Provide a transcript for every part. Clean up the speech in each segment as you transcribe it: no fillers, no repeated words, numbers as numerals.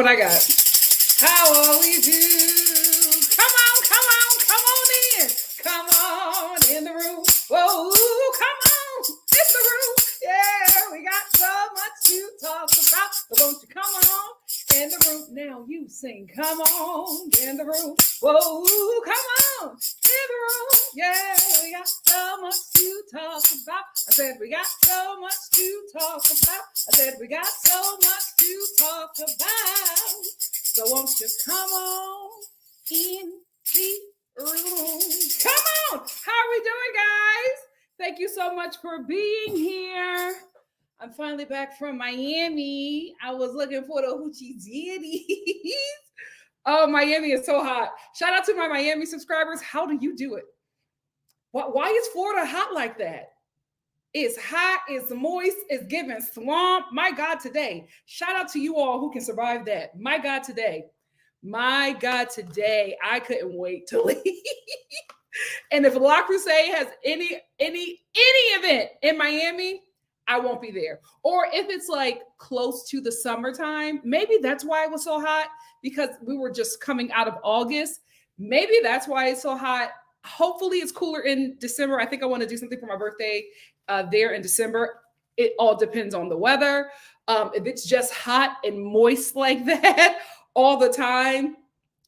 what I got. How are we do? Come on in. Come on in the room. Whoa, come on in the room. Yeah, we got so much to talk about. So won't you come on in the room? Now you sing, come on in the room. Whoa, come on in the room. Yeah, we got so much to talk about. I said we got so much to talk about. I said we got so much to talk about. So won't you come on in the room? Come on. How are we doing, guys? Thank you so much for being here. I'm finally back from Miami. I was looking for the hoochie ditties. Oh, Miami is so hot. Shout out to my Miami subscribers. How do you do it? Why is Florida hot like that? It's hot, it's moist, it's giving swamp. My God, today. Shout out to you all who can survive that. My God, today. My God, today. I couldn't wait to leave. And if La Crusade has any event in Miami, I won't be there. Or if it's like close to the summertime, maybe that's why it was so hot, because we were just coming out of August. Maybe that's why it's so hot. Hopefully it's cooler in December. I think I want to do something for my birthday there in December. It all depends on the weather. If it's just hot and moist like that all the time,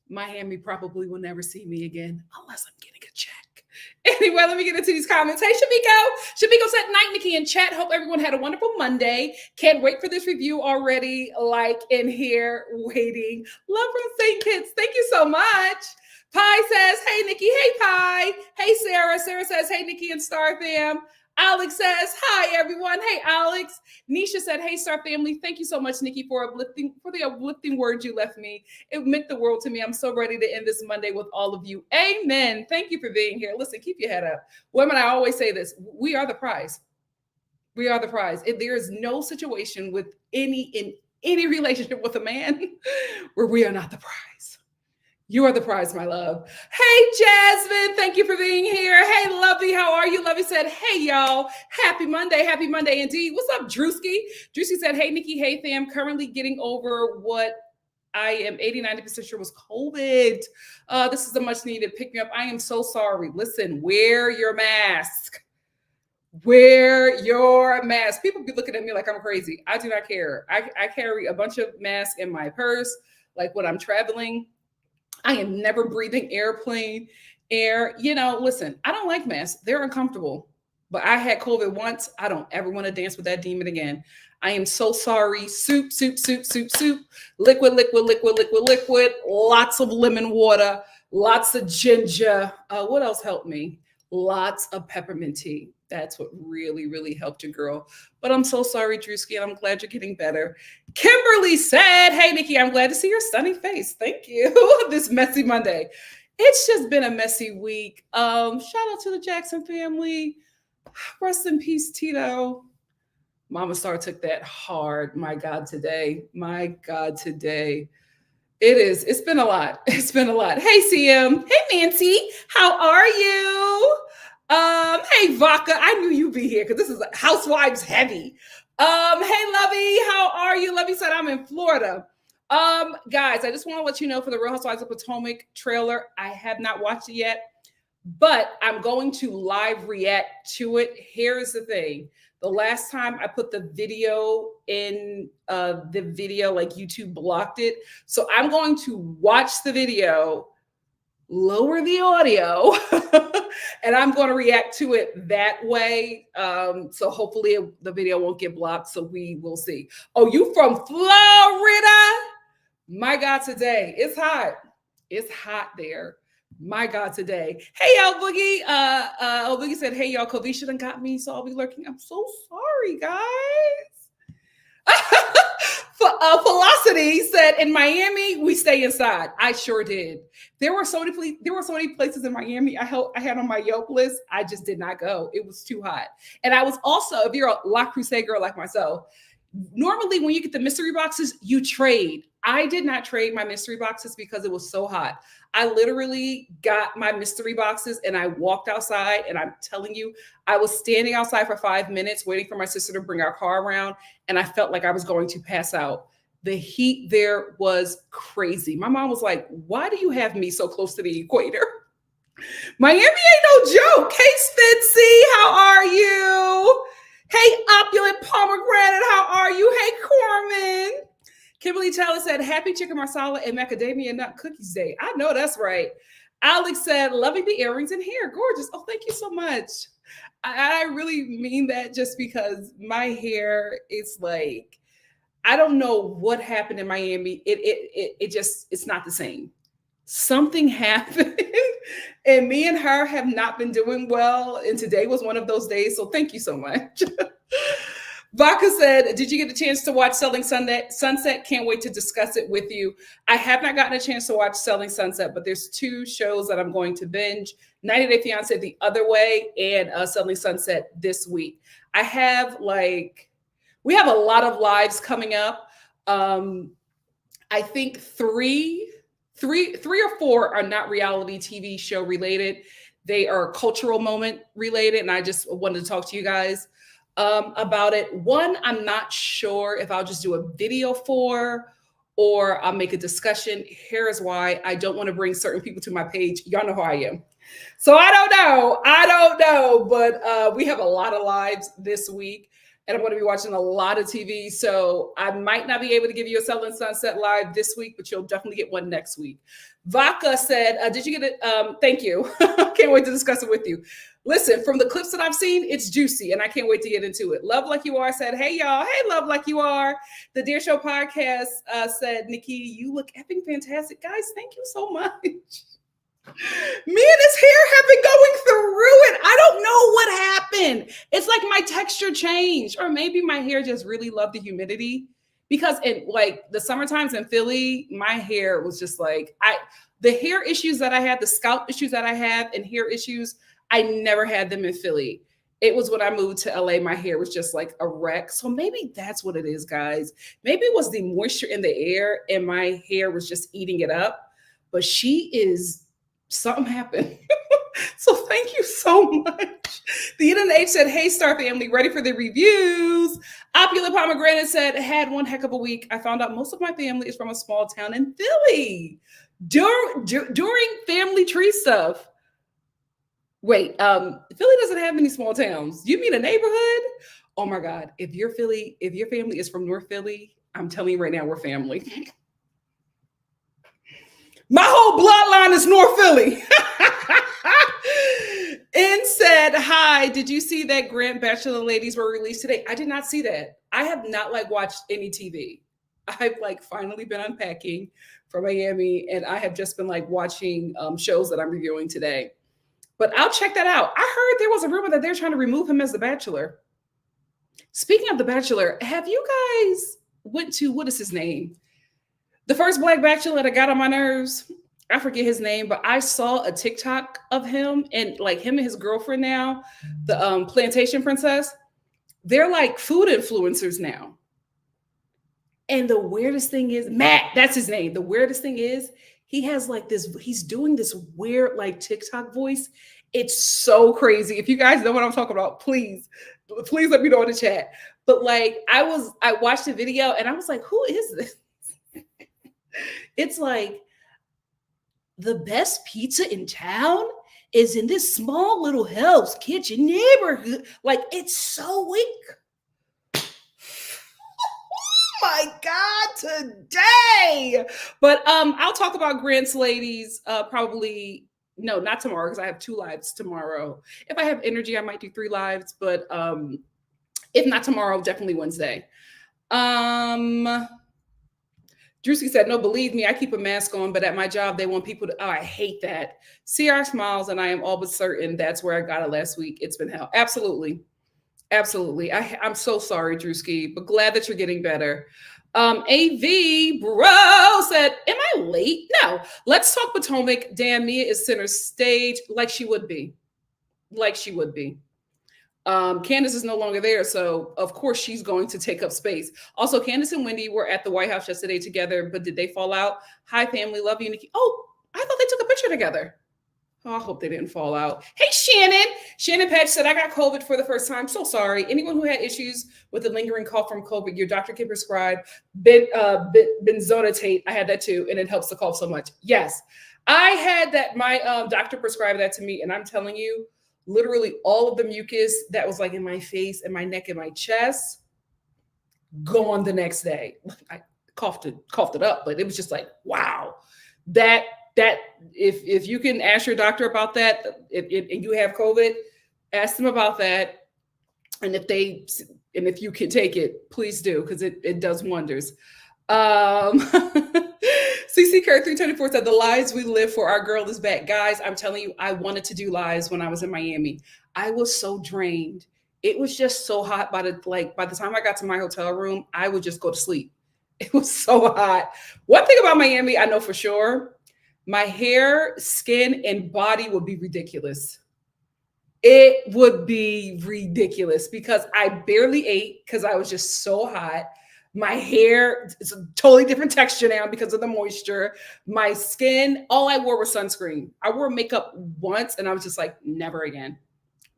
Miami probably will never see me again unless I'm getting a check. Anyway, let me get into these comments. Hey, Shamiko said, night, Nikki in chat. Hope everyone had a wonderful Monday. Can't wait for this review already. Like in here, waiting. Love from St. Kitts. Thank you so much. Pi says, hey, Nikki. Hey, Pi. Hey, Sarah. Sarah says, hey, Nikki and Star fam. Alex says, hi, everyone. Hey, Alex. Nisha said, hey, Star family. Thank you so much, Nikki, for the uplifting words you left me. It meant the world to me. I'm so ready to end this Monday with all of you. Amen. Thank you for being here. Listen, keep your head up. Women, I always say this. We are the prize. We are the prize. If there is no situation in any relationship with a man where we are not the prize. You are the prize, my love. Hey, Jasmine. Thank you for being here. Hey, Lovey. How are you? Lovey said, hey, y'all. Happy Monday. Happy Monday indeed. What's up, Drewski? Drewski said, hey, Nikki. Hey, fam. Currently getting over what I am 80-90% sure was COVID. This is a much needed pick me up. I am so sorry. Listen, wear your mask. Wear your mask. People be looking at me like I'm crazy. I do not care. I carry a bunch of masks in my purse, like when I'm traveling. I am never breathing airplane air. Listen, I don't like masks. They're uncomfortable. But I had COVID once. I don't ever want to dance with that demon again. I am so sorry. Soup. Liquid. Lots of lemon water. Lots of ginger. What else helped me? Lots of peppermint tea. That's what really, really helped your girl. But I'm so sorry, Drewski, and I'm glad you're getting better. Kimberly said, hey, Nikki, I'm glad to see your sunny face. Thank you. This messy Monday. It's just been a messy week. Shout out to the Jackson family. Rest in peace, Tito. Mama Star took that hard. My God, today. It's been a lot. Hey, CM. Hey, Nancy. How are you? Hey, Vodka. I knew you'd be here because this is Housewives heavy. Hey, Lovey. How are you? Lovey said, I'm in Florida. Guys, I just want to let you know for the Real Housewives of Potomac trailer, I have not watched it yet, but I'm going to live react to it. Here's the thing. The last time I put the video in like YouTube blocked it. So I'm going to watch the video, lower the audio, and I'm going to react to it that way. So hopefully the video won't get blocked. So we will see. Oh, you from Florida? My God, today. It's hot. It's hot there. My God, today. Hey, El Boogie. El Boogie said, hey, y'all, Kovisha done got me, so I'll be lurking. I'm so sorry, guys. Velocity said, in Miami, we stay inside. I sure did. There were so many places in Miami I had on my Yelp list. I just did not go. It was too hot. And I was also, if you're a La Crusade girl like myself, normally when you get the mystery boxes, you trade. I did not trade my mystery boxes because it was so hot. I literally got my mystery boxes and I walked outside, and I'm telling you, I was standing outside for 5 minutes waiting for my sister to bring our car around, and I felt like I was going to pass out. The heat there was crazy. My mom was like, why do you have me so close to the equator? Miami ain't no joke. Hey, Spitzy, how are you? Hey, Opulent Pomegranate, how are you? Hey, Corman. Kimberly Taylor said, happy chicken marsala and macadamia nut cookies day. I know that's right. Alex said, loving the earrings and hair. Gorgeous. Oh, thank you so much. I really mean that just because my hair is like, I don't know what happened in Miami. It just, it's not the same. Something happened and me and her have not been doing well. And today was one of those days. So thank you so much. Vodka said, did you get a chance to watch Selling Sunset? Can't wait to discuss it with you. I have not gotten a chance to watch Selling Sunset, but there's two shows that I'm going to binge. 90 Day Fiance the other way and Selling Sunset this week. We have a lot of lives coming up. I think three or four are not reality TV show related. They are cultural moment related. And I just wanted to talk to you guys about it. One, I'm not sure if I'll just do a video for, or I'll make a discussion. Here is why. I don't want to bring certain people to my page. Y'all know who I am. So I don't know, but we have a lot of lives this week. And I'm going to be watching a lot of TV. So I might not be able to give you a Selling Sunset live this week, but you'll definitely get one next week. Vodka said, did you get it? Thank you. Can't wait to discuss it with you. Listen, from the clips that I've seen, it's juicy, and I can't wait to get into it. Love Like You Are said, hey, y'all. Hey, Love Like You Are. The Dear Show podcast said, Nikki, you look effing fantastic. Guys, thank you so much. Me and his hair have been going through it. I don't know what happened. It's like my texture changed, or maybe my hair just really loved the humidity. Because in like the summer times in Philly, my hair was just like the hair issues that I had, the scalp issues that I have, and hair issues, I never had them in Philly. It was when I moved to LA, my hair was just like a wreck. So maybe that's what it is, guys. Maybe it was the moisture in the air and my hair was just eating it up. But something happened. So thank you so much. The NH said, hey, Star family, ready for the reviews. Opulent Pomegranate said, had one heck of a week. I found out most of my family is from a small town in Philly. During family tree stuff. Wait, Philly doesn't have many small towns. You mean a neighborhood? Oh my God. If your family is from North Philly, I'm telling you right now, we're family. My whole bloodline is North Philly. And said, hi, did you see that Grant Bachelor ladies were released today? I did not see that. I have not watched any TV. I've finally been unpacking from Miami, and I have just been watching shows that I'm reviewing today. But I'll check that out. I heard there was a rumor that they're trying to remove him as the Bachelor. Speaking of the Bachelor, have you guys went to, what is his name? The first Black Bachelor that got on my nerves. I forget his name, but I saw a TikTok of him and him and his girlfriend now, the Plantation Princess. They're food influencers now. And the weirdest thing is, Matt, that's his name. The weirdest thing is he has he's doing this weird TikTok voice. It's so crazy. If you guys know what I'm talking about, please let me know in the chat. But I watched the video and I was like, who is this? It's the best pizza in town is in this small little Hell's Kitchen neighborhood. It's so weak. My God, today. But I'll talk about Grant's ladies probably, no, not tomorrow, because I have 2 lives tomorrow. If I have energy, I might do 3 lives, but if not tomorrow, definitely Wednesday. Drewski said, no, believe me, I keep a mask on, but at my job, they want people to, I hate that. CR smiles, and I am all but certain that's where I got it last week. It's been hell. Absolutely. Absolutely. I'm so sorry, Drewski, but glad that you're getting better. AV bro said, am I late? No. Let's talk Potomac. Damn, Mia is center stage like she would be. Candace is no longer there, so of course she's going to take up space. Also, Candace and Wendy were at the White House yesterday together, but did they fall out? Hi, family. Love you, Nikki. Oh, I thought they took a picture together. Oh, I hope they didn't fall out. Hey, Shannon. Shannon Patch said, I got COVID for the first time. So sorry. Anyone who had issues with a lingering cough from COVID, your doctor can prescribe benzonatate. I had that too, and it helps the cough so much. Yes, I had that. My doctor prescribed that to me, and I'm telling you, literally all of the mucus that was like in my face and my neck and my chest, gone the next day. I coughed it up, but it was just like, wow, that if you can ask your doctor about that, and you have COVID, ask them about that, and if you can take it, please do, because it does wonders. CC Kerr 324 said the lives we live for. Our girl is back, guys. I'm telling you, I wanted to do lives when I was in Miami. I was so drained. It was just so hot. By the time I got to my hotel room, I would just go to sleep. It was so hot. One thing about Miami, I know for sure, my hair, skin, and body would be ridiculous. It would be ridiculous because I barely ate because I was just so hot. My hair is a totally different texture now because of the moisture. My skin, all I wore was sunscreen. I wore makeup once and I was just like, never again.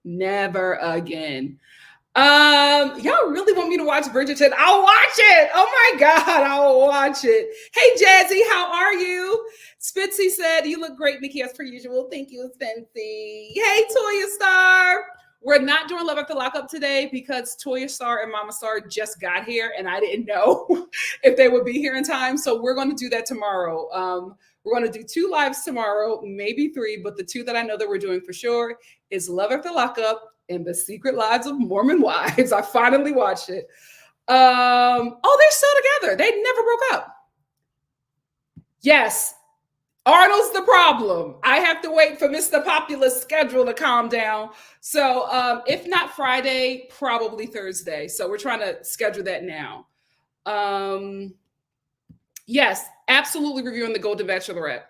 Never again. Y'all really want me to watch Bridgerton? I'll watch it. Oh my God, I'll watch it. Hey, Jazzy, how are you? Spitzy said, you look great, Nikki, as per usual. Thank you, Spency. Hey, TIK-Star. We're not doing Love After Lockup today because TIK-Star and Mama Star just got here and I didn't know if they would be here in time. So we're going to do that tomorrow. We're going to do 2 lives tomorrow, maybe 3, but the 2 that I know that we're doing for sure is Love After Lockup and The Secret Lives of Mormon Wives. I finally watched it. Oh, they're still together. They never broke up. Yes. Arnold's the problem. I have to wait for Mr. Populous schedule to calm down. So if not Friday, probably Thursday. So we're trying to schedule that now. Yes, absolutely reviewing the Golden Bachelorette.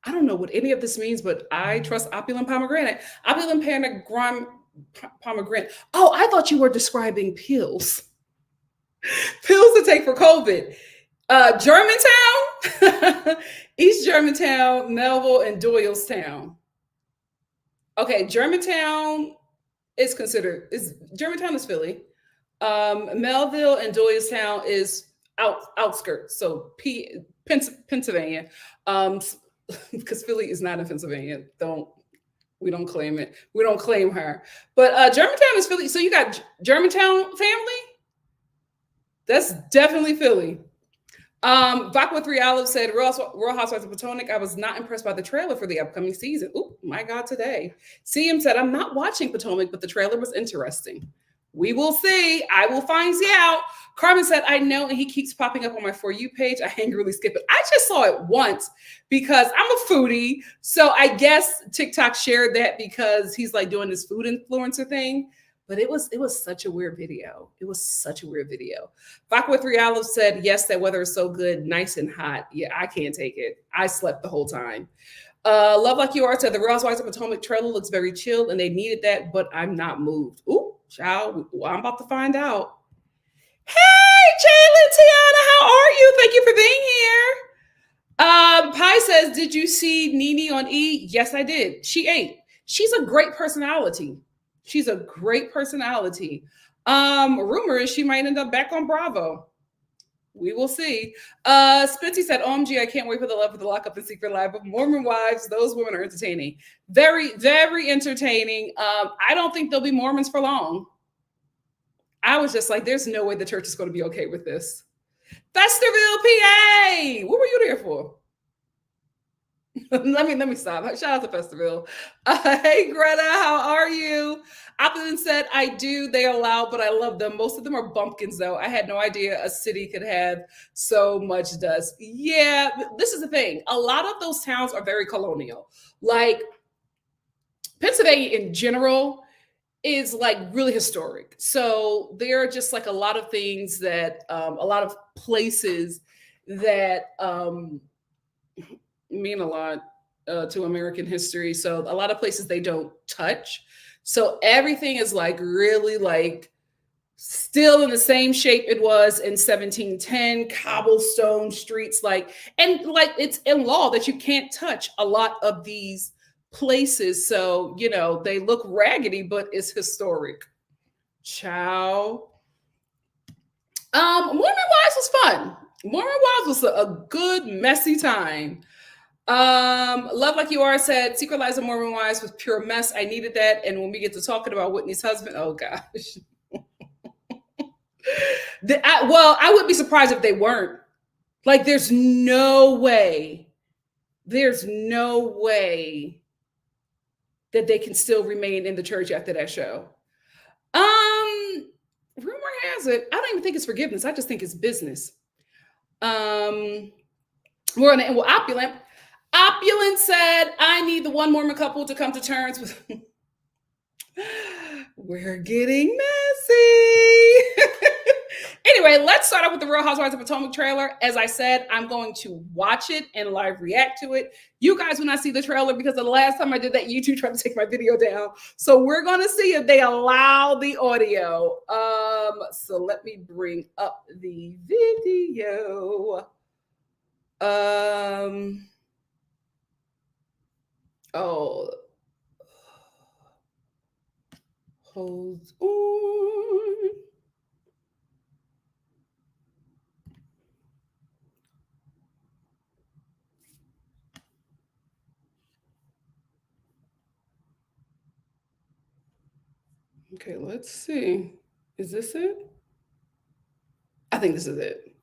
I don't know what any of this means, but I trust opulent pomegranate. Opulent pomegranate. Oh, I thought you were describing pills. Pills to take for COVID. Germantown, East Germantown, Melville, and Doylestown. Okay, Germantown is Germantown is Philly. Melville and Doylestown is outskirts, so Pennsylvania. Because Philly is not in Pennsylvania. We don't claim it. We don't claim her. But Germantown is Philly. So you got Germantown family? That's definitely Philly. Vodka 3 Olives said, Real Housewives of Potomac, I was not impressed by the trailer for the upcoming season. Oh my God, today. CM said, I'm not watching Potomac, but the trailer was interesting. We will see. I will find out. Carmen said, I know, and he keeps popping up on my For You page. I angrily skip it. I just saw it once because I'm a foodie. So I guess TikTok shared that because he's like doing this food influencer thing. But it was such a weird video. It was such a weird video. Vodka 3 Olives said, yes, that weather is so good, nice and hot. Yeah, I can't take it. I slept the whole time. Love Like You Are said, the Real Housewives of Potomac trailer looks very chill, and they needed that, but I'm not moved. Ooh, child, I'm about to find out. Hey, Jalen, Tiana, how are you? Thank you for being here. Pi says, did you see Nene on E? Yes, I did. She ate. She's a great personality. She's a great personality. Rumor is she might end up back on Bravo. We will see. Spitzy said, OMG, I can't wait for the Love of the Lockup and Secret Life of Mormon Wives. Those women are entertaining. Very, very entertaining. I don't think they'll be Mormons for long. I was just like, there's no way the church is going to be okay with this. Festerville, PA. What were you there for? let me stop. Shout out to Festerville. Hey, Greta, how are you? Opulent said, I do. They are loud, but I love them. Most of them are bumpkins, though. I had no idea a city could have so much dust. Yeah, this is the thing. A lot of those towns are very colonial. Like Pennsylvania in general is like really historic. So there are just like a lot of things that, a lot of places that mean a lot to American history. So a lot of places they don't touch. So everything is like really like still in the same shape it was in 1710, cobblestone streets, and it's in law that you can't touch a lot of these places. So, they look raggedy, but it's historic. Ciao. Mormon Wives was fun. Mormon Wives was a good, messy time. Love Like You Are said, Secret Lives of Mormon Wives was pure mess. I needed that. And when we get to talking about Whitney's husband, oh gosh. I would be surprised if they weren't. There's no way that they can still remain in the church after that show. Rumor has it, I don't even think it's forgiveness. I just think it's business. We're on the end. Well, Opulent said, I need the one Mormon couple to come to terms with. We're getting messy. Anyway, let's start off with the Real Housewives of Potomac trailer. As I said, I'm going to watch it and live react to it. You guys will not see the trailer because the last time I did that, YouTube tried to take my video down. So we're going to see if they allow the audio. So let me bring up the video. Hold on. Okay, let's see. Is this it? I think this is it.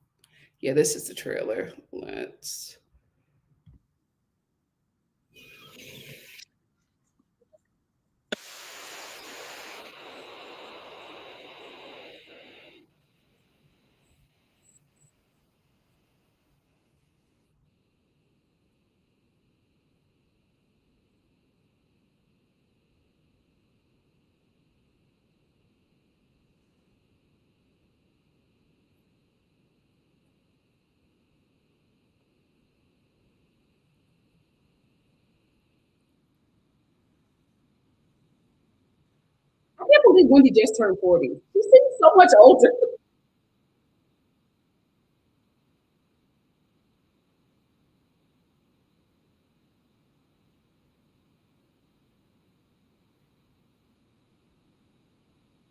Yeah, this is the trailer. Let's. I can't believe Wendy just turned 40. She seems so much older.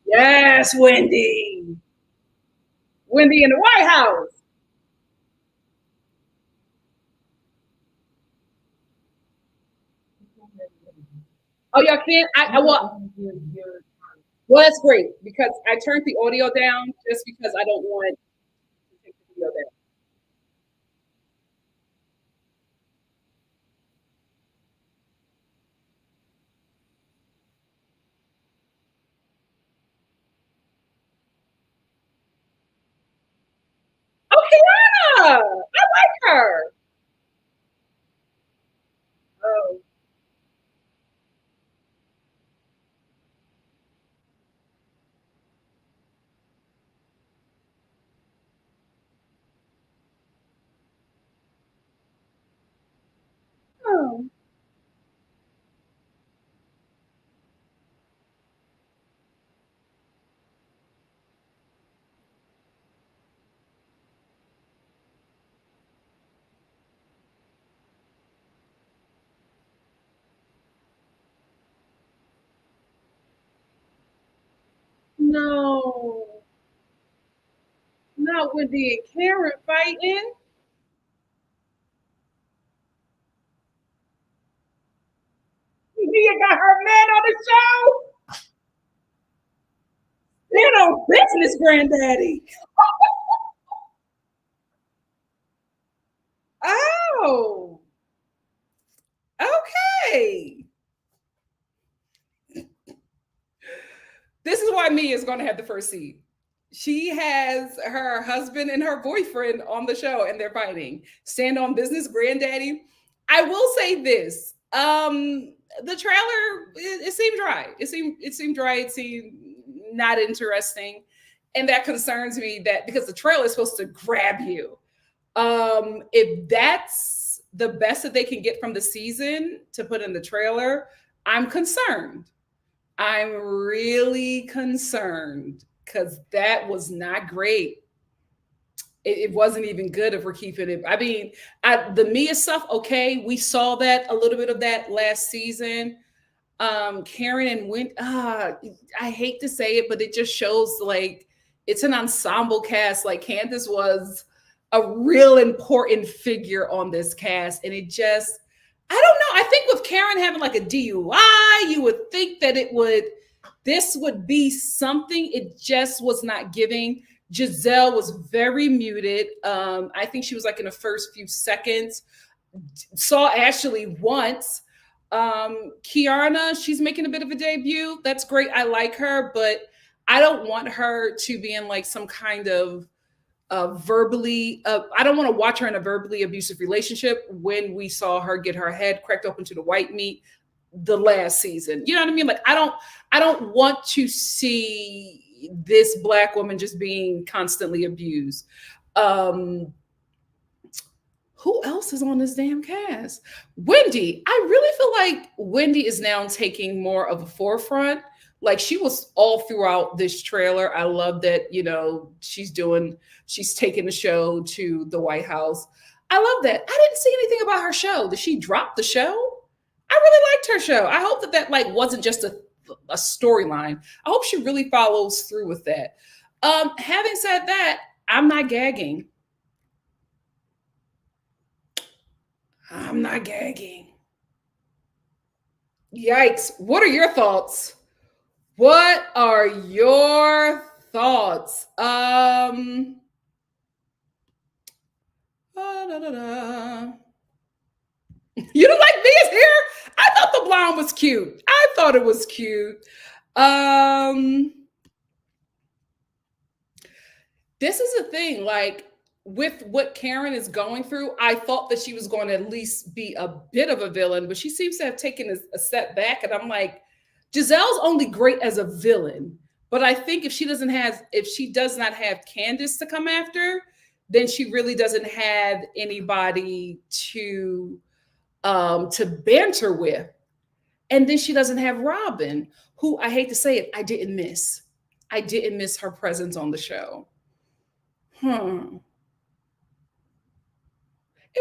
Yes, Wendy. Wendy in the White House. Oh, y'all can't? Well, that's great because I turned the audio down just because I don't want to take the video down. Oh, Kiana! I like her. Oh. Oh. No. Not Wendy and Karen fighting. Nia got her man on the show. They're no business, granddaddy. Oh. Okay. This is why Mia is going to have the first seat. She has her husband and her boyfriend on the show and they're fighting. Stand on business, granddaddy. I will say this. The trailer, it seemed dry. It seemed dry. It seemed not interesting. And that concerns me that because the trailer is supposed to grab you. If that's the best that they can get from the season to put in the trailer, I'm concerned. I'm really concerned because that was not great. It wasn't even good if we're keeping it. I mean, the Mia stuff, okay, we saw that a little bit of that last season. Karen and Wendy, I hate to say it, but it just shows like it's an ensemble cast. Like Candace was a real important figure on this cast, and it just, I don't know. I think with Karen having like a DUI, you would think that this would be something. It just was not giving. Giselle was very muted. I think she was like in the first few seconds. Saw Ashley once. Kiana, she's making a bit of a debut. That's great. I like her, but I don't want her to be in like some kind of verbally. I don't want to watch her in a verbally abusive relationship when we saw her get her head cracked open to the white meat the last season. You know what I mean? Like I don't want to see this Black woman just being constantly abused. Who else is on this damn cast? Wendy. I really feel like Wendy is now taking more of a forefront. Like she was all throughout this trailer. I love that, she's taking the show to the White House. I love that. I didn't see anything about her show. Did she drop the show? I really liked her show. I hope that like wasn't just a storyline. I hope she really follows through with that. Having said that, I'm not gagging. I'm not gagging. Yikes. What are your thoughts? What are your thoughts? You don't like Mia's hair? I thought the blonde was cute. I thought it was cute. This is the thing, like with what Karen is going through, I thought that she was going to at least be a bit of a villain, but she seems to have taken a step back. And I'm like, Giselle's only great as a villain. But I think if she does not have Candace to come after, then she really doesn't have anybody to banter with. And then she doesn't have Robin, who, I hate to say it, I didn't miss. I didn't miss her presence on the show. It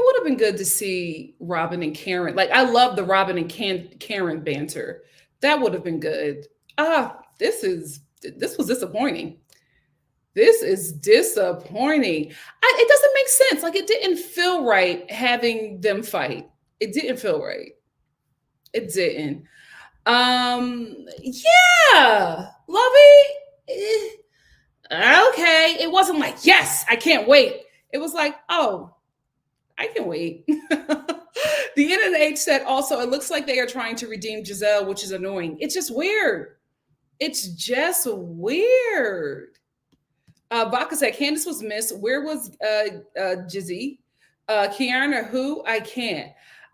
would have been good to see Robin and Karen. Like, I love the Robin and Karen banter. That would have been good. This was disappointing. This is disappointing. It doesn't make sense. Like, it didn't feel right having them fight. It didn't feel right. It didn't. Yeah, Lovey. Okay. It wasn't like, yes, I can't wait. It was like, oh, I can wait. The NNH said also, it looks like they are trying to redeem Giselle, which is annoying. It's just weird. It's just weird. Baca said, Candace was missed. Where was Jizzy? Kiana, who? I can't.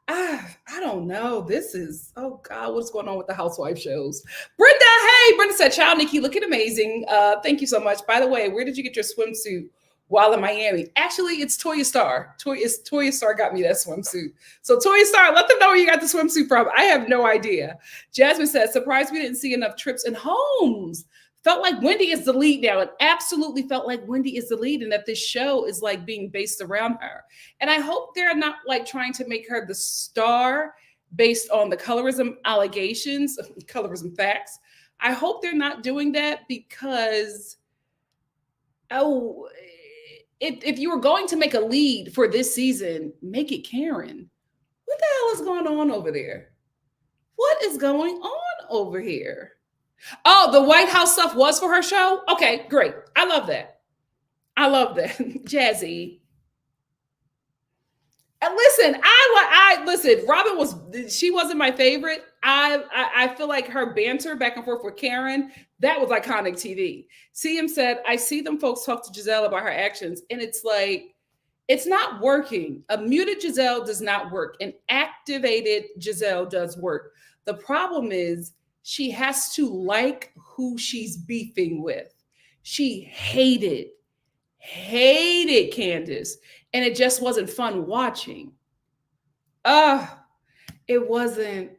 I don't know. This is, oh God, what's going on with the housewife shows? Brenda, hey, Brenda said, ciao, Nikki, looking amazing. Thank you so much. By the way, where did you get your swimsuit while in Miami? Actually, it's ToyaStar. ToyaStar got me that swimsuit. So ToyaStar, let them know where you got the swimsuit from. I have no idea. Jasmine says, surprised we didn't see enough trips and homes. Felt like Wendy is the lead now. It absolutely felt like Wendy is the lead and that this show is like being based around her. And I hope they're not like trying to make her the star based on the colorism allegations, colorism facts. I hope they're not doing that because, if you were going to make a lead for this season, make it Karen. What the hell is going on over there? What is going on over here? Oh, the White House stuff was for her show? Okay, great. I love that. I love that. Jazzy. And listen, listen, Robin she wasn't my favorite. I feel like her banter back and forth with Karen, that was iconic TV. CM said, I see them folks talk to Giselle about her actions, and it's like, it's not working. A muted Giselle does not work. An activated Giselle does work. The problem is she has to like who she's beefing with. She hated Candace, and it just wasn't fun watching. It wasn't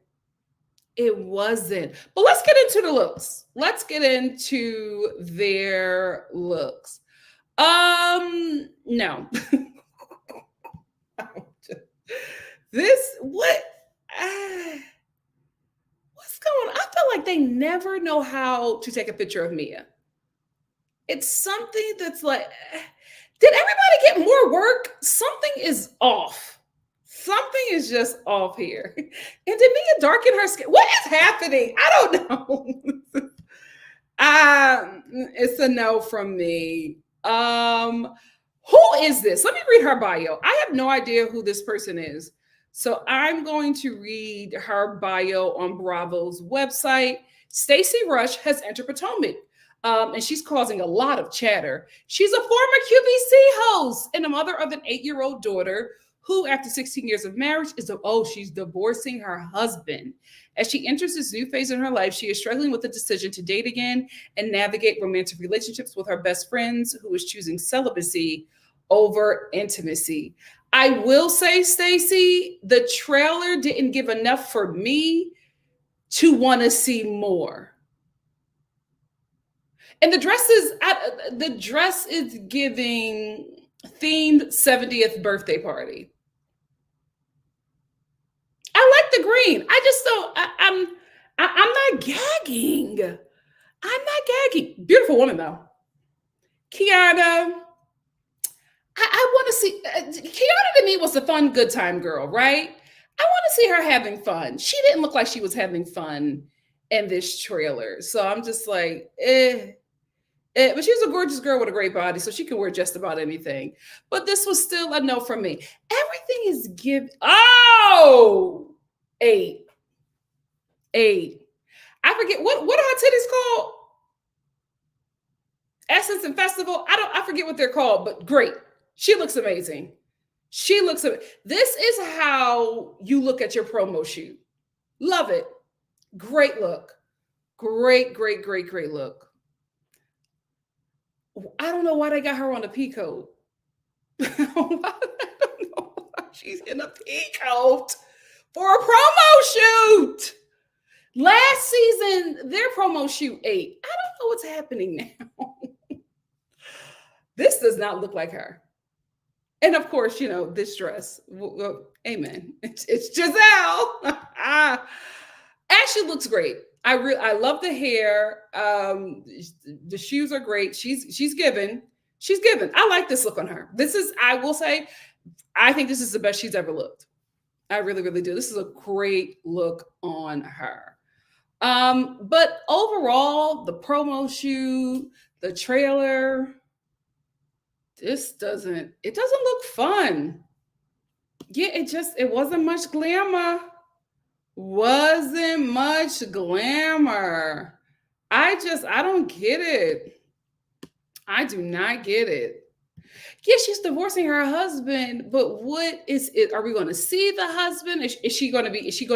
It wasn't. But let's get into the looks. Let's get into their looks. No. This what what's going on? I feel like they never know how to take a picture of Mia. It's something that's like, did everybody get more work? Something is off. Something is just off here. And did Mia darken her skin? What is happening? I don't know. It's a no from me. Who is this? Let me read her bio. I have no idea who this person is. So I'm going to read her bio on Bravo's website. Stacey Rush has entered Potomac. And she's causing a lot of chatter. She's a former QVC host and a mother of an 8-year-old daughter who, after 16 years of marriage, she's divorcing her husband. As she enters this new phase in her life, she is struggling with the decision to date again and navigate romantic relationships with her best friends, who is choosing celibacy over intimacy. I will say, Stacey, the trailer didn't give enough for me to want to see more. And the dress is giving themed 70th birthday party. I like the green. I just don't. I'm not gagging. I'm not gagging. Beautiful woman though. Kiana. I want to see. Kiana to me was a fun, good time girl, right? I want to see her having fun. She didn't look like she was having fun in this trailer, so I'm just like, but she's a gorgeous girl with a great body, so she can wear just about anything. But this was still a no from me. Everything is give. Oh, 8. I forget what are her titties called? Essence and Festival. I forget what they're called, but great. She looks amazing. This is how you look at your promo shoot. Love it. Great look. Great look. I don't know why they got her on a pea coat. I don't know why she's in a pea coat for a promo shoot. Last season, their promo shoot 8. I don't know what's happening now. This does not look like her. And of course, this dress. Well, amen. It's Giselle. Ashley looks great. I love the hair. The shoes are great. She's given. I like this look on her. I will say, I think this is the best she's ever looked. I really, really do. This is a great look on her. But overall, the promo shoot, the trailer, it doesn't look fun. Yeah, it wasn't much glamour. Wasn't much glamour. I don't get it. I do not get it. Yeah, she's divorcing her husband, but what is it? Are we going to see the husband? Is she going to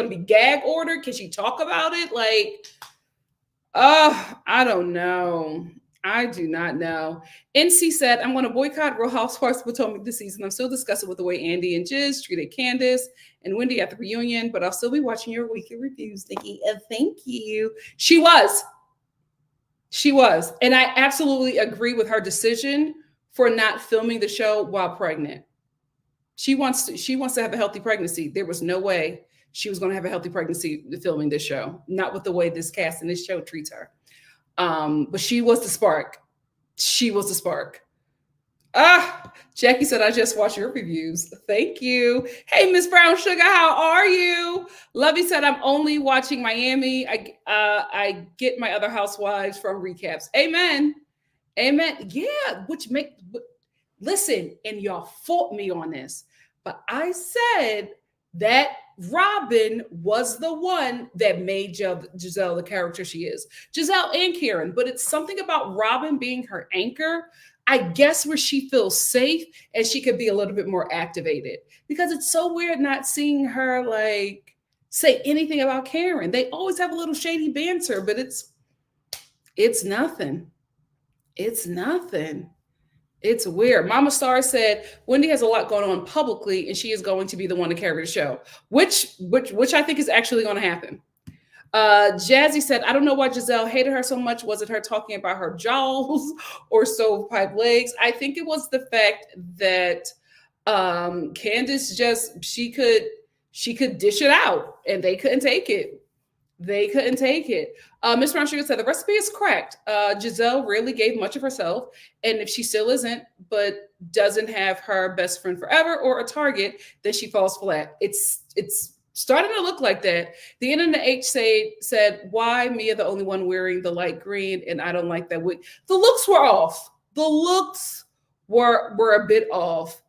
be gag ordered? Can she talk about it? Like, I don't know. I do not know. NC said, I'm going to boycott Real Housewives of Potomac this season. I'm still disgusted with the way Andy and Jiz treated Candace and Wendy at the reunion, but I'll still be watching your weekly reviews, Nikki. Thank you. She was. And I absolutely agree with her decision for not filming the show while pregnant. She wants to have a healthy pregnancy. There was no way she was going to have a healthy pregnancy filming this show. Not with the way this cast and this show treats her. But she was the spark. Jackie said, I just watched your reviews. Thank you. Hey, Miss Brown Sugar, how are you? Lovey said, I'm only watching Miami. I get my other housewives from recaps. Amen. Yeah, listen, and y'all fought me on this, but I said that Robin was the one that made Giselle the character she is. Giselle and Karen, but it's something about Robin being her anchor, I guess, where she feels safe and she could be a little bit more activated, because it's so weird not seeing her like say anything about Karen. They always have a little shady banter, but it's nothing. It's nothing. It's weird. Mama Star said Wendy has a lot going on publicly, and she is going to be the one to carry the show, which I think is actually going to happen. Jazzy said, I don't know why Giselle hated her so much. Was it her talking about her jowls or stovepipe legs? I think it was the fact that Candace just she could dish it out and they couldn't take it. They couldn't take it. Miss Brown Sugar said the recipe is correct. Giselle really gave much of herself, and if she still isn't, but doesn't have her best friend forever or a target, then she falls flat. It's starting to look like that. The end of the H said, "Why Mia the only one wearing the light green, and I don't like that wig." The looks were off. The looks were a bit off.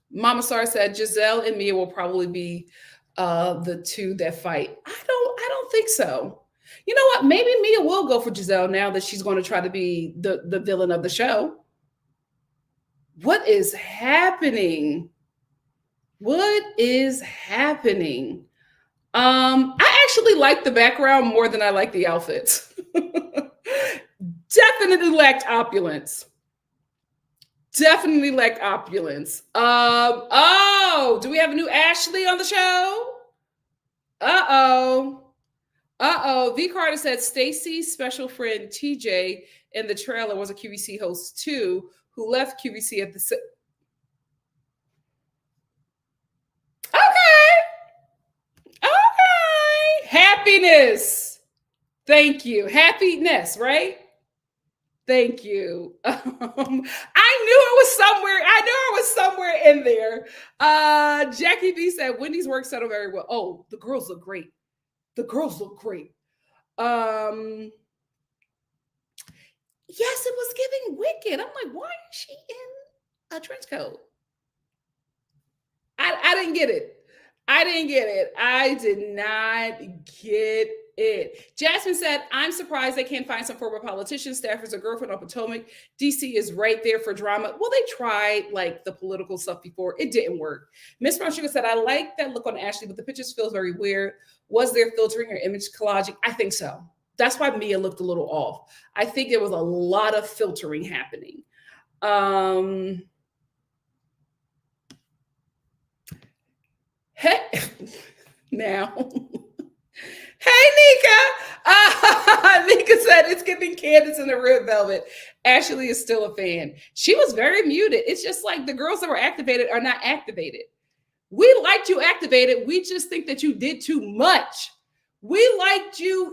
Mama Star said Giselle and Mia will probably be the two that fight. I don't think so. You know what? Maybe Mia will go for Giselle now that she's going to try to be the villain of the show. What is happening? What is happening? I actually like the background more than I like the outfits. Definitely lacked opulence. Definitely lacked opulence. Oh, do we have a new Ashley on the show? Uh-oh. Uh-oh. V. Carter said Stacy's special friend TJ in the trailer was a QVC host too, who left QVC at the Okay. Okay. Happiness. Thank you. Happiness, right? Thank you. I knew it was somewhere. I knew it was somewhere in there. Jackie B said Wendy's work settled very well. Oh, the girls look great. The girls look great. Yes, it was giving Wicked. I'm like, why is she in a trench coat? I didn't get it. I didn't get it. I did not get it. Jasmine said, I'm surprised they can't find some former politicians, staffers, or girlfriend on Potomac. DC is right there for drama. Well, they tried like the political stuff before. It didn't work. Miss Brown Sugar said, I like that look on Ashley, but the pictures feels very weird. Was there filtering or image collaging? I think so. That's why Mia looked a little off. I think there was a lot of filtering happening. Hey, now. Hey, Nika. Nika said it's giving Candace in the red velvet. Ashley is still a fan. She was very muted. It's just like the girls that were activated are not activated. We liked you activated. We just think that you did too much. We liked you,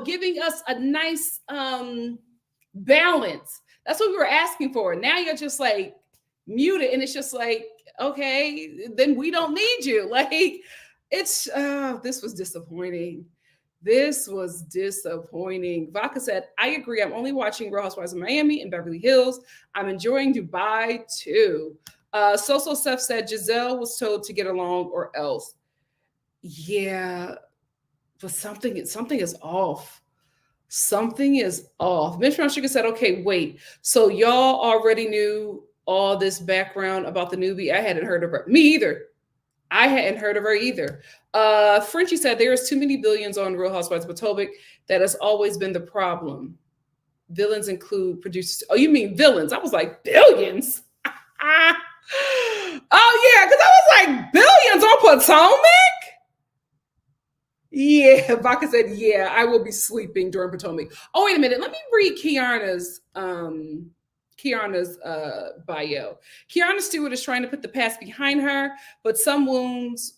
giving us a nice balance. That's what we were asking for. Now you're just like muted, and it's just like, okay, then we don't need you. Like, this was disappointing. This was disappointing. Vodka said, I agree. I'm only watching Real Housewives of Miami and Beverly Hills. I'm enjoying Dubai too. So Seth said Giselle was told to get along or else. Yeah, but something is off. Something is off. Mitch Brown Sugar said, okay, wait. So y'all already knew all this background about the newbie? I hadn't heard of her. Me either. I hadn't heard of her either. Frenchie said there is too many billions on Real Housewives of Potomac. That has always been the problem. Villains include producers. Oh, you mean villains? I was like, billions? Oh, yeah, because I was like, billions on Potomac? Yeah, Vodka said, yeah, I will be sleeping during Potomac. Oh, wait a minute. Let me read Kiana's bio. Kiana Stewart is trying to put the past behind her, but some wounds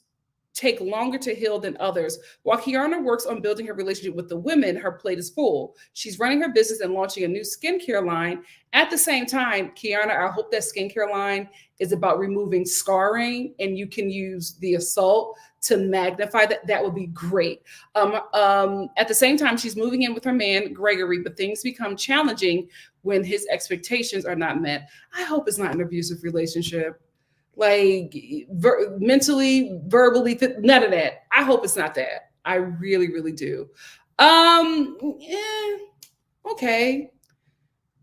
take longer to heal than others. While Kiana works on building her relationship with the women, her plate is full. She's running her business and launching a new skincare line. At the same time, Kiana, I hope that skincare line is about removing scarring, and you can use the assault to magnify that. That would be great. At the same time, she's moving in with her man, Gregory, but things become challenging when his expectations are not met. I hope it's not an abusive relationship. Like mentally, verbally, none of that. I hope it's not that. I really, really do. Okay.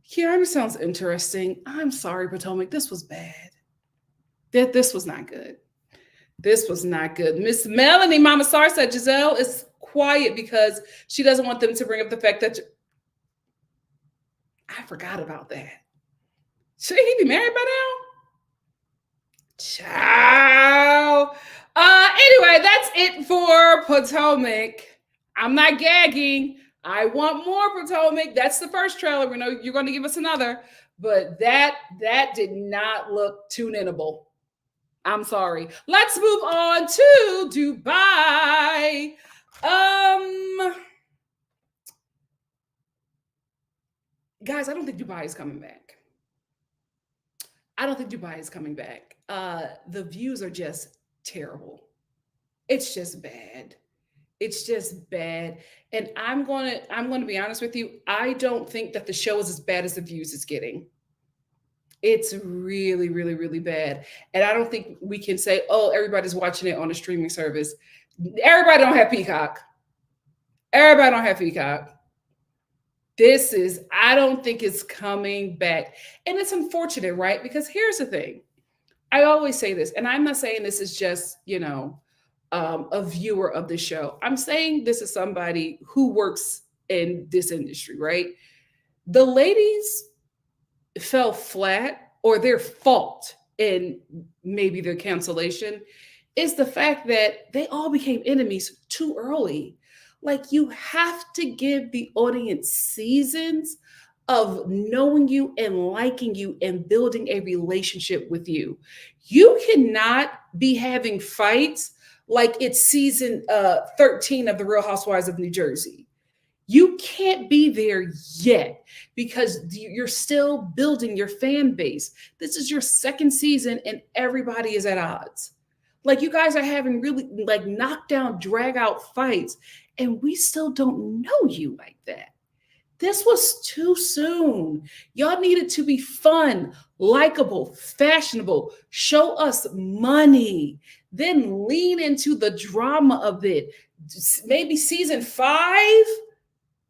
Kiana sounds interesting. I'm sorry, Potomac. This was bad. This was not good. This was not good. Miss Melanie Mama Sar said Giselle is quiet because she doesn't want them to bring up the fact that I forgot about that. Should he be married by now? Ciao. Anyway, that's it for Potomac. I'm not gagging. I want more Potomac. That's the first trailer. We know you're going to give us another, but that did not look tune-inable. I'm sorry. Let's move on to Dubai. Guys, I don't think Dubai is coming back. I don't think Dubai is coming back. The views are just terrible. It's just bad. It's just bad. And I'm gonna be honest with you. I don't think that the show is as bad as the views it's getting. It's really, really, really bad. And I don't think we can say, oh, everybody's watching it on a streaming service. Everybody don't have Peacock. Everybody don't have Peacock. I don't think it's coming back. And it's unfortunate, right? Because here's the thing. I always say this, and I'm not saying this is just, a viewer of the show. I'm saying this is somebody who works in this industry, right? The ladies fell flat, or their fault in maybe their cancellation is the fact that they all became enemies too early. Like, you have to give the audience seasons of knowing you and liking you and building a relationship with you. You cannot be having fights like it's season 13 of The Real Housewives of New Jersey. You can't be there yet because you're still building your fan base. This is your second season and everybody is at odds. Like, you guys are having really like knockdown, drag out fights, and we still don't know you like that. This was too soon. Y'all needed to be fun, likable, fashionable, show us money, then lean into the drama of it. Maybe season 5.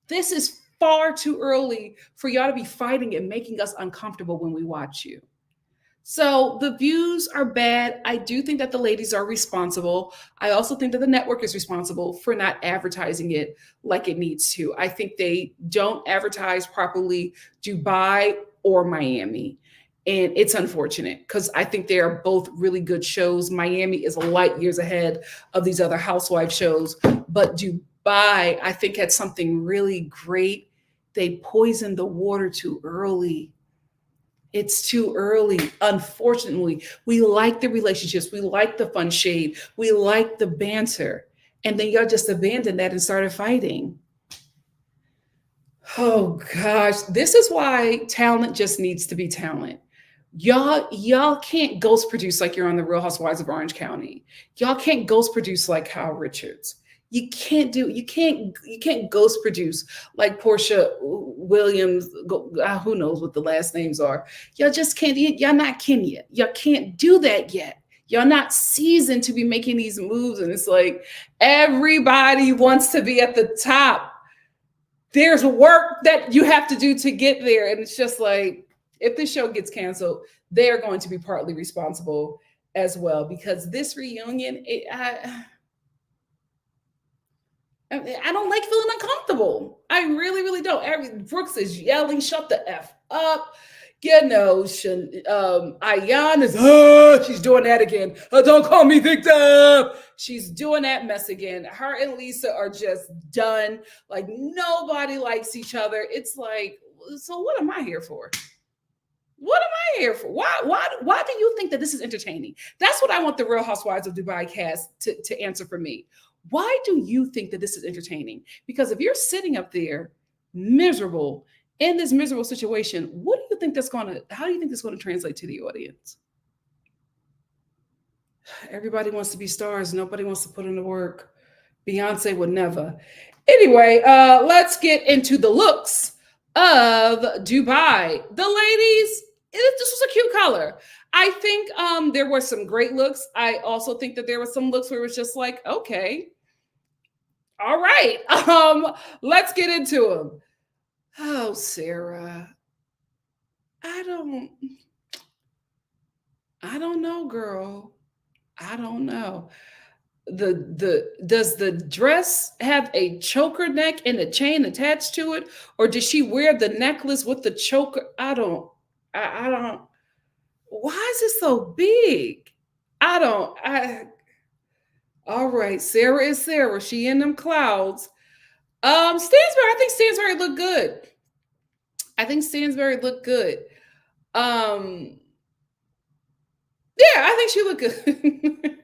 This is far too early for y'all to be fighting and making us uncomfortable when we watch you. So the views are bad. I do think that the ladies are responsible. I also think that the network is responsible for not advertising it like it needs to. I think they don't advertise properly Dubai or Miami. And it's unfortunate because I think they are both really good shows. Miami is light years ahead of these other housewife shows. But Dubai, I think, had something really great. They poisoned the water too early. It's too early. Unfortunately, we like the relationships. We like the fun shade. We like the banter. And then y'all just abandoned that and started fighting. Oh gosh, this is why talent just needs to be talent. Y'all can't ghost produce like you're on the Real Housewives of Orange County. Y'all can't ghost produce like Kyle Richards. You can't ghost produce like Portia Williams. Who knows what the last names are? Y'all just can't. Y'all not Kenya. Y'all can't do that yet. Y'all not seasoned to be making these moves, and it's like everybody wants to be at the top. There's work that you have to do to get there, and it's just like, if this show gets canceled, they are going to be partly responsible as well, because this reunion, I don't like feeling uncomfortable. I really, really don't. Brooks is yelling, "Shut the F up." Ayan is, she's doing that again. Don't call me Victor. She's doing that mess again. Her and Lisa are just done. Like, nobody likes each other. It's like, so what am I here for? What am I here for? Why do you think that this is entertaining? That's what I want the Real Housewives of Dubai cast to answer for me. Why do you think that this is entertaining? Because if you're sitting up there miserable in this miserable situation, how do you think that's going to translate to the audience? Everybody wants to be stars. Nobody wants to put in the work. Beyonce would never. Anyway, let's get into the looks of Dubai. The ladies, this was a cute color. I think there were some great looks. I also think that there were some looks where it was just like, okay, all right, let's get into them. Oh, Sarah, I don't know, girl. I don't know. Does the dress have a choker neck and a chain attached to it, or does she wear the necklace with the choker? I don't. Why is it so big? All right, Sarah is Sarah. She in them clouds. Stansbury, I think Stansbury looked good. I think Stansbury looked good. Um, yeah, I think she looked good.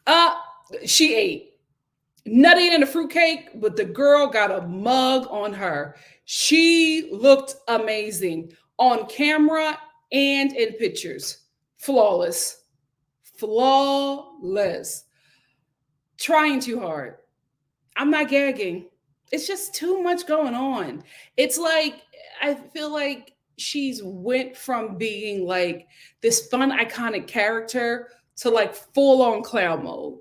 uh, she ate. Nutty in a fruitcake, but the girl got a mug on her. She looked amazing on camera and in pictures. Flawless. Flawless. Trying too hard. I'm not gagging. It's just too much going on. It's like I feel like she's went from being like this fun iconic character to like full on clown mode.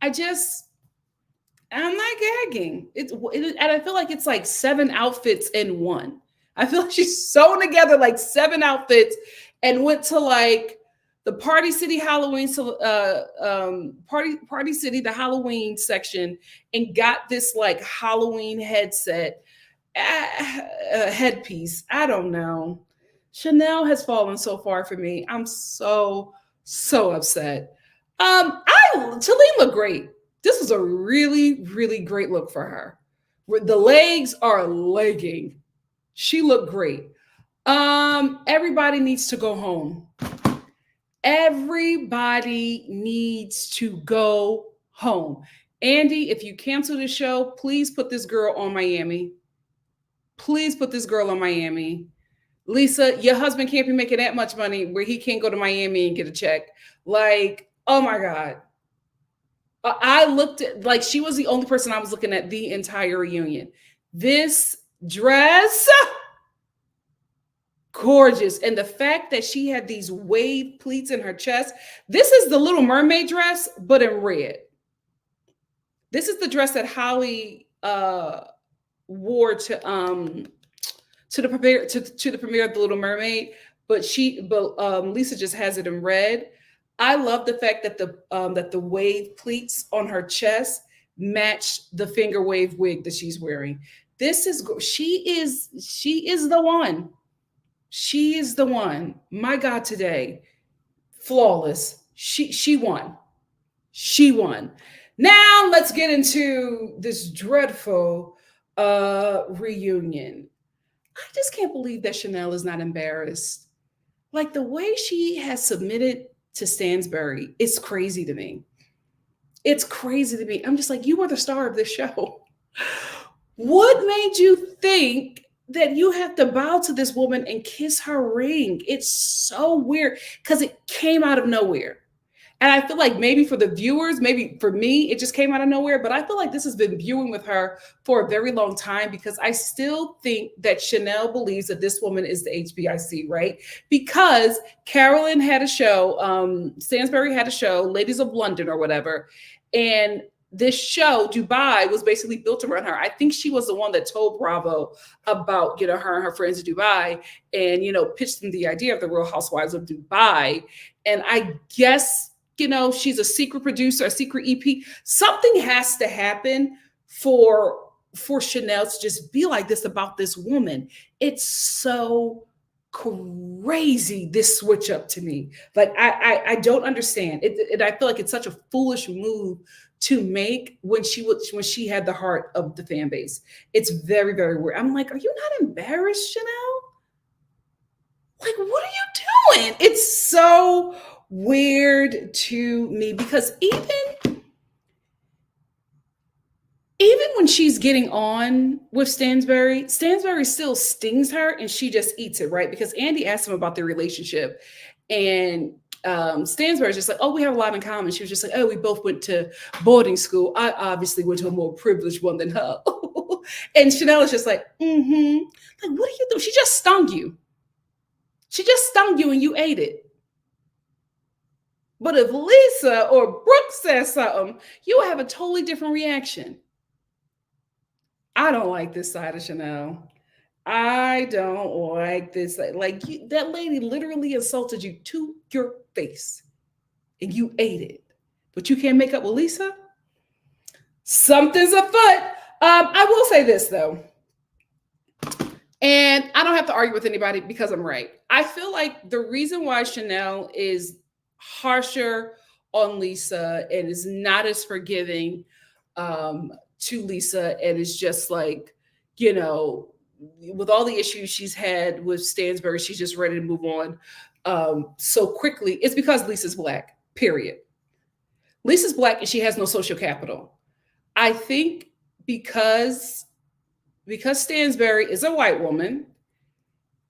I just I'm not gagging. And I feel like it's like 7 outfits in one. I feel like she's sewn together like 7 outfits and went to like the Party City Halloween, Party City, the Halloween section, and got this like Halloween headpiece. I don't know. Chanel has fallen so far for me. I'm so upset. Talene looked great. This was a really, really great look for her. The legs are legging. She looked great. Everybody needs to go home. Everybody needs to go home. Andy, if you cancel the show, please put this girl on Miami. Please put this girl on Miami. Lisa, your husband can't be making that much money where he can't go to Miami and get a check. Like, oh my God. I looked at, like, she was the only person I was looking at the entire reunion. This dress, gorgeous. And the fact that she had these wave pleats in her chest. This is the Little Mermaid dress, but in red. This is the dress that Holly wore to the premiere of the Little Mermaid, but Lisa just has it in red. I love the fact that the wave pleats on her chest match the finger wave wig that she's wearing. She is the one. She is the one. My God, today, flawless. She won. She won. Now let's get into this dreadful reunion. I just can't believe that Chanel is not embarrassed. Like the way she has submitted to Stansbury, it's crazy to me. It's crazy to me. I'm just like, you were the star of this show. What made you think that you have to bow to this woman and kiss her ring? It's so weird because it came out of nowhere. And I feel like maybe for the viewers, maybe for me, it just came out of nowhere. But I feel like this has been viewing with her for a very long time because I still think that Chanel believes that this woman is the HBIC, right? Because Carolyn had a show, Stansbury had a show, Ladies of London or whatever. And this show, Dubai, was basically built around her. I think she was the one that told Bravo about, her and her friends in Dubai and, pitched them the idea of the Real Housewives of Dubai. And I guess, she's a secret producer, a secret EP. Something has to happen for Chanel to just be like this about this woman. It's so crazy, this switch up to me. Like, I don't understand it. I feel like it's such a foolish move to make when she had the heart of the fan base. It's very, very weird. I'm like, are you not embarrassed, Chanel? Like, what are you doing? It's so weird to me because even when she's getting on with Stansbury still stings her and she just eats it, right? Because Andy asked him about their relationship and Stansbury's just like, oh, we have a lot in common. She was just like, oh, we both went to boarding school. I obviously went to a more privileged one than her. And Chanel is just like, like, what are you doing? She just stung you. She just stung you and you ate it. But if Lisa or Brooke says something, you will have a totally different reaction. I don't like this side of Chanel. I don't like this. Like, that lady literally insulted you to your face and you ate it. But you can't make up with Lisa? Something's afoot. I will say this, though. And I don't have to argue with anybody because I'm right. I feel like the reason why Chanel is harsher on Lisa and is not as forgiving to Lisa, and is just like, you know, with all the issues she's had with Stansbury, she's just ready to move on so quickly. It's because Lisa's Black, period. Lisa's Black and she has no social capital. I think because Stansbury is a white woman,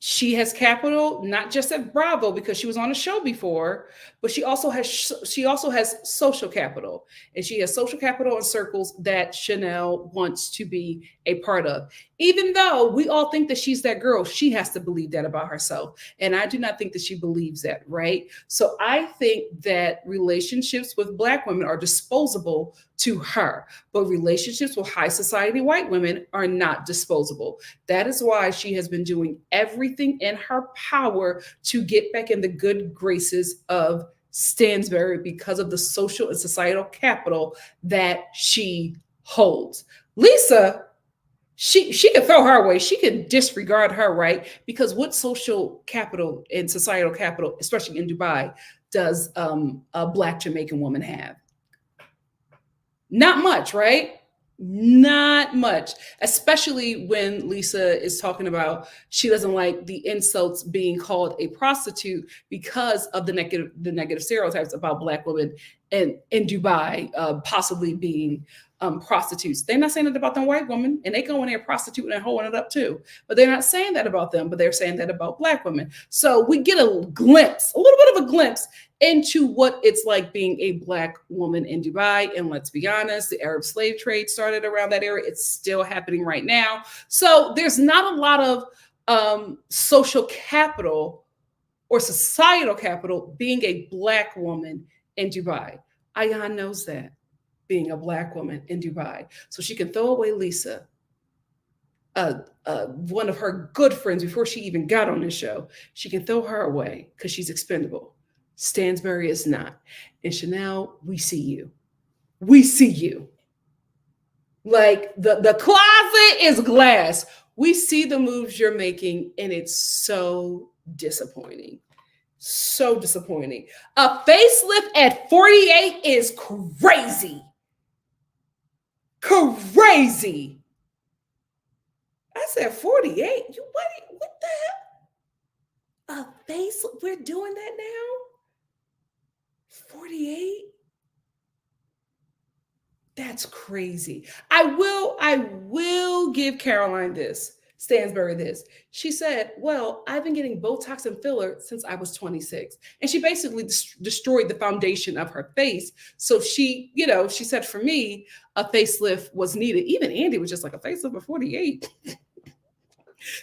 she has capital, not just at Bravo because she was on a show before, but she also has social capital, and she has social capital in circles that Chanel wants to be a part of. Even though we all think that she's that girl, she has to believe that about herself, and I do not think that she believes that, right? So I think that relationships with Black women are disposable to her, but relationships with high society white women are not disposable. That is why she has been doing everything in her power to get back in the good graces of Stansbury because of the social and societal capital that she holds. Lisa, she can throw her away. She can disregard her, right? Because what social capital and societal capital, especially in Dubai, does a Black Jamaican woman have? Not much, right? Not much, especially when Lisa is talking about she doesn't like the insults being called a prostitute because of the negative stereotypes about Black women in Dubai possibly being prostitutes. They're not saying that about them white women, and they go in there prostituting and holding it up too. But they're not saying that about them, but they're saying that about Black women. So we get a little bit of a glimpse into what it's like being a Black woman in Dubai. And let's be honest, the Arab slave trade started around that era. It's still happening right now. So there's not a lot of social capital or societal capital being a Black woman in Dubai. Ayan knows that, being a Black woman in Dubai. So she can throw away Lisa, one of her good friends before she even got on this show. She can throw her away because she's expendable. Stansbury is not. And Chanel, we see you. We see you. Like the closet is glass. We see the moves you're making, and it's so disappointing. So disappointing. A facelift at 48 is crazy. Crazy. I said 48. You what the hell? A facelift? We're doing that now? 48? That's crazy. I will give Caroline this, Stansbury this. She said, well, I've been getting Botox and filler since I was 26. And she basically destroyed the foundation of her face. So she said, for me, a facelift was needed. Even Andy was just like, a facelift at 48.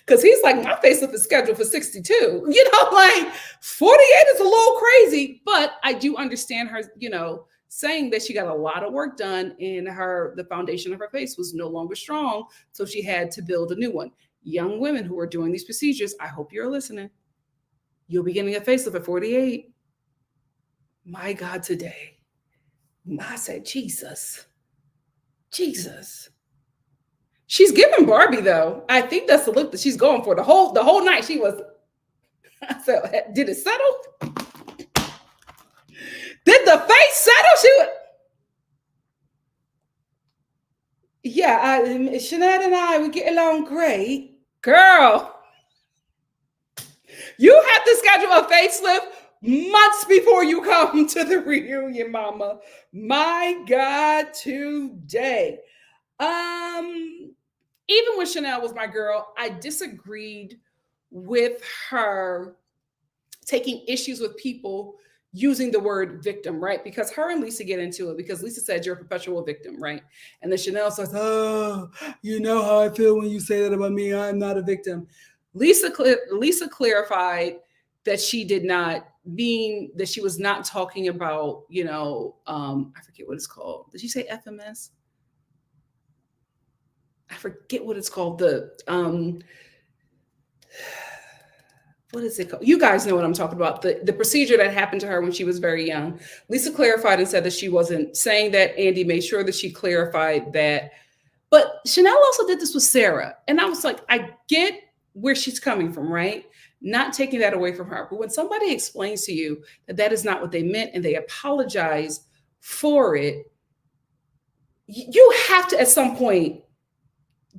Because he's like, my facelift is scheduled for 62. Like 48 is a little crazy. But I do understand her, saying that she got a lot of work done and the foundation of her face was no longer strong. So she had to build a new one. Young women who are doing these procedures, I hope you're listening. You'll be getting a facelift at 48. My God, today. I said, Jesus. She's giving Barbie, though. I think that's the look that she's going for. The whole night she was. I said, did it settle? Did the face settle? Sinead and I, we get along great. Girl, you have to schedule a facelift months before you come to the reunion, mama. My God, today. Even when Chanel was my girl, I disagreed with her taking issues with people using the word victim, right? Because her and Lisa get into it because Lisa said you're a perpetual victim, right? And then Chanel says, oh, you know how I feel when you say that about me. I'm not a victim. Lisa clarified that she did not mean that she was not talking about, I forget what it's called. Did she say FMS? I forget what it's called. What is it called? You guys know what I'm talking about. The procedure that happened to her when she was very young. Lisa clarified and said that she wasn't saying that. Andy made sure that she clarified that. But Chanel also did this with Sarah. And I was like, I get where she's coming from, right? not taking that away from her. But when somebody explains to you that that is not what they meant and they apologize for it, you have to at some point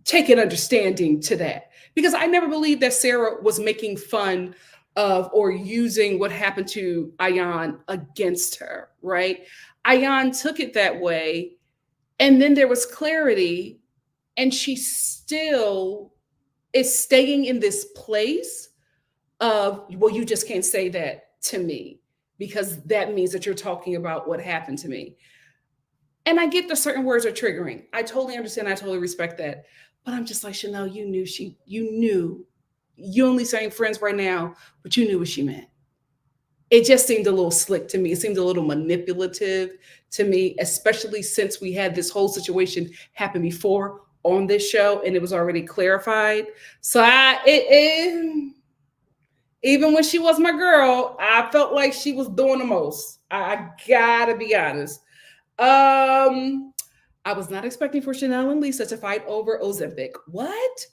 take an understanding to that. Because I never believed that Sarah was making fun of or using what happened to Ayan against her, right? Ayan took it that way. And then there was clarity, and she still is staying in this place of, well, you just can't say that to me because that means that you're talking about what happened to me. And I get that certain words are triggering. I totally understand. I totally respect that. But I'm just like, Chanel, you knew. You only saying friends right now, but you knew what she meant. It just seemed a little slick to me. It seemed a little manipulative to me, especially since we had this whole situation happen before on this show and it was already clarified. So even when she was my girl, I felt like she was doing the most. I gotta be honest. I was not expecting for Chanel and Lisa to fight over Ozempic. What?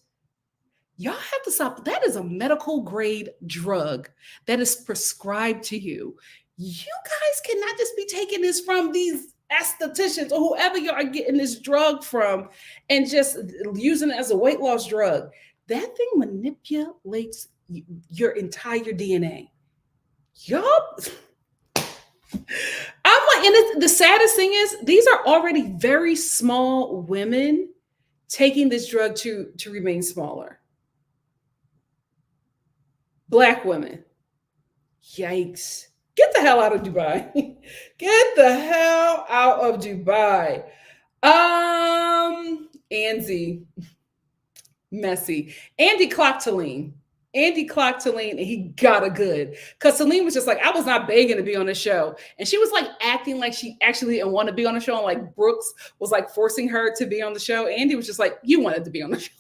Y'all have to stop. That is a medical grade drug that is prescribed to you. You guys cannot just be taking this from these estheticians or whoever you are getting this drug from and just using it as a weight loss drug. That thing manipulates your entire DNA. Yup. I'm like, and the saddest thing is, these are already very small women taking this drug to remain smaller. Black women. Yikes. Get the hell out of Dubai. Get the hell out of Dubai. Andy. Messy. Andy clocked Talene. And he got a good. Because Talene was just like, I was not begging to be on the show. And she was like acting like she actually didn't want to be on the show. And like Brooks was like forcing her to be on the show. Andy was just like, you wanted to be on the show.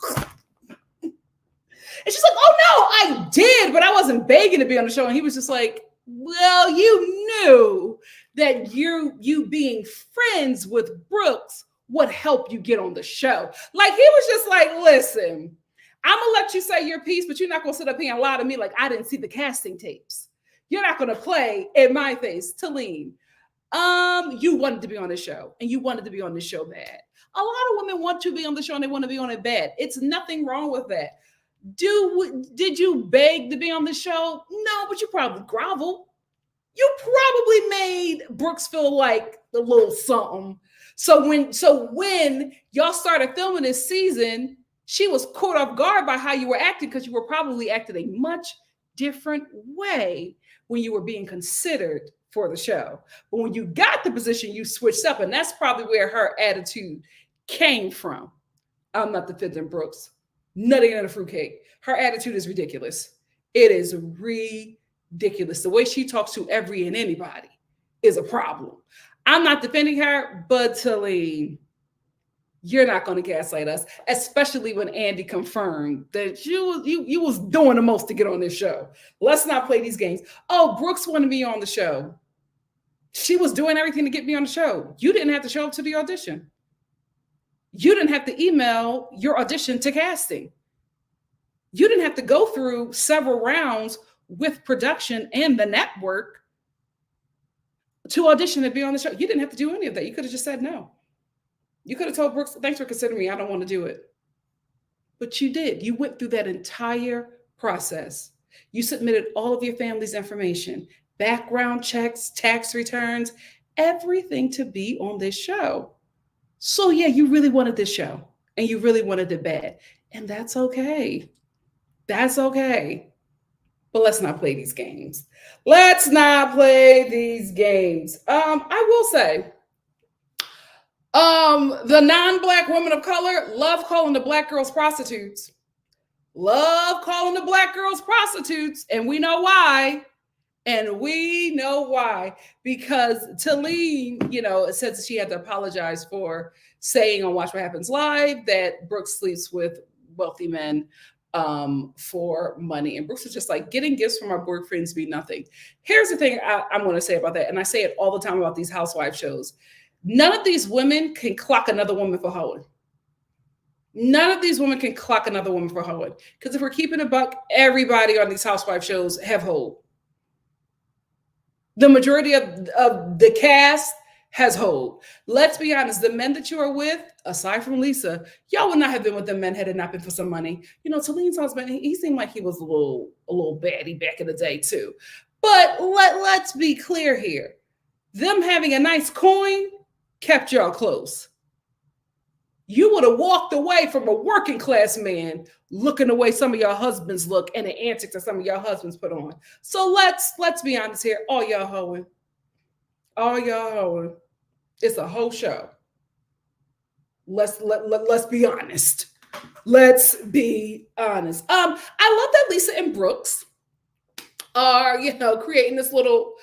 And she's like, oh no, I did, but I wasn't begging to be on the show. And he was just like, well, you knew that you being friends with Brooks would help you get on the show. Like he was just like, listen, I'm gonna let you say your piece, but you're not gonna sit up here and lie to me like I didn't see the casting tapes. You're not gonna play in my face. Talene, you wanted to be on the show, and you wanted to be on the show bad. A lot of women want to be on the show and they want to be on it bad. It's nothing wrong with that. Did you beg to be on the show? No, but you probably groveled. You probably made Brooks feel like a little something. So when y'all started filming this season, she was caught off guard by how you were acting because you were probably acting a much different way when you were being considered for the show. But when you got the position, you switched up, and that's probably where her attitude came from. I'm not defending Brooks. Nutting in a fruitcake. Her attitude is ridiculous. It is ridiculous. The way she talks to every and anybody is a problem. I'm not defending her, but Talene, you're not going to gaslight us, especially when Andy confirmed that you was doing the most to get on this show. Let's not play these games. Oh, Brooks wanted me on the show. She was doing everything to get me on the show. You didn't have to show up to the audition. You didn't have to email your audition to casting. You didn't have to go through several rounds with production and the network to audition and be on the show. You didn't have to do any of that. You could have just said no. You could have told Brooks, thanks for considering me. I don't want to do it. But you did. You went through that entire process. You submitted all of your family's information, background checks, tax returns, everything to be on this show. So yeah, you really wanted this show and you really wanted it bad. And that's okay. That's okay. But let's not play these games. Let's not play these games. I will say, the non-Black women of color love calling the Black girls prostitutes. Love calling the Black girls prostitutes. And we know why. Because Talene, said she had to apologize for saying on Watch What Happens Live that Brooks sleeps with wealthy men for money. And Brooks was just like, getting gifts from our boyfriends mean nothing. Here's the thing I'm going to say about that. And I say it all the time about these housewife shows. None of these women can clock another woman for hoeing. None of these women can clock another woman for hoeing. Because if we're keeping a buck, everybody on these housewife shows have hoed. The majority of the cast has hoed. Let's be honest, the men that you are with, aside from Lisa, y'all would not have been with the men had it not been for some money. You know, Talene's husband, he seemed like he was a little baddie back in the day too. But let's be clear here. Them having a nice coin kept y'all close. You would have walked away from a working class man looking the way some of your husbands look and the antics that some of your husbands put on. So let's be honest here. All y'all hoeing. All y'all hoeing. It's a whole show. Let's be honest. Let's be honest. I love that Lisa and Brooks are, creating this little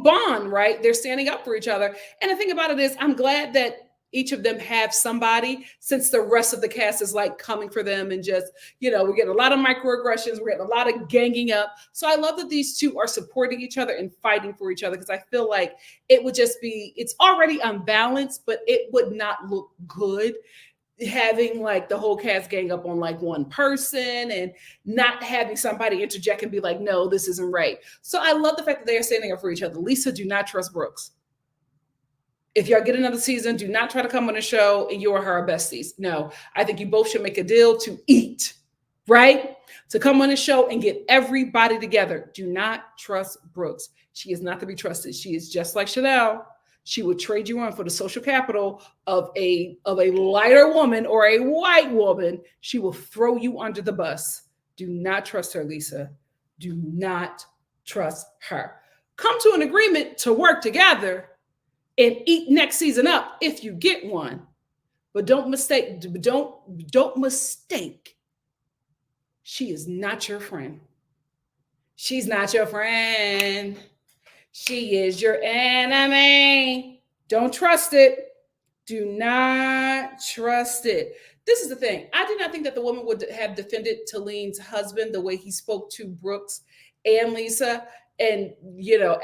bond, right? They're standing up for each other. And the thing about it is, I'm glad that each of them have somebody, since the rest of the cast is like coming for them and just, we're getting a lot of microaggressions, we're getting a lot of ganging up. So I love that these two are supporting each other and fighting for each other, because I feel like it would just be, it's already unbalanced, but it would not look good having like the whole cast gang up on like one person and not having somebody interject and be like, no, this isn't right. So I love the fact that they are standing up for each other. Lisa, do not trust Brooks. If y'all get another season, do not try to come on the show and you are her besties. No, I think you both should make a deal to eat, right? To come on the show and get everybody together. Do not trust Brooks. She is not to be trusted. She is just like Chanel. She would trade you on for the social capital of a lighter woman or a white woman. She will throw you under the bus. Do not trust her, Lisa. Do not trust her. Come to an agreement to work together and eat next season up if you get one. But don't mistake. She is not your friend. She's not your friend. She is your enemy. Don't trust it. Do not trust it. This is the thing. I do not think that the woman would have defended Talene's husband the way he spoke to Brooks and Lisa, and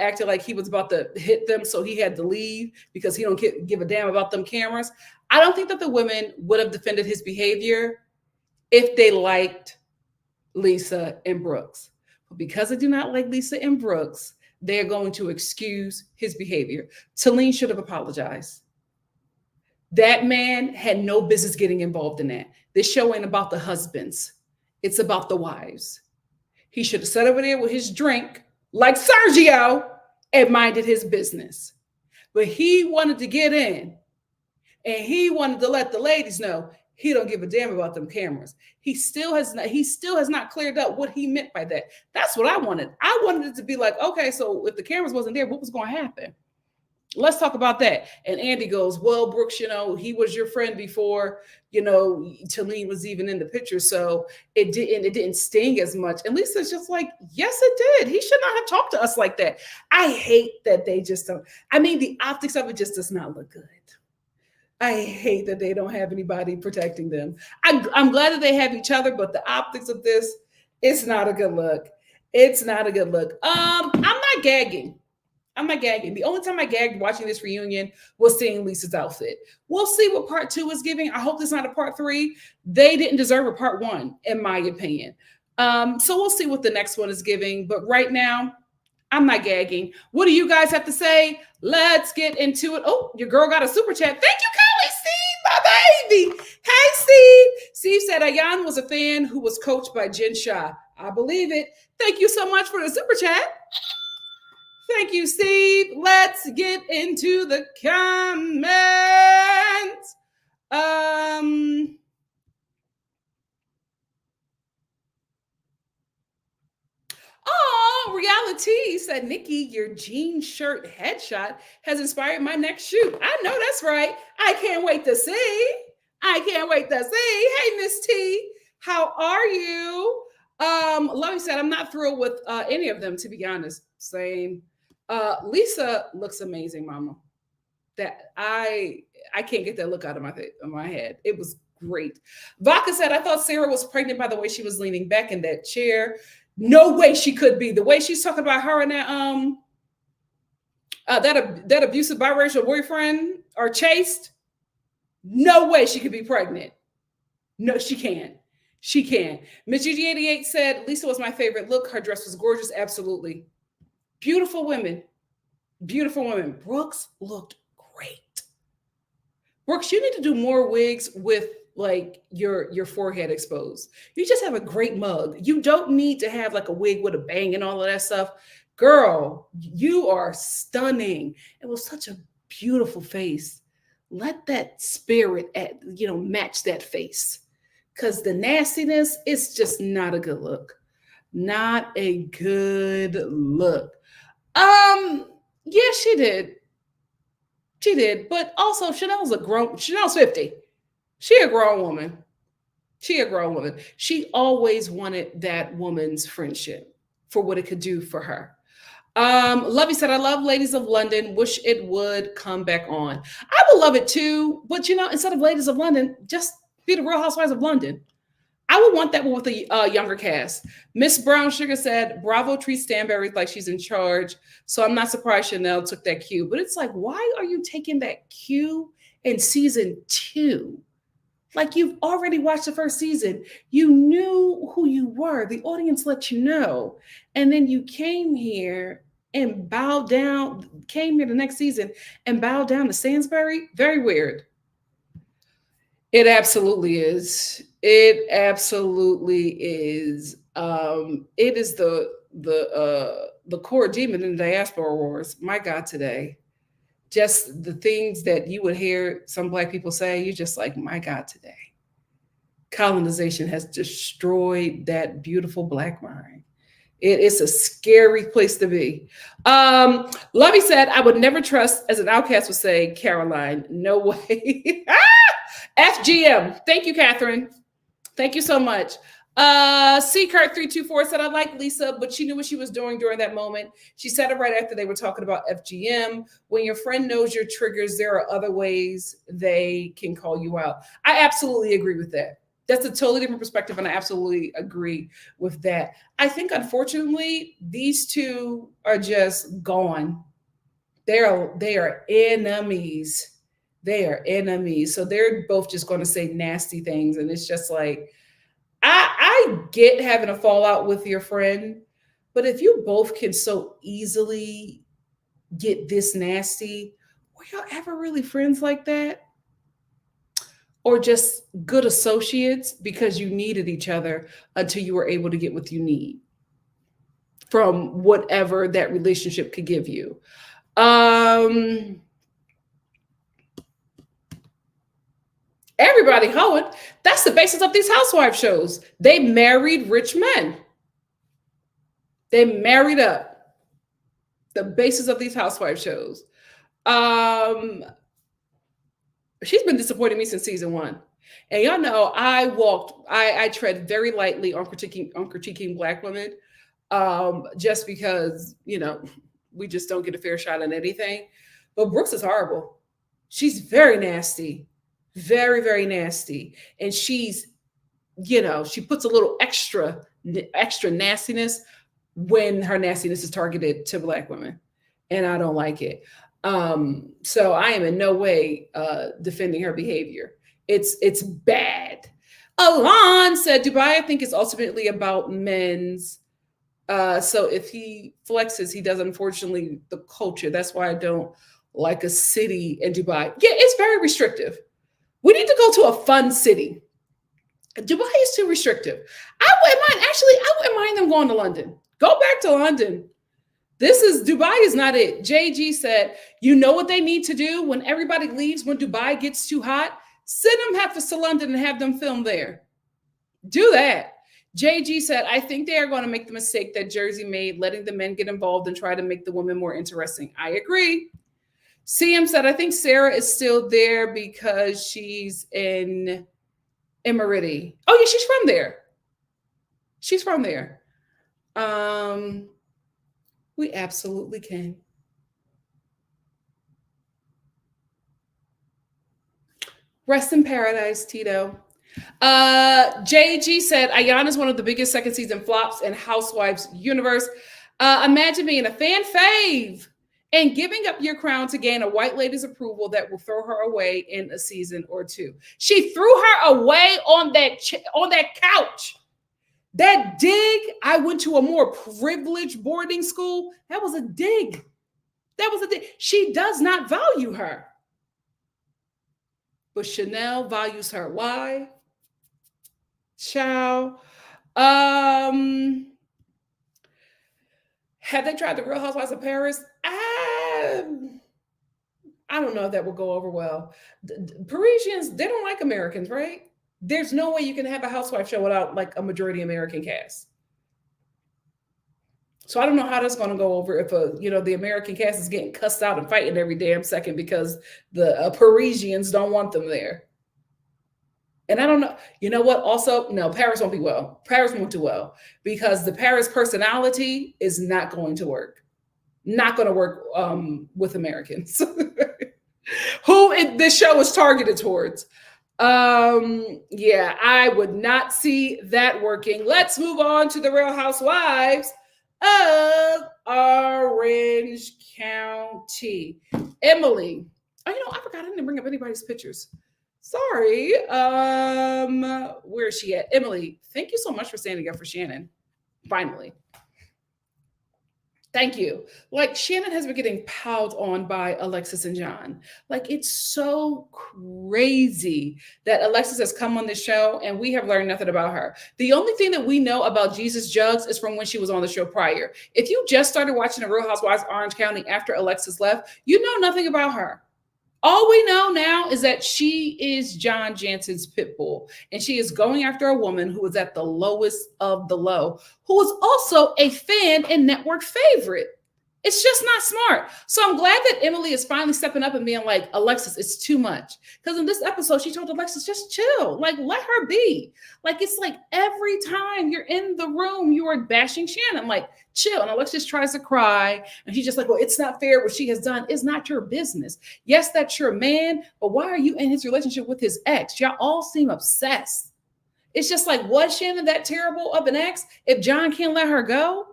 acted like he was about to hit them, so he had to leave because he don't give a damn about them cameras. I don't think that the women would have defended his behavior if they liked Lisa and Brooks. But because they do not like Lisa and Brooks, they're going to excuse his behavior. Talene should have apologized. That man had no business getting involved in that. This show ain't about the husbands. It's about the wives. He should have sat over there with his drink like Sergio and minded his business. But he wanted to get in and he wanted to let the ladies know he don't give a damn about them cameras. He still has not cleared up what he meant by that. That's what I wanted. I wanted it to be like, okay, so if the cameras wasn't there, what was going to happen? Let's talk about that. And Andy goes, well, Brooks, he was your friend before, Talene was even in the picture. So it didn't sting as much. And Lisa's just like, yes, it did. He should not have talked to us like that. I hate that they just don't. I mean, the optics of it just does not look good. I hate that they don't have anybody protecting them. I'm glad that they have each other, but the optics of this, it's not a good look. It's not a good look. I'm not gagging. The only time I gagged watching this reunion was seeing Lisa's outfit. We'll see what part 2 is giving. I hope it's not a part 3. They didn't deserve a part 1, in my opinion. So we'll see what the next one is giving. But right now, I'm not gagging. What do you guys have to say? Let's get into it. Oh, your girl got a super chat. Thank you, Kylie Steve, my baby. Hey, Steve. Steve said Ayan was a fan who was coached by Jen Shah. I believe it. Thank you so much for the super chat. Thank you, Steve. Let's get into the comments. Oh, Reality said, Nikki, your jean shirt headshot has inspired my next shoot. I know that's right. I can't wait to see. Hey, Miss T, how are you? Lovey said, I'm not thrilled with any of them, to be honest. Same. Lisa looks amazing, Mama. That I can't get that look out of my head. It was great. Vodka said, I thought Sarah was pregnant by the way she was leaning back in that chair. No way she could be. The way she's talking about her and that abusive biracial boyfriend are chased. No way she could be pregnant. No, she can't. She can't. Miss GG88 said Lisa was my favorite look. Her dress was gorgeous. Absolutely. Beautiful women. Beautiful women. Brooks looked great. Brooks, you need to do more wigs with like your forehead exposed. You just have a great mug. You don't need to have like a wig with a bang and all of that stuff. Girl, you are stunning. It was such a beautiful face. Let that spirit match that face. Cause the nastiness is just not a good look. Not a good look. Yeah, she did. She did. But also Chanel's 50. She a grown woman. She a grown woman. She always wanted that woman's friendship for what it could do for her. Lovey said, I love Ladies of London. Wish it would come back on. I would love it too, but instead of Ladies of London, just be the Real Housewives of London. I would want that one with a younger cast. Miss Brown Sugar said, Bravo treats Stanberry like she's in charge. So I'm not surprised Chanel took that cue. But it's like, why are you taking that cue in season 2? Like, you've already watched the first season. You knew who you were. The audience let you know. And then you came here and came here the next season and bowed down to Stansbury. Very weird. It absolutely is. It absolutely is. It is the core demon in the diaspora wars. My God, today. Just the things that you would hear some Black people say, you're just like, my God, today. Colonization has destroyed that beautiful Black mind. It is a scary place to be. Lovey said, I would never trust, as an outcast would say, Caroline. No way. FGM. Thank you, Catherine. Thank you so much. CKurt324 said, I like Lisa, but she knew what she was doing during that moment. She said it right after they were talking about FGM. When your friend knows your triggers, there are other ways they can call you out. I absolutely agree with that. That's a totally different perspective, and I absolutely agree with that. I think, unfortunately, these two are just gone. They are enemies. They are enemies. So they're both just going to say nasty things, and it's just like, I get having a fallout with your friend, but if you both can so easily get this nasty, were y'all ever really friends like that? Or just good associates because you needed each other until you were able to get what you need from whatever that relationship could give you. Everybody hoeing. That's the basis of these housewife shows. They married rich men. They married up. The basis of these housewife shows. She's been disappointing me since season 1. And y'all know I tread very lightly on critiquing Black women, just because, we just don't get a fair shot at anything. But Brooks is horrible. She's very nasty. Very, very nasty. And she's, she puts a little extra nastiness when her nastiness is targeted to Black women. And I don't like it. So I am in no way defending her behavior. It's bad. Alon said, Dubai, I think, is ultimately about men's. So if he flexes, he does, unfortunately, the culture. That's why I don't like a city in Dubai. Yeah, it's very restrictive. We need to go to a fun city. Dubai is too restrictive. I wouldn't mind them going to London. Go back to London. Dubai is not it. JG said, you know what they need to do when everybody leaves, when Dubai gets too hot? Send them half to London and have them film there. Do that. JG said, I think they are going to make the mistake that Jersey made, letting the men get involved and try to make the women more interesting. I agree. CM said, I think Sarah is still there because she's in Emirati. Oh, yeah, she's from there. She's from there. We absolutely can. Rest in paradise, Tito. JG said, Ayan is one of the biggest second season flops in Housewives universe. Imagine being a fan fave and giving up your crown to gain a white lady's approval that will throw her away in a season or two. She threw her away on that couch. That dig, I went to a more privileged boarding school. That was a dig. That was a dig. She does not value her. But Chanel values her. Why? Ciao. Have they tried the Real Housewives of Paris? I don't know if that will go over well. Parisians, they don't like Americans, right? There's no way you can have a housewife show without like a majority American cast. So I don't know how that's going to go over if the American cast is getting cussed out and fighting every damn second because the Parisians don't want them there. And I don't know. You know what? Also, no, Paris won't be well. Paris won't do well because the Paris personality is not going to work. Not going to work with Americans. Who this show is targeted towards. Yeah, I would not see that working. Let's move on to the Real Housewives of Orange County. Emily. Oh, I forgot I didn't bring up anybody's pictures. Sorry. Where is she at? Emily, thank you so much for standing up for Shannon. Finally. Thank you. Like, Shannon has been getting piled on by Alexis and John. Like, it's so crazy that Alexis has come on this show and we have learned nothing about her. The only thing that we know about Jesus Jugs is from when she was on the show prior. If you just started watching The Real Housewives of Orange County after Alexis left, you know nothing about her. All we know now is that she is John Jansen's pit bull, and she is going after a woman who is at the lowest of the low, who is also a fan and network favorite. It's just not smart. So I'm glad that Emily is finally stepping up and being like, Alexis, it's too much. Because in this episode, she told Alexis, just chill. Like, let her be. Like, it's like every time you're in the room, you are bashing Shannon. Like, chill. And Alexis tries to cry. And she's just like, well, it's not fair what she has done. It's not your business. Yes, that's your man. But why are you in his relationship with his ex? Y'all all seem obsessed. It's just like, was Shannon that terrible of an ex if John can't let her go?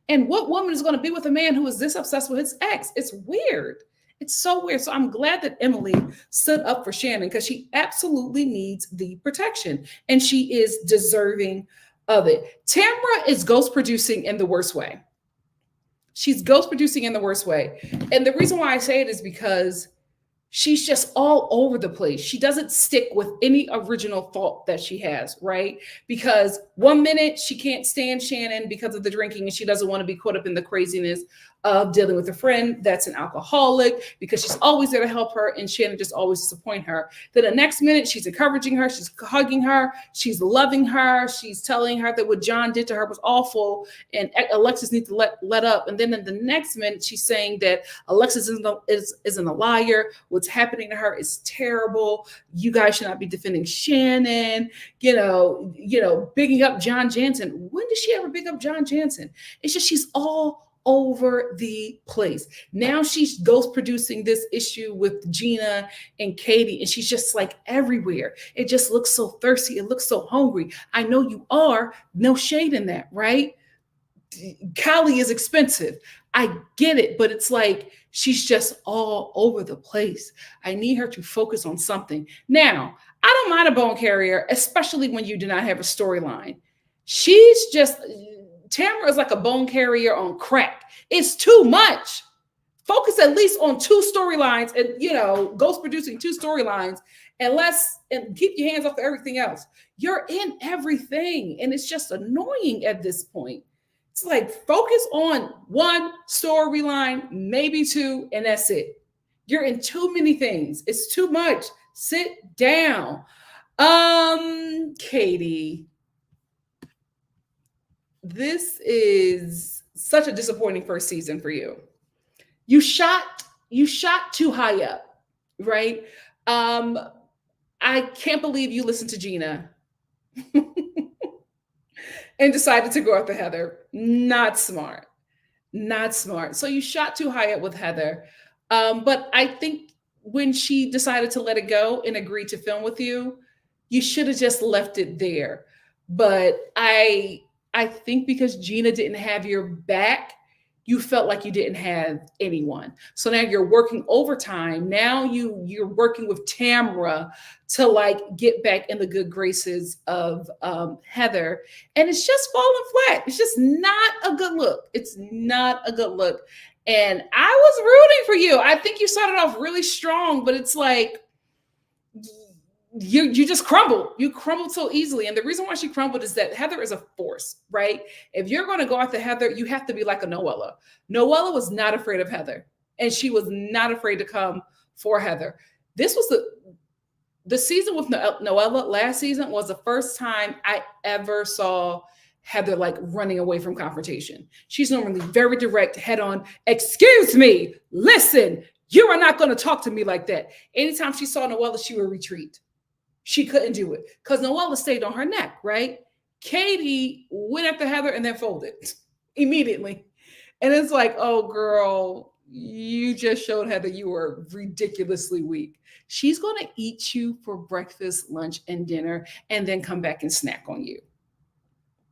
And what woman is going to be with a man who is this obsessed with his ex? It's weird. It's so weird. So I'm glad that Emily stood up for Shannon because she absolutely needs the protection and she is deserving of it. Tamra is ghost producing in the worst way. She's ghost producing in the worst way. And the reason why I say it is because she's just all over the place. She doesn't stick with any original thought that she has, right? Because 1 minute she can't stand Shannon because of the drinking and she doesn't want to be caught up in the craziness of dealing with a friend that's an alcoholic because she's always there to help her and Shannon just always disappoint her. Then the next minute she's encouraging her, she's hugging her, she's loving her, she's telling her that what John did to her was awful and Alexis needs to let up. And then in the next minute she's saying that Alexis isn't a liar. What's happening to her is terrible. You guys should not be defending Shannon. Bigging up John Jansen. When did she ever big up John Jansen? It's just she's all over the place. Now she's ghost producing this issue with Gina and Katie, and she's just like everywhere. It just looks so thirsty. It looks so hungry. I know you are. No shade in that, right? Cali is expensive. I get it, but it's like she's just all over the place. I need her to focus on something. Now, I don't mind a bone carrier, especially when you do not have a storyline. Tamara is like a bone carrier on crack. It's too much. Focus at least on 2 storylines and, ghost producing 2 storylines and keep your hands off of everything else. You're in everything. And it's just annoying at this point. It's like focus on 1 storyline, maybe 2, and that's it. You're in too many things. It's too much. Sit down. Katie, this is such a disappointing first season for you. You shot too high up, right? I can't believe you listened to Gina and decided to go after Heather. Not smart. So you shot too high up with Heather. But I think when she decided to let it go and agree to film with you, you should have just left it there. But I think because Gina didn't have your back, you felt like you didn't have anyone. So now you're working overtime. Now you're working with Tamra to like get back in the good graces of Heather. And it's just falling flat. It's just not a good look. It's not a good look. And I was rooting for you. I think you started off really strong, but it's like you just crumbled. You crumbled so easily. And the reason why she crumbled is that Heather is a force, right? If you're going to go after Heather, you have to be like a Noella. Noella was not afraid of Heather, and she was not afraid to come for Heather. This was the season with Noella last season was the first time I ever saw Heather like running away from confrontation. She's normally very direct, head on. Excuse me, listen, you are not going to talk to me like that. Anytime she saw Noella, she would retreat. She couldn't do it because Noella stayed on her neck, right? Katie went after Heather and then folded immediately. And it's like, oh, girl, you just showed Heather you were ridiculously weak. She's going to eat you for breakfast, lunch, and dinner, and then come back and snack on you.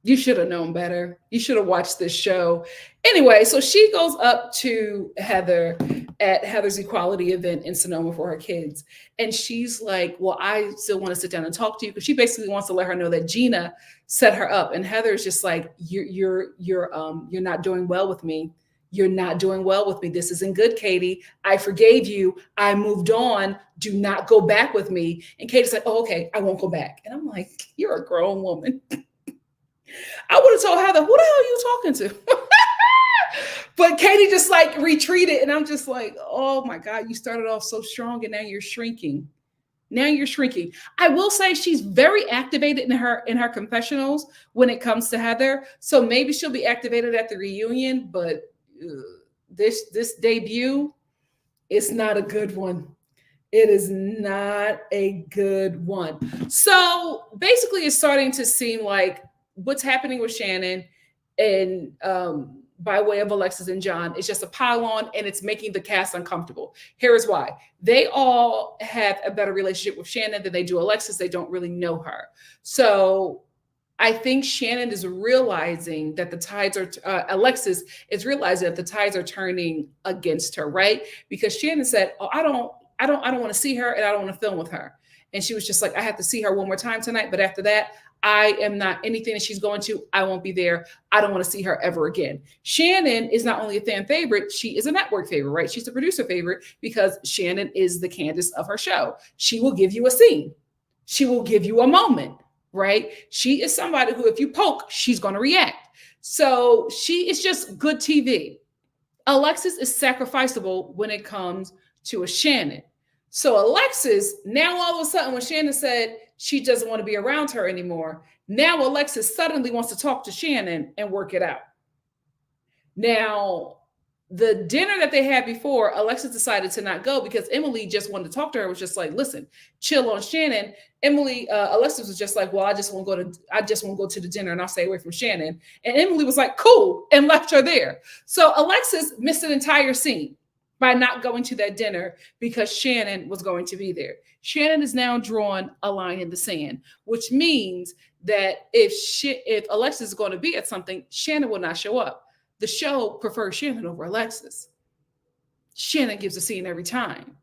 You should have known better. You should have watched this show. Anyway, so she goes up to Heather at Heather's equality event in Sonoma for her kids. And she's like, well, I still want to sit down and talk to you, because she basically wants to let her know that Gina set her up. And Heather's just like, you're not doing well with me. You're not doing well with me. This isn't good, Katie. I forgave you. I moved on. Do not go back with me. And Katie's like, oh, okay, I won't go back. And I'm like, you're a grown woman. I would have told Heather, who the hell are you talking to? But Katie just like retreated. And I'm just like, oh my God, you started off so strong and now you're shrinking. Now you're shrinking. I will say she's very activated in her confessionals when it comes to Heather. So maybe she'll be activated at the reunion, but this debut is not a good one. It is not a good one. So basically it's starting to seem like what's happening with Shannon and by way of Alexis and John is just a pile-on, and it's making the cast uncomfortable. Here is why. They all have a better relationship with Shannon than they do Alexis. They don't really know her. So I think Shannon is realizing that the tides are, Alexis is realizing that the tides are turning against her, right? Because Shannon said, oh, I don't want to see her and I don't want to film with her. And she was just like, I have to see her one more time tonight. But after that, I am not anything that she's going to. I won't be there. I don't want to see her ever again. Shannon is not only a fan favorite, she is a network favorite, right? She's a producer favorite because Shannon is the Candace of her show. She will give you a scene. She will give you a moment, right? She is somebody who, if you poke, she's going to react. So she is just good TV. Alexis is sacrificable when it comes to a Shannon. So Alexis, now all of a sudden, when Shannon said she doesn't want to be around her anymore, now Alexis suddenly wants to talk to Shannon and work it out. Now, the dinner that they had before, Alexis decided to not go because Emily just wanted to talk to her. It was just like, listen, chill on Shannon. Alexis was just like, well, I just won't go to the dinner and I'll stay away from Shannon. And Emily was like, cool, and left her there. So Alexis missed an entire scene by not going to that dinner because Shannon was going to be there. Shannon is now drawn a line in the sand, which means that if Alexis is going to be at something, Shannon will not show up. The show prefers Shannon over Alexis. Shannon gives a scene every time.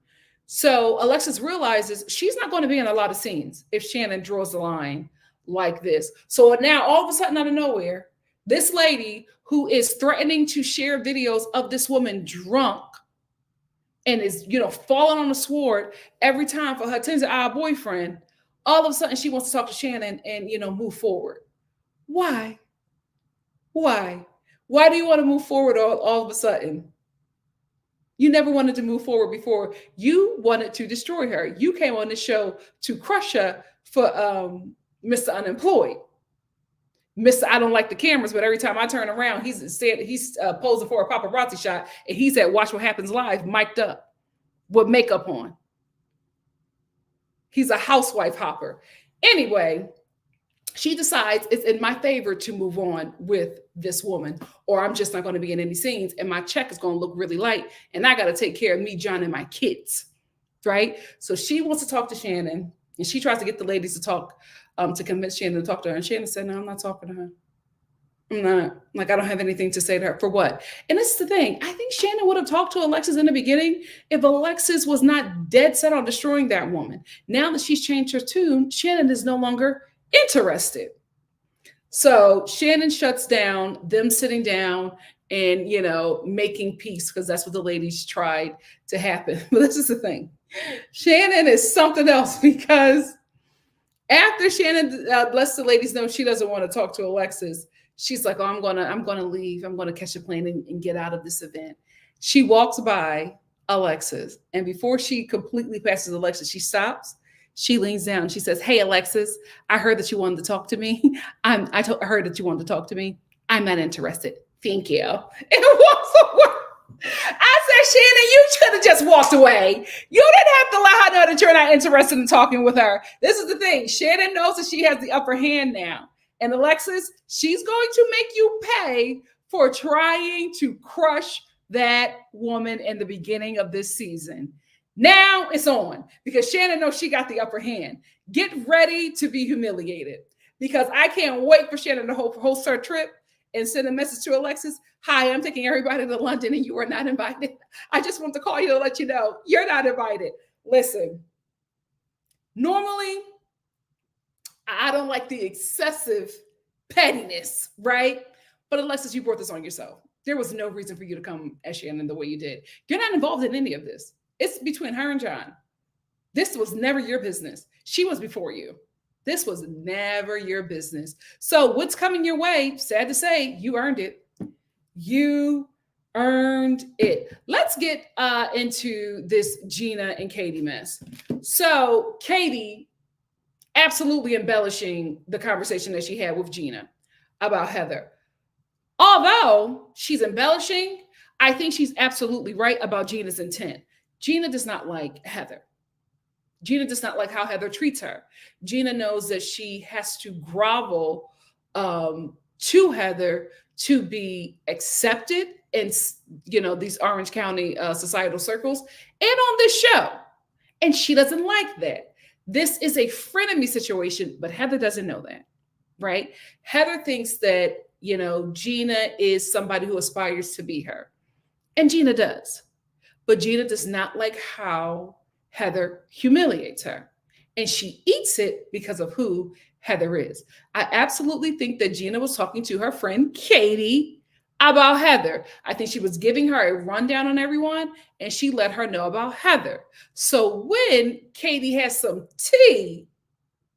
So Alexis realizes she's not going to be in a lot of scenes if Shannon draws the line like this. So now all of a sudden out of nowhere, this lady who is threatening to share videos of this woman drunk and is, falling on the sword every time for her tender boyfriend, all of a sudden she wants to talk to Shannon and, move forward. Why? Why do you want to move forward all of a sudden? You never wanted to move forward before. You wanted to destroy her. You came on this show to crush her for Mr. Unemployed. Mr. I don't like the cameras, but every time I turn around, he's posing for a paparazzi shot, and he's at Watch What Happens Live, mic'd up with makeup on. He's a housewife hopper. Anyway, she decides it's in my favor to move on with this woman, or I'm just not going to be in any scenes, and my check is going to look really light, and I got to take care of me, John, and my kids, right? So she wants to talk to Shannon, and she tries to get the ladies to talk, to convince Shannon to talk to her. And Shannon said, no, I'm not talking to her. I'm not like, I don't have anything to say to her for what. And this is the thing. I think Shannon would have talked to Alexis in the beginning if Alexis was not dead set on destroying that woman. Now that she's changed her tune, Shannon is no longer interested. So Shannon shuts down them sitting down and, making peace, because that's what the ladies tried to happen. But this is the thing. Shannon is something else, because after Shannon lets the ladies know she doesn't want to talk to Alexis, she's like, "Oh, I'm gonna leave. I'm gonna catch a plane and get out of this event." She walks by Alexis, and before she completely passes Alexis, she stops. She leans down. She says, "Hey, Alexis, I heard that you wanted to talk to me. I heard that you wanted to talk to me. I'm not interested. Thank you." And walks away. I said, "Shannon, you should have just walked away. You didn't have to let her know that you're not interested in talking with her." This is the thing. Shannon knows that she has the upper hand now. And Alexis, she's going to make you pay for trying to crush that woman in the beginning of this season. Now it's on, because Shannon knows she got the upper hand. Get ready to be humiliated, because I can't wait for Shannon to host her trip and send a message to Alexis. "Hi, I'm taking everybody to London and you are not invited. I just want to call you to let you know you're not invited." Listen, normally I don't like the excessive pettiness, right? But Alexis, you brought this on yourself. There was no reason for you to come at Shannon the way you did. You're not involved in any of this. It's between her and John. This was never your business. She was before you. This was never your business. So what's coming your way, sad to say, you earned it. You earned it. Let's get into this Gina and Katie mess. So Katie absolutely embellishing the conversation that she had with Gina about Heather. Although she's embellishing, I think she's absolutely right about Gina's intent. Gina does not like Heather. Gina does not like how Heather treats her. Gina knows that she has to grovel to Heather to be accepted in, these Orange County societal circles and on this show. And she doesn't like that. This is a frenemy situation, but Heather doesn't know that, right? Heather thinks that, Gina is somebody who aspires to be her. And Gina does. But Gina does not like how Heather humiliates her. And she eats it because of who Heather is. I absolutely think that Gina was talking to her friend Katie about Heather. I think she was giving her a rundown on everyone, and she let her know about Heather. So when Katie has some tea,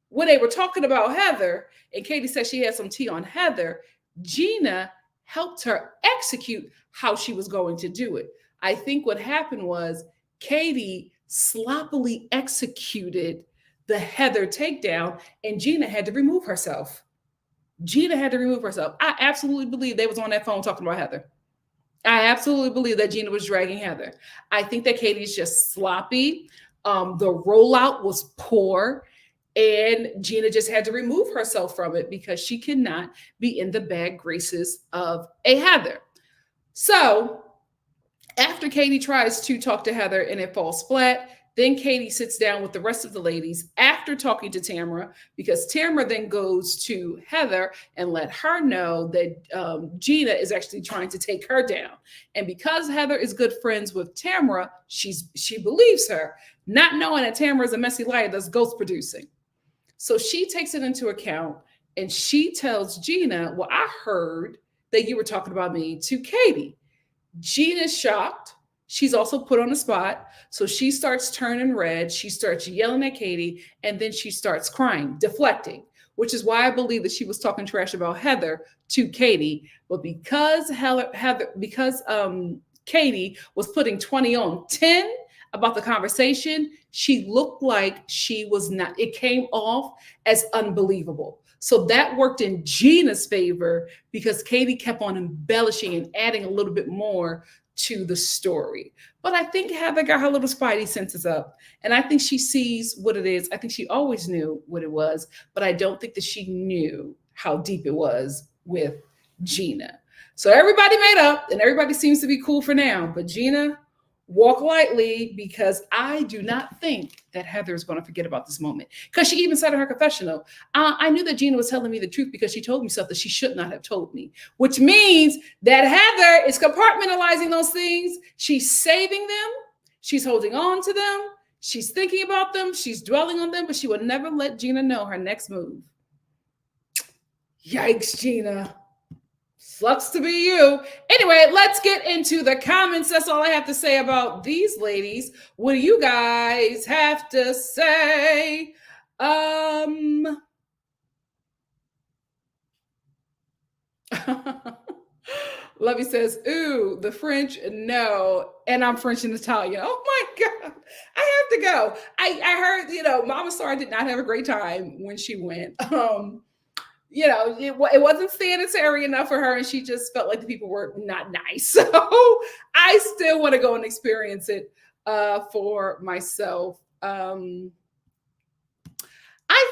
when they were talking about Heather, and Katie said she had some tea on Heather, Gina helped her execute how she was going to do it. I think what happened was Katie sloppily executed the Heather takedown, and Gina had to remove herself. Gina had to remove herself. I absolutely believe they was on that phone talking about Heather. I absolutely believe that Gina was dragging Heather. I think that Katie's just sloppy. The rollout was poor, and Gina just had to remove herself from it because she cannot be in the bad graces of a Heather. So after Katie tries to talk to Heather and it falls flat, then Katie sits down with the rest of the ladies after talking to Tamara, because Tamara then goes to Heather and let her know that Gina is actually trying to take her down. And because Heather is good friends with Tamara, she believes her, not knowing that Tamara is a messy liar that's ghost producing. So she takes it into account and she tells Gina, "Well, I heard that you were talking about me to Katie." Gina's shocked. She's also put on the spot. So she starts turning red. She starts yelling at Katie, and then she starts crying, deflecting, which is why I believe that she was talking trash about Heather to Katie. But because Katie was putting 20 on 10 about the conversation, she looked like she was not. It came off as unbelievable. So that worked in Gina's favor because Katie kept on embellishing and adding a little bit more to the story. But I think Heather got her little spidey senses up, and I think she sees what it is. I think she always knew what it was, but I don't think that she knew how deep it was with Gina. So everybody made up, and everybody seems to be cool for now. But Gina walk lightly, because I do not think that Heather is going to forget about this moment. Because she even said in her confessional, I knew that Gina was telling me the truth because she told me stuff that she should not have told me, which means that Heather is compartmentalizing those things. She's saving them. She's holding on to them. She's thinking about them. She's dwelling on them, but she will never let Gina know her next move. Yikes, Gina. Sucks to be you. Anyway, let's get into the comments. That's all I have to say about these ladies. What do you guys have to say? Lovey says, ooh, the French, no. And I'm French and Italian. Oh my God. I have to go. I heard, Mama.Star did not have a great time when she went. It wasn't sanitary enough for her, and she just felt like the people were not nice. So I still want to go and experience it for myself. I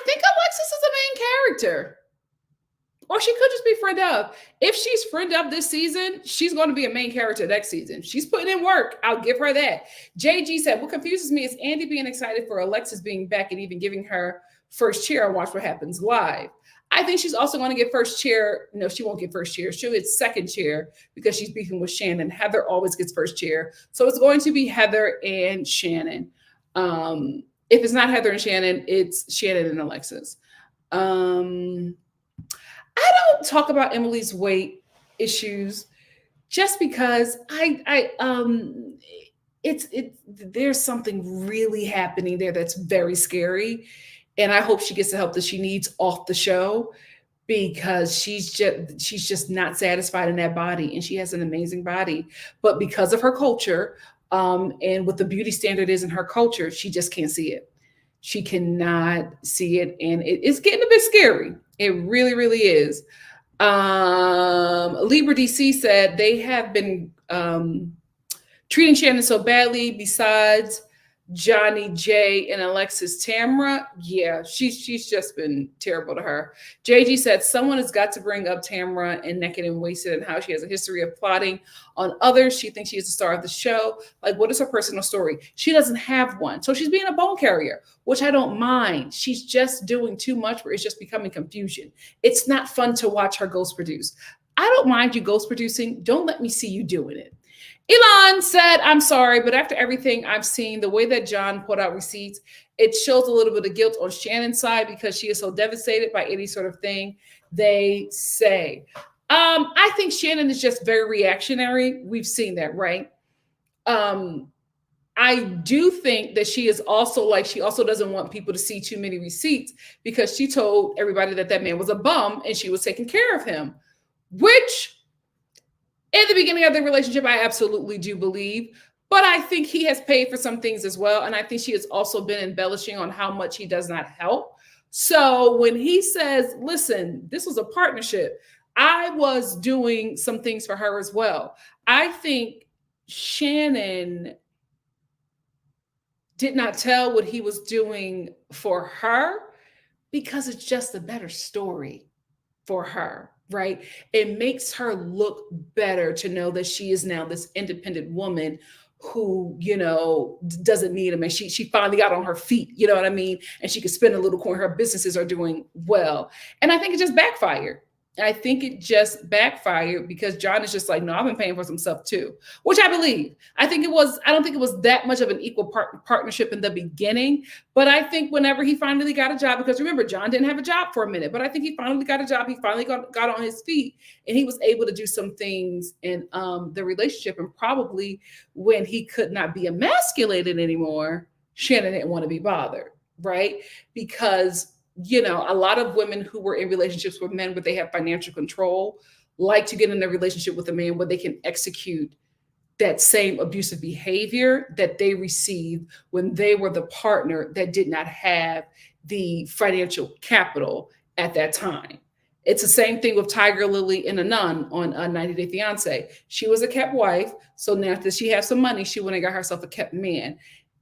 think Alexis is a main character. Or she could just be friend of. If she's friend of this season, she's going to be a main character next season. She's putting in work. I'll give her that. JG said, what confuses me is Andy being excited for Alexis being back and even giving her first chair on Watch What Happens Live. I think she's also going to get first chair. No, she won't get first chair. She'll get second chair because she's beefing with Shannon. Heather always gets first chair. So it's going to be Heather and Shannon. If it's not Heather and Shannon, it's Shannon and Alexis. I don't talk about Emily's weight issues just because there's something really happening there that's very scary. And I hope she gets the help that she needs off the show, because she's just not satisfied in that body, and she has an amazing body. But because of her culture, and what the beauty standard is in her culture, she just can't see it. She cannot see it, and it's getting a bit scary. It really, really is. Libra DC said they have been treating Shannon so badly. Besides Johnny J and Alexis Tamra, yeah, she's just been terrible to her. JG said someone has got to bring up Tamra and Naked and Wasted and how she has a history of plotting on others. She thinks she is the star of the show. Like, what is her personal story? She doesn't have one. So she's being a bone carrier, which I don't mind. She's just doing too much where it's just becoming confusion. It's not fun to watch her ghost produce. I don't mind you ghost producing. Don't let me see you doing it. Elon said, I'm sorry, but after everything I've seen, the way that John put out receipts, it shows a little bit of guilt on Shannon's side because she is so devastated by any sort of thing they say. I think Shannon is just very reactionary. We've seen that, right? I do think that she is also she also doesn't want people to see too many receipts, because she told everybody that man was a bum and she was taking care of him, which in the beginning of the relationship, I absolutely do believe, but I think he has paid for some things as well. And I think she has also been embellishing on how much he does not help. So when he says, listen, this was a partnership, I was doing some things for her as well. I think Shannon did not tell what he was doing for her because it's just a better story for her. Right? It makes her look better to know that she is now this independent woman who, doesn't need him. And she finally got on her feet, you know what I mean? And she could spend a little coin. Her businesses are doing well. And I think it just backfired. I think it just backfired because John is just like, no, I've been paying for some stuff too, which I believe. I don't think it was that much of an equal partnership in the beginning, but I think whenever he finally got a job, because remember, John didn't have a job for a minute, but I think he finally got a job. He finally got on his feet and he was able to do some things in the relationship. And probably when he could not be emasculated anymore, Shannon didn't want to be bothered, right? Because a lot of women who were in relationships with men where they have financial control like to get in a relationship with a man where they can execute that same abusive behavior that they received when they were the partner that did not have the financial capital at that time. It's the same thing with Tiger Lily and Anon on 90 Day Fiance. She was a kept wife. So now that she has some money, she went and got herself a kept man.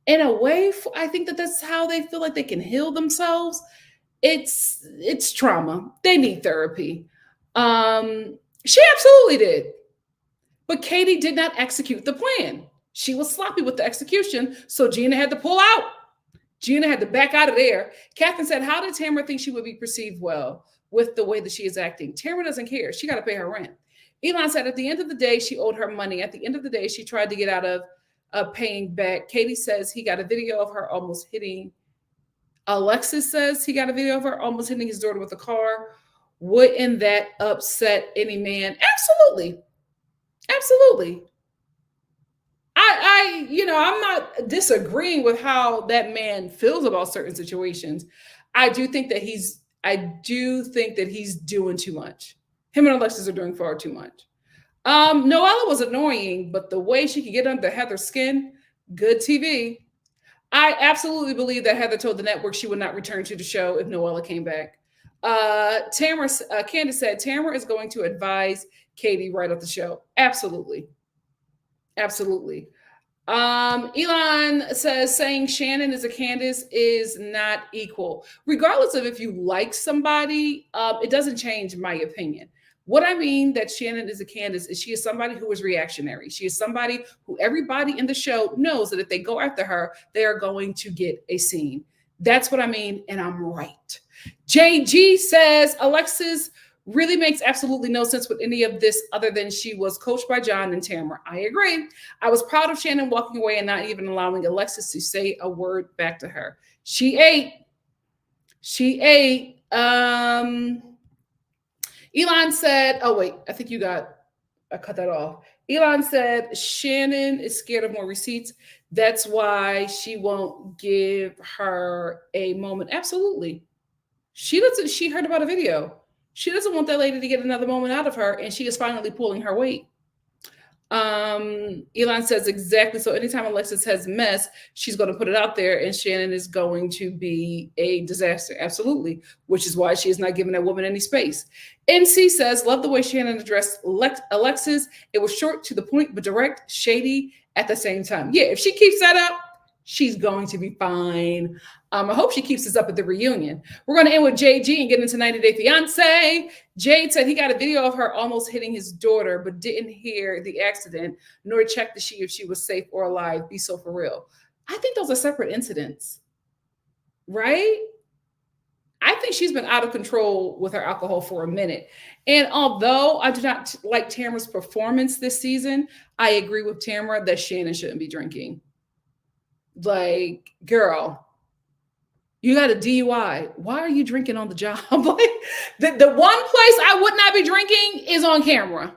In a way, I think that's how they feel like they can heal themselves. It's trauma. They need therapy. She absolutely did. But Katie did not execute the plan. She was sloppy with the execution, so Gina had to pull out. Gina had to back out of there. Catherine said, how did Tamara think she would be perceived well with the way that she is acting? Tamara doesn't care. She got to pay her rent. Elon said, at the end of the day, she owed her money. At the end of the day, she tried to get out of paying back. Katie says he got a video of her almost hitting. Alexis says he got a video of her almost hitting his daughter with a car. Wouldn't that upset any man? Absolutely. Absolutely. I'm not disagreeing with how that man feels about certain situations. I do think that he's doing too much. Him and Alexis are doing far too much. Noella was annoying, but the way she could get under Heather's skin, good TV. I absolutely believe that Heather told the network she would not return to the show if Noella came back. Candace said Tamara is going to advise Katie right off the show. Absolutely. Absolutely. Elon says saying Shannon is a Candace is not equal. Regardless of if you like somebody, it doesn't change my opinion. What I mean that Shannon is a Candace is she is somebody who is reactionary. She is somebody who everybody in the show knows that if they go after her, they are going to get a scene. That's what I mean, and I'm right. JG says Alexis really makes absolutely no sense with any of this other than she was coached by John and Tamara. I agree. I was proud of Shannon walking away and not even allowing Alexis to say a word back to her. She ate. Elon said, oh wait, I think I cut that off. Elon said Shannon is scared of more receipts. That's why she won't give her a moment. Absolutely. She heard about a video. She doesn't want that lady to get another moment out of her, and she is finally pulling her weight. Elon says exactly. So anytime Alexis has mess, she's going to put it out there, and Shannon is going to be a disaster. Absolutely. Which is why she is not giving that woman any space. NC says, love the way Shannon addressed Alexis. It was short, to the point, but direct, shady at the same time. Yeah, if she keeps that up, she's going to be fine. I hope she keeps this up at the reunion. We're going to end with JG and get into 90 Day Fiance. Jade said he got a video of her almost hitting his daughter, but didn't hear the accident, nor check to see if she was safe or alive. Be so for real. I think those are separate incidents, right? I think she's been out of control with her alcohol for a minute. And although I do not like Tamara's performance this season, I agree with Tamara that Shannon shouldn't be drinking. Like, girl, you got a DUI. Why are you drinking on the job? Like, the one place I would not be drinking is on camera.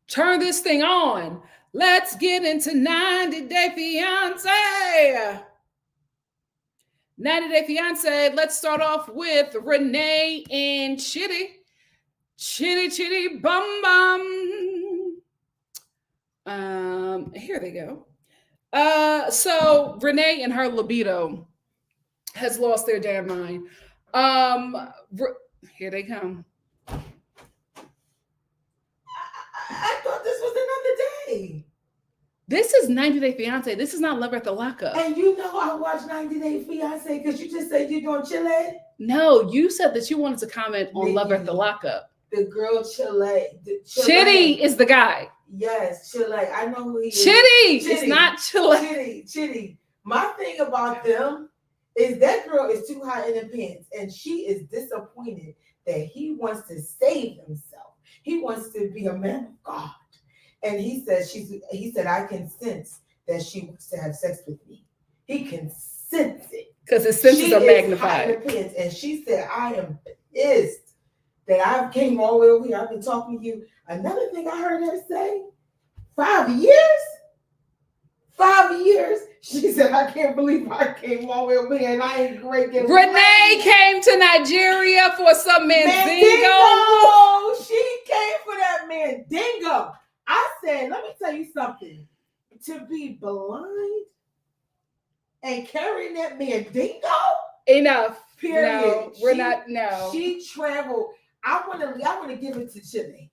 Turn this thing on. Let's get into 90 Day Fiance. 90 Day Fiance. Let's start off with Renee and Chitty. Chitty bum bum. Here they go. So Renee and her libido has lost their damn mind. Here they come. I thought this was another day. This is 90 Day Fiance. This is not Lover at the Lockup. And you know I watch 90 Day Fiance because you just said you're doing Chile. No, you said that you wanted to comment on Nikki, Lover at the Lockup. The girl Chile. Chitty is the guy. Yes, Chile. I know who he is. Chitty. It's not Chile. Chitty. My thing about them is that girl is too high in the pants, and she is disappointed that he wants to save himself. He wants to be a man of God. And he said, I can sense that she wants to have sex with me. He can sense it. Because his senses are magnified. And she said, I am pissed that I came all the way over here. I've been talking to you. Another thing I heard her say, 5 years? 5 years? She said, I can't believe I came all the way over here and I ain't great. Renee came to Nigeria for some mandingo. She came for that mandingo. I said, let me tell you something. To be blind and carrying that mandingo? Enough. Period. No, we're not. No. She traveled. I want to give it to Chitty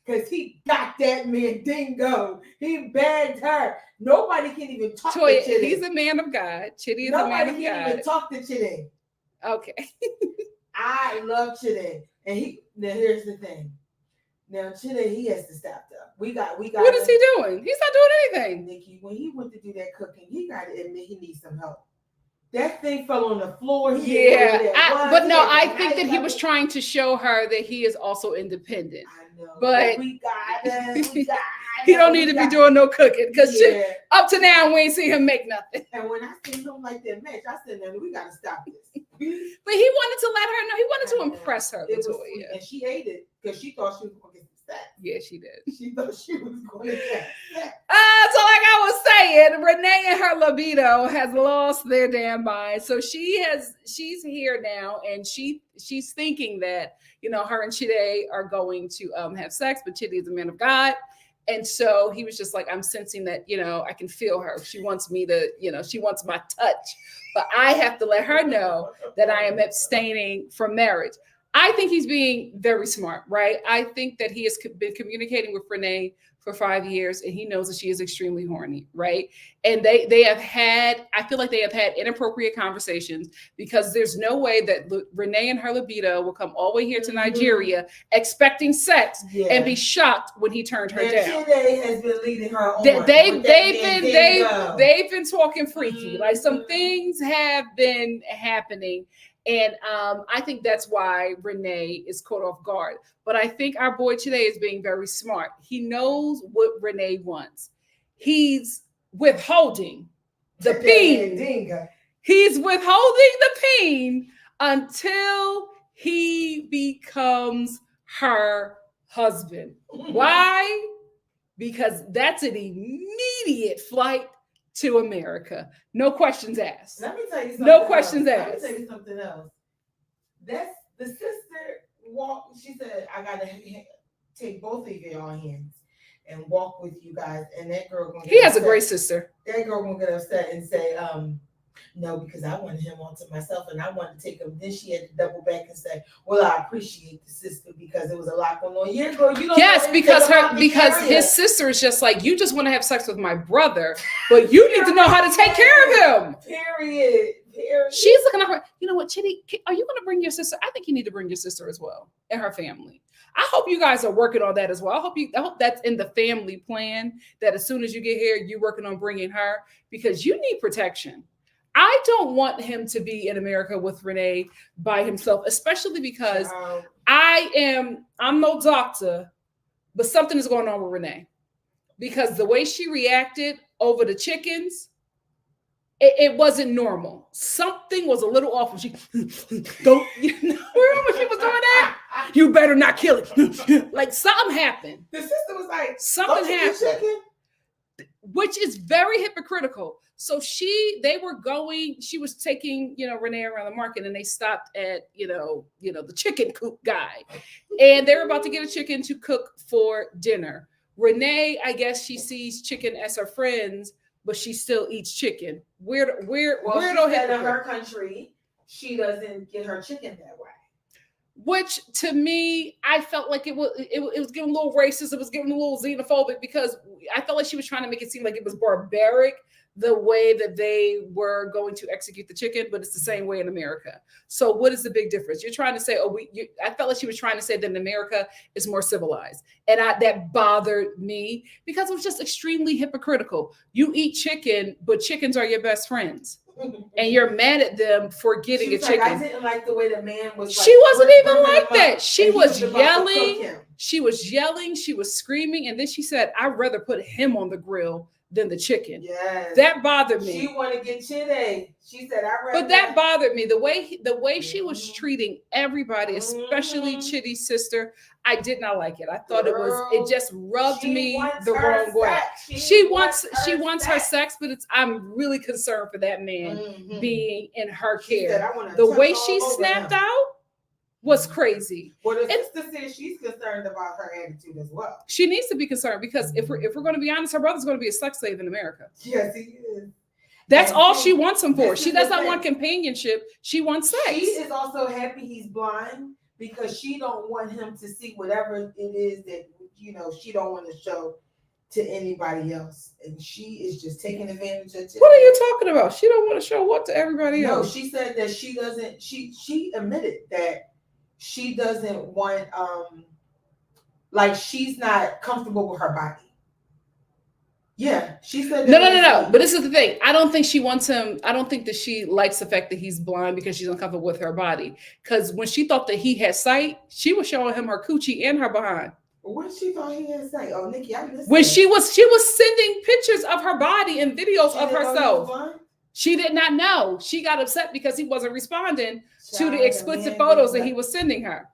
because he got that mandingo. He bagged her. Nobody can even talk to Chitty. He's a man of God. Chitty is a man of God. Nobody can even talk to Chitty. Okay. I love Chitty. And now here's the thing. Now, Chidi, he has to stop though. We got. What is he doing? He's not doing anything. Nikki, when he went to do that cooking, he got to admit he needs some help. That thing fell on the floor. But no, I think that he was trying to show her that he is also independent. I know, but we got him. He don't need to be doing no cooking because up to now we ain't seen him make nothing. And when I seen him like that match, I said, "No, we gotta stop this." But he wanted to let her know. He wanted to impress her. And she ate it because she thought she was going to get some stats. Yeah, she did. She thought she was going to get stats. So like I was saying, Renee and her libido has lost their damn mind. So she's here now, and she's thinking that her and Chidi are going to have sex, but Chidi is a man of God. And so he was just like, I'm sensing that, I can feel her. She wants me to, she wants my touch. But I have to let her know that I am abstaining from marriage. I think he's being very smart, right? I think that he has been communicating with Renee for 5 years, and he knows that she is extremely horny, right? And they have had, I feel like they have had inappropriate conversations because there's no way that Renee and her libido will come all the way here to Nigeria expecting sex and be shocked when he turned her down. Chidi has been leading her on. They've been talking freaky. Like some things have been happening. And I think that's why Renee is caught off guard. But I think our boy today is being very smart. He knows what Renee wants. He's withholding the peen. He's withholding the peen until he becomes her husband. Why? Because that's an immediate flight to America. No questions asked. Let me tell you something. No questions asked. Let me tell you something else. That's the sister walked. She said, I gotta take both of y'all hands and walk with you guys. And that girl gonna get He has upset. A great sister. That girl gonna get upset and say, no, because I wanted him onto myself and I wanted to take him. Then she had to double back and say, well, I appreciate the sister because it was a lot going on. Yeah, girl, you don't because his sister is just like, you just want to have sex with my brother, but you need to know how to take care of him. Period. She's looking at her. You know what, Chidi, are you going to bring your sister? I think you need to bring your sister as well and her family. I hope you guys are working on that as well. I hope that's in the family plan, that as soon as you get here, you're working on bringing her because you need protection. I don't want him to be in America with Renee by himself, especially because I'm no doctor, but something is going on with Renee because the way she reacted over the chickens, it wasn't normal. Something was a little off when she don't, remember she was doing that? You better not kill it. Like something happened. The sister was like, something happened, which is very hypocritical. So she was taking, Renee around the market and they stopped at, the chicken coop guy and they were about to get a chicken to cook for dinner. Renee, I guess she sees chicken as her friends, but she still eats chicken. In her country, she doesn't get her chicken that way. Which to me, I felt like it was getting a little racist. It was getting a little xenophobic because I felt like she was trying to make it seem like it was barbaric the way that they were going to execute the chicken, but it's the same way in America. So what is the big difference? You're trying to say, I felt like she was trying to say that in America is more civilized. And that bothered me because it was just extremely hypocritical. You eat chicken, but chickens are your best friends. And you're mad at them for getting a chicken. I didn't like the way the man was. She wasn't even like that. She was yelling. She was yelling. She was screaming. And then she said, I'd rather put him on the grill than the chicken. Yes. That bothered me. She wanted to get Chidi. She said, but that bothered me. The way she was treating everybody, especially Chidi's sister, I did not like it. I thought it just rubbed me the wrong way. She wants her sex, but I'm really concerned for that man being in her care. The way she snapped out was crazy. Well, the sister says she's concerned about her attitude as well. She needs to be concerned because if we're going to be honest, her brother's going to be a sex slave in America. Yes, he is. That's all she wants him for. She does not want companionship. She wants sex. She is also happy he's blind because she don't want him to see whatever it is that she don't want to show to anybody else, and she is just taking advantage of it. What are you talking about? She don't want to show what to everybody else? No, she said that she doesn't. She admitted that she doesn't want like she's not comfortable with her body. Yeah, she said that. No. But this is the thing. I don't think she wants him. I don't think that she likes the fact that he's blind because she's uncomfortable with her body. Because when she thought that he had sight, she was showing him her coochie and her behind. What she thought he had sight? Oh, Nikki, I missed when that. she was sending pictures of her body and videos of herself. She did not know. She got upset because he wasn't responding to the explicit photos that he was sending her.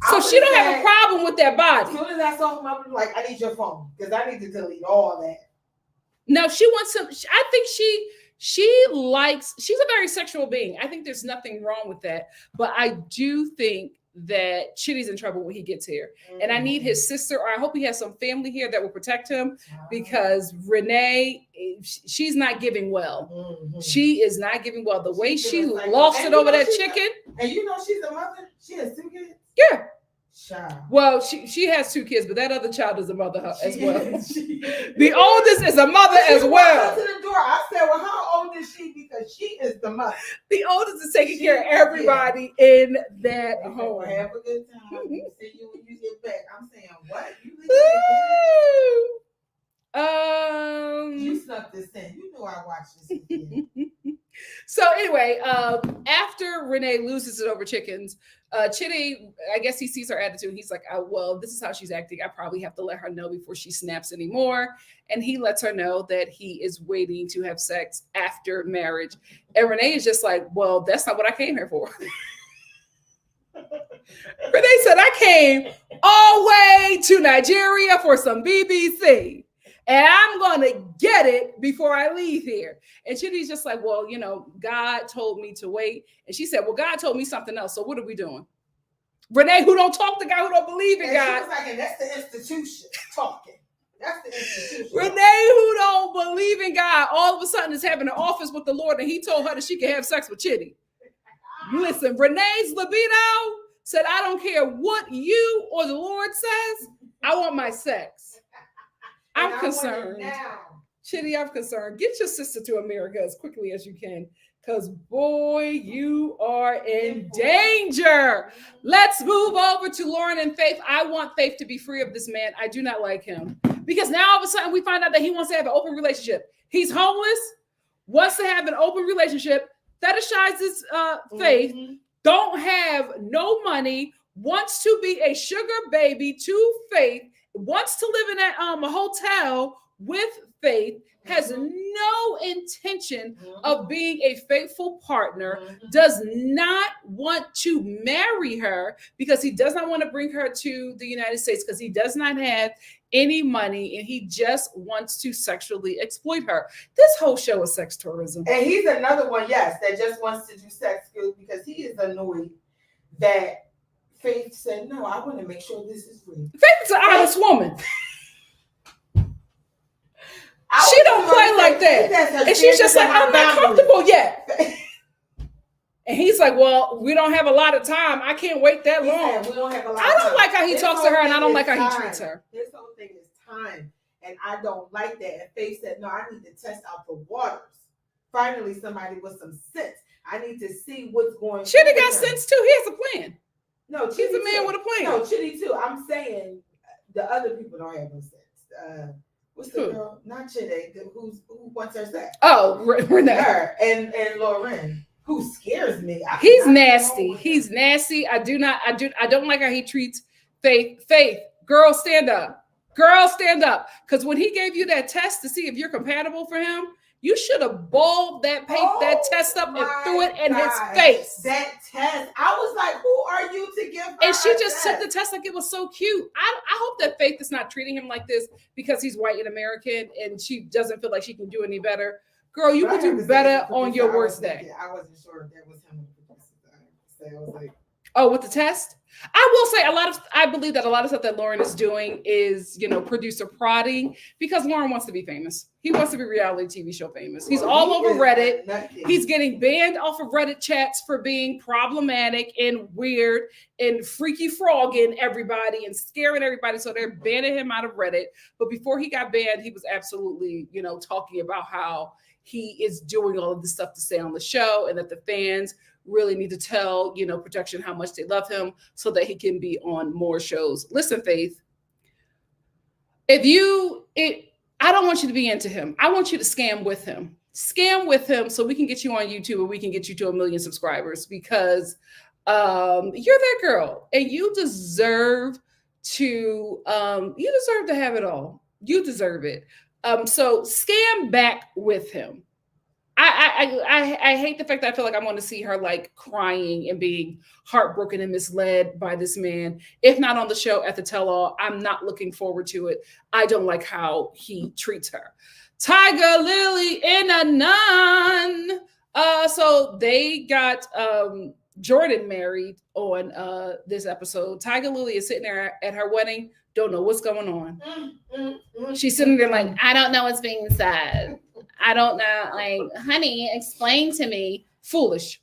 So she don't have a problem with that body. As soon as I saw him, I was like, I need your phone because I need to delete all that. No, she wants to. I think she's a very sexual being. I think there's nothing wrong with that. But I do think that Chitty's in trouble when he gets here. And I need his sister, or I hope he has some family here that will protect him, because Renee, she's not giving well. She is not giving well. The way she lost it over that chicken. And you know she's a mother? She has 2 kids? Yeah. Child. Well, she has 2 kids, but that other child is a mother as well. The oldest is a mother as well. To the door, I said, well, how old is she? Because she is the mother. The oldest is taking care of everybody in that home. Have a good time. See you when you get back. I'm saying, what? You snuck this in. You know I watched this again. So anyway, after Renee loses it over chickens, Chitty, I guess he sees her attitude. He's like, oh, well, this is how she's acting. I probably have to let her know before she snaps anymore. And he lets her know that he is waiting to have sex after marriage. And Renee is just like, well, that's not what I came here for. Renee said, I came all the way to Nigeria for some BBC. And I'm going to get it before I leave here. And Chitty's just like, well, you know, God told me to wait. And she said, well, God told me something else. So what are we doing? Renee, who don't talk to God, who don't believe in God. She was like, and that's the institution talking. That's the institution. Renee, who don't believe in God, all of a sudden is having an office with the Lord. And he told her that she could have sex with Chitty. Listen, Renee's libido said, I don't care what you or the Lord says. I want my sex. I'm concerned. Chitty, I'm concerned. Get your sister to America as quickly as you can, because boy, you are in danger. Let's move over to Lauren and Faith. I want Faith to be free of this man. I do not like him, because now all of a sudden we find out that he wants to have an open relationship. He's homeless, wants to have an open relationship, fetishizes Faith, don't have no money, wants to be a sugar baby to Faith, wants to live in a hotel with Faith, has no intention of being a faithful partner, does not want to marry her because he does not want to bring her to the United States because he does not have any money and he just wants to sexually exploit her. This whole show is sex tourism. And he's another one, yes, that just wants to do sex because he is annoyed that Faith said, no, I want to make sure this is real. Faith is an honest woman. She don't play like that. And she's just like, I'm not comfortable yet. And he's like, well, we don't have a lot of time. I can't wait that long. We don't have a lot of time. I don't like how he talks to her, and I don't like how he treats her. This whole thing is time. And I don't like that. And Faith said, no, I need to test out the waters. Finally, somebody with some sense. I need to see what's going on. Chitty got sense too. He has a plan. No, he's a man with a plan. No, Chitty too. I'm saying the other people don't have no sense. What's the girl? Not Chitty. Who wants her sex? Oh, Renee. Her and Lauren, who scares me. He's nasty. He's nasty. I don't like how he treats Faith. Faith, girl, stand up. Girl, stand up. Because when he gave you that test to see if you're compatible for him, you should have balled that test up and threw it in his face. That test. I was like, who are you to give her and she just took the test like it was so cute. I hope that Faith is not treating him like this because he's white and American and she doesn't feel like she can do any better. Girl, you could do better on your worst day. I wasn't sure if that was him. I was like, oh, with the test? I will say I believe that a lot of stuff that Lauren is doing is, producer prodding because Lauren wants to be famous. He wants to be reality TV show famous. He's all over Reddit. He's getting banned off of Reddit chats for being problematic and weird and freaky frogging everybody and scaring everybody. So they're banning him out of Reddit. But before he got banned, he was absolutely, talking about how he is doing all of this stuff to stay on the show and that the fans really need to tell, Production how much they love him so that he can be on more shows. Listen, Faith, I don't want you to be into him. I want you to scam with him. Scam with him so we can get you on YouTube and we can get you to 1 million subscribers because you're that girl and you deserve to have it all. You deserve it. So scam back with him. I hate the fact that I feel like I want to see her like crying and being heartbroken and misled by this man. If not on the show, at the tell-all, I'm not looking forward to it. I don't like how he treats her. Tiger Lily and a nun. So they got Jordan married on this episode. Tiger Lily is sitting there at her wedding, don't know what's going on. She's sitting there like, I don't know what's being said. I don't know. Like, honey, explain to me. Foolish.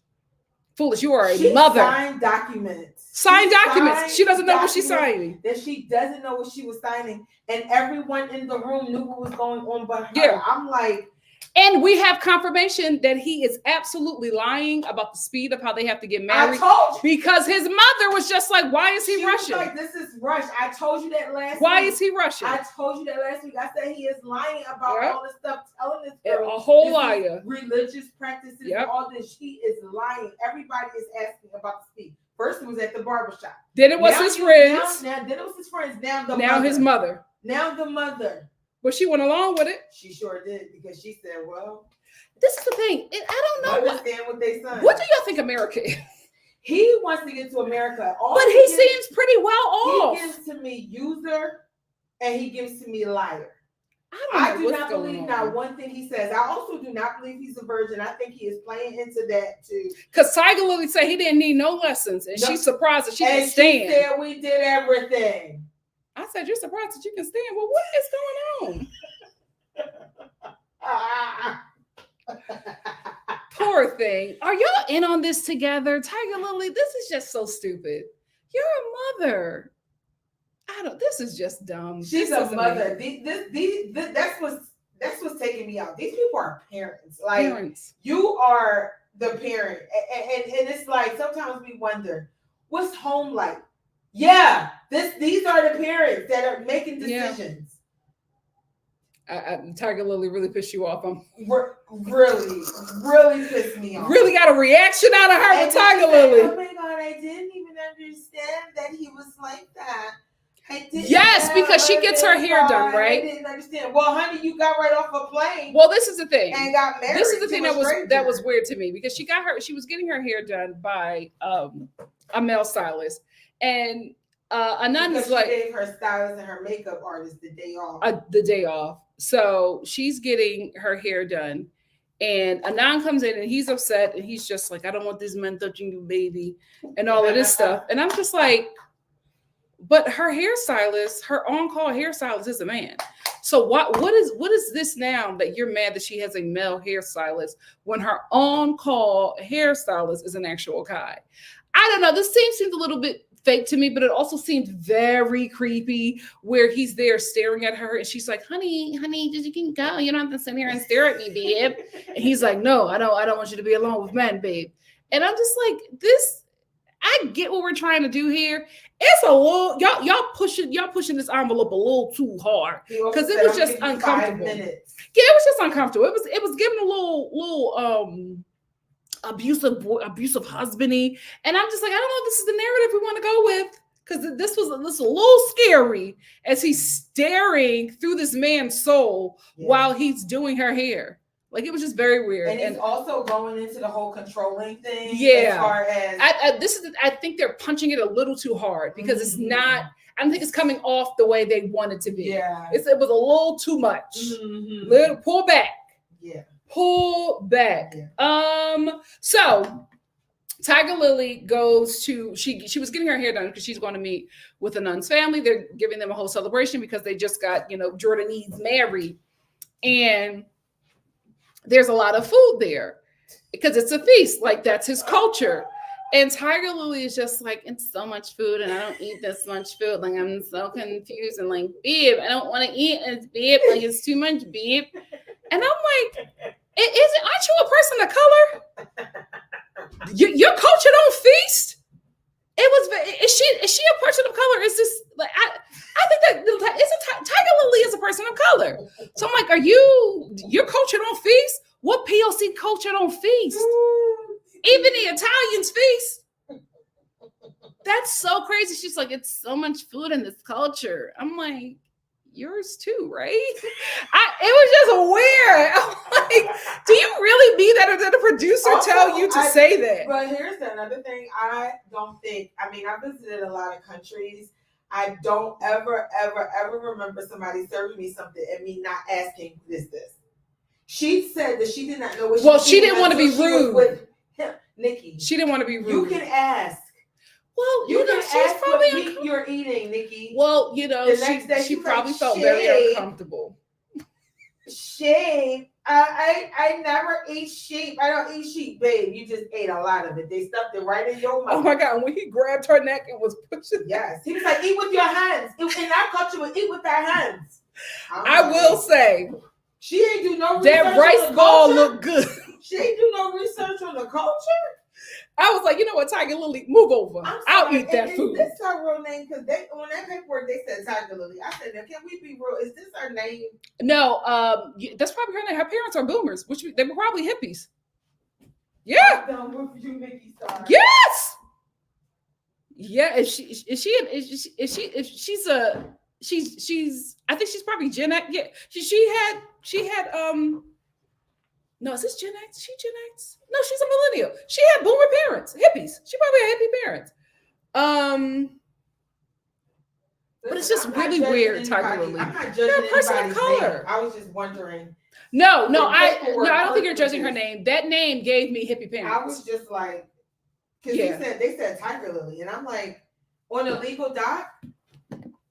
You are a mother. Signed documents. Signed documents. She doesn't know what she's signing. That she doesn't know what she was signing. And everyone in the room knew what was going on but her. Yeah. I'm like. And we have confirmation that he is absolutely lying about the speed of how they have to get married. I told you. Because his mother was just like, why is he rushing? Was like, this is rushed. I told you that last week. Why is he rushing? I told you that last week. I said he is lying about all this stuff, telling this girl. A whole liar. Religious practices, all this. She is lying. Everybody is asking about the speed. First it was at the barbershop. Then it was his friends. Then it was his friends. Now his mother. Now the mother. But she went along with it. She sure did because she said, well. This is the thing. I don't know. Understand what they say. What do y'all think America is? He wants to get to America. But he seems pretty well off. He gives to me user and he gives to me liar. I do not believe not one thing he says. I also do not believe he's a virgin. I think he is playing into that too. Because Tiger Lily said he didn't need no lessons. And she's surprised that she can stand. She said we did everything. I said, you're surprised that you can stand. Well, what is going on? Poor thing. Are y'all in on this together? Tiger Lily, this is just so stupid. You're a mother. This is just dumb. She's a mother. That's what's taking me out. These people are parents. Like parents. You are the parent. And it's like sometimes we wonder, what's home like? Yeah, these are the parents that are making decisions. Tiger Lily really pissed you off. Really pissed me off. Really got a reaction out of her with Tiger Lily. Oh my God, I didn't even understand that he was like that. Yes, because she gets her hair done, right? I didn't understand. Well, honey, you got right off a plane. Well, this is the thing. And got married. This is the thing that was weird to me because she was getting her hair done by a male stylist. And Anand like gave her stylist and her makeup artist the day off. So she's getting her hair done, and Anand comes in and he's upset and he's just like, I don't want these men touching you, baby, and all of this stuff. And I'm just like, but her hairstylist, her on-call hairstylist is a man. So what is this now that you're mad that she has a male hairstylist when her on-call hairstylist is an actual guy? I don't know. This seems a little bit fake to me, but it also seemed very creepy where he's there staring at her and she's like, honey, you can go. You don't have to sit here and stare at me, babe. And he's like, no, I don't want you to be alone with men, babe. And I'm just like, I get what we're trying to do here. It's a little, y'all pushing this envelope a little too hard because it was just uncomfortable. Yeah, it was just uncomfortable. It was giving a little abusive husbandy, and I'm just like, I don't know if this is the narrative we want to go with because this was a little scary as he's staring through this man's soul while he's doing her hair. Like it was just very weird. And it's also going into the whole controlling thing. Yeah. As far as I think they're punching it a little too hard because it's not. I don't think it's coming off the way they want it to be. Yeah. It was a little too much. Little pull back. Yeah. Pull back. Yeah. So Tiger Lily goes to she was getting her hair done because she's going to meet with Anand's family. They're giving them a whole celebration because they just got Jordanese married, and there's a lot of food there because it's a feast. Like that's his culture. And Tiger Lily is just like, it's so much food and I don't eat this much food. Like I'm so confused and like, babe, I don't want to eat. And babe, like it's too much, babe. And I'm like, aren't you a person of color? Your culture don't feast. Is she a person of color? Is this like I think that isn't Tiger Lily person of color. So I'm like, you're coaching on feast? What POC culture don't feast? Even the Italians feast. That's so crazy. She's like, it's so much food in this culture. I'm like, yours too, right? It was just weird. I'm like, do you really mean that, or did the producer tell you to say that? But here's another thing. I visited a lot of countries. I don't ever remember somebody serving me something and me not asking, what is this? She said that she did not know what she didn't want to be rude. With Nikki. She didn't want to be rude. You can ask. Well, you can she's ask probably what meat you're eating, Nikki. Well, she probably felt very uncomfortable. Sheep. I never eat sheep. I don't eat sheep, babe. You just ate a lot of it. They stuffed it right in your mouth. Oh my God! When he grabbed her neck and was pushing, yes, he was like, "Eat with your hands." In our culture, we eat with our hands. I will say, she ain't do no research. That rice ball looked good. She ain't do no research on the culture. I was like, you know what, Tiger Lily, move over. I'll eat that food. Is this her real name? Because on that paperwork they said Tiger Lily. I said, now, can we be real? Is this her name? No, that's probably her name. Her parents are boomers, which they were probably hippies. Yeah. I'm done with you, Nikki.Star. Yes. Yeah. She's I think she's probably Gen X. Yeah. She had no, is this Gen X? She Gen X? No, she's a millennial. She had boomer parents, hippies. She probably had hippie parents. But it's just really weird, Tiger Lily. I'm not judging You're a person of color. Name. I was just wondering. No, I don't think you're judging her name. That name gave me hippie parents. I was just like, because they said Tiger Lily, and I'm like, on a legal doc